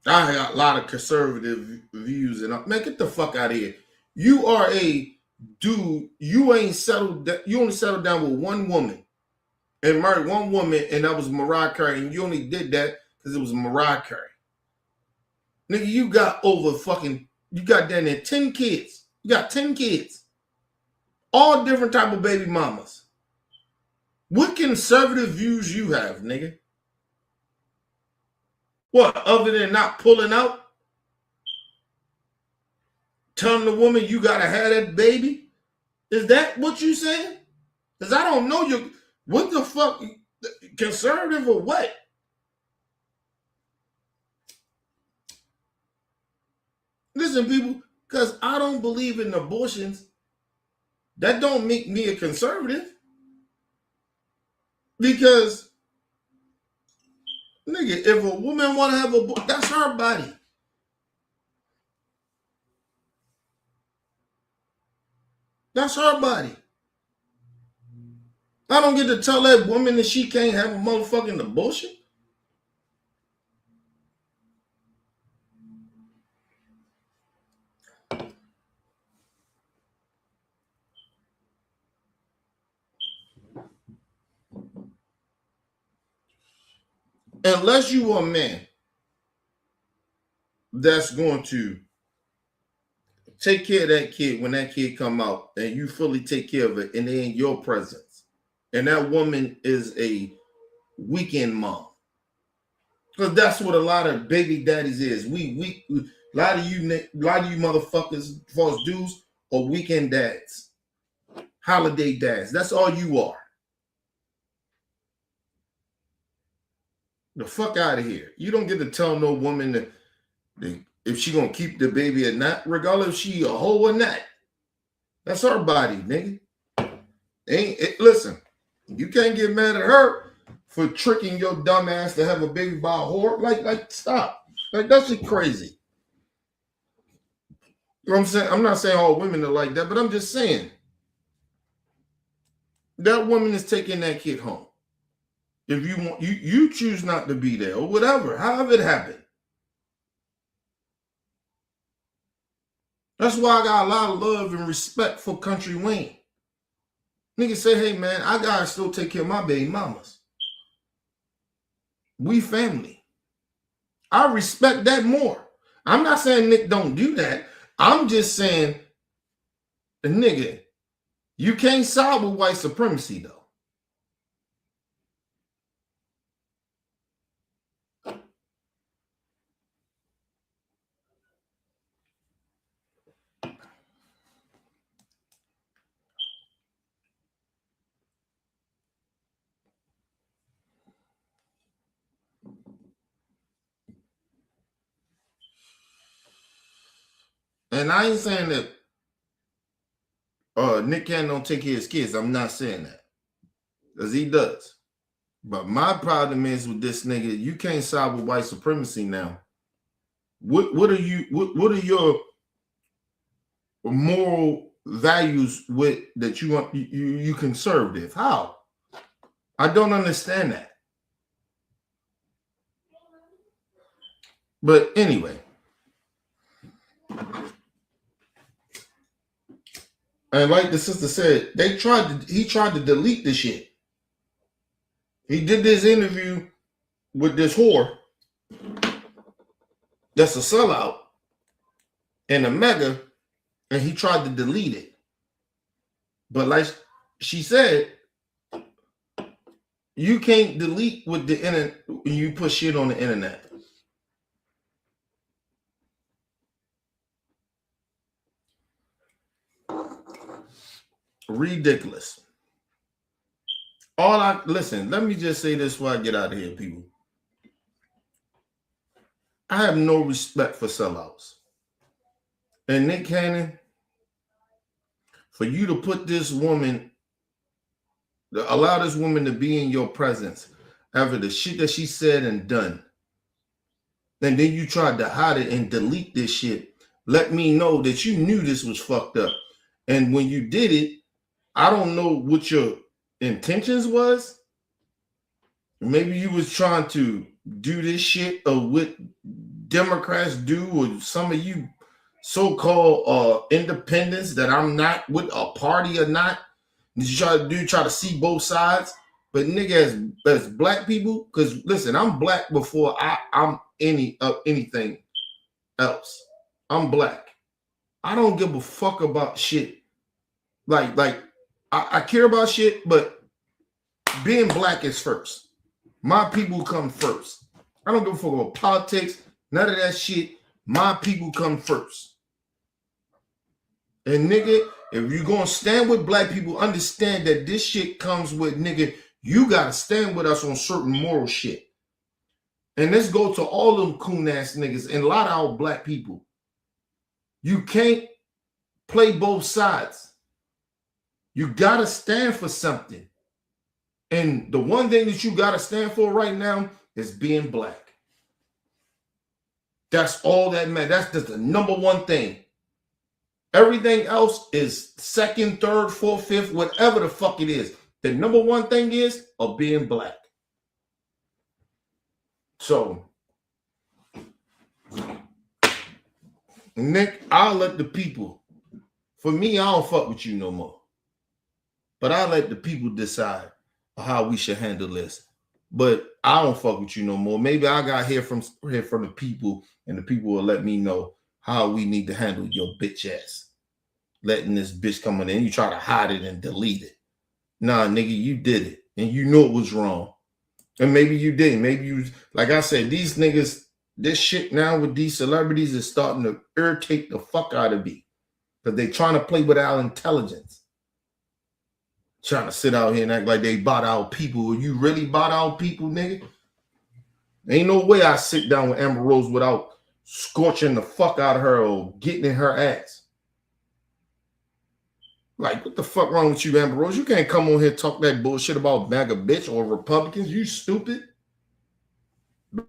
I got a lot of conservative views. Man, get the fuck out of here. You are a dude. You ain't settled. You only settled down with one woman and married one woman, and that was Mariah Carey. And you only did that because it was Mariah Carey. Nigga, you got you got down there 10 kids. You got 10 kids. All different type of baby mamas. What conservative views you have, nigga? What, other than not pulling out? Telling the woman you gotta have that baby? Is that what you saying? Because I don't know you. What the fuck? Conservative or what? Listen, people, because I don't believe in abortions, that don't make me a conservative. Because, nigga, if a woman want to have abortion, that's her body. That's her body. I don't get to tell that woman that she can't have a motherfucking abortion. Unless you are a man that's going to take care of that kid when that kid come out and you fully take care of it and they in your presence. And that woman is a weekend mom. Because that's what a lot of baby daddies is. A lot of you motherfuckers, false dudes, are weekend dads. Holiday dads. That's all you are. The fuck out of here. You don't get to tell no woman that if she gonna keep the baby or not, regardless if she a hoe or not. That's her body, nigga. Listen, you can't get mad at her for tricking your dumb ass to have a baby by a whore. Like, stop. Like, that's just crazy. You know what I'm saying? I'm not saying all women are like that, but I'm just saying that woman is taking that kid home. If you want, you choose not to be there or whatever, however it happened. That's why I got a lot of love and respect for Country Wayne. Niggas say, hey man, I gotta still take care of my baby mamas. We family. I respect that more. I'm not saying Nick don't do that. I'm just saying, nigga, you can't side with white supremacy though. And I ain't saying that Nick Cannon don't take care of his kids. I'm not saying that. Because he does. But my problem is with this nigga, you can't side with white supremacy now. What are your moral values with that you want you conservative? How? I don't understand that. But anyway. And like the sister said, he tried to delete the shit. He did this interview with this whore that's a sellout and a mega, and he tried to delete it. But like she said, you can't delete with the internet when you put shit on the internet. Ridiculous. Listen, let me just say this before I get out of here, people. I have no respect for sellouts. And Nick Cannon, for you to put this woman, allow this woman to be in your presence after the shit that she said and done, and then you tried to hide it and delete this shit, let me know that you knew this was fucked up. And when you did it, I don't know what your intentions was. Maybe you was trying to do this shit or what Democrats do, or some of you so-called independents that I'm not with a party or not. You try to see both sides. But nigga, as black people, because listen, I'm black before I'm anything else. I'm black. I don't give a fuck about shit. Like I care about shit, but being black is first. My people come first. I don't give a fuck about politics, none of that shit. My people come first. And nigga, if you're gonna stand with black people, understand that this shit comes with, nigga, you gotta stand with us on certain moral shit. And let's go to all them coon ass niggas and a lot of our black people. You can't play both sides. You gotta stand for something. And the one thing that you gotta stand for right now is being black. That's all that matters. That's just the number one thing. Everything else is second, third, fourth, fifth, whatever the fuck it is. The number one thing is of being black. So, Nick, I'll let the people. For me, I don't fuck with you no more. But I'll let the people decide how we should handle this. But I don't fuck with you no more. Maybe I got hear from the people, and the people will let me know how we need to handle your bitch ass. Letting this bitch come in and you try to hide it and delete it. Nah, nigga, you did it. And you know it was wrong. And maybe you didn't. Maybe you, like I said, these niggas, this shit now with these celebrities is starting to irritate the fuck out of me. Because they trying to play with our intelligence. Trying to sit out here and act like they bought our people. You really bought our people, nigga? Ain't no way I sit down with Amber Rose without scorching the fuck out of her or getting in her ass. Like, what the fuck wrong with you, Amber Rose? You can't come on here and talk that bullshit about MAGA bitch or Republicans. You stupid.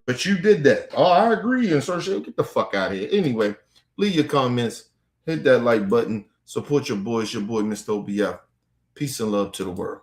But you did that. Oh, I agree. And so get the fuck out of here. Anyway, leave your comments. Hit that like button. Support your boys. Your boy, Mr. OBF. Peace and love to the world.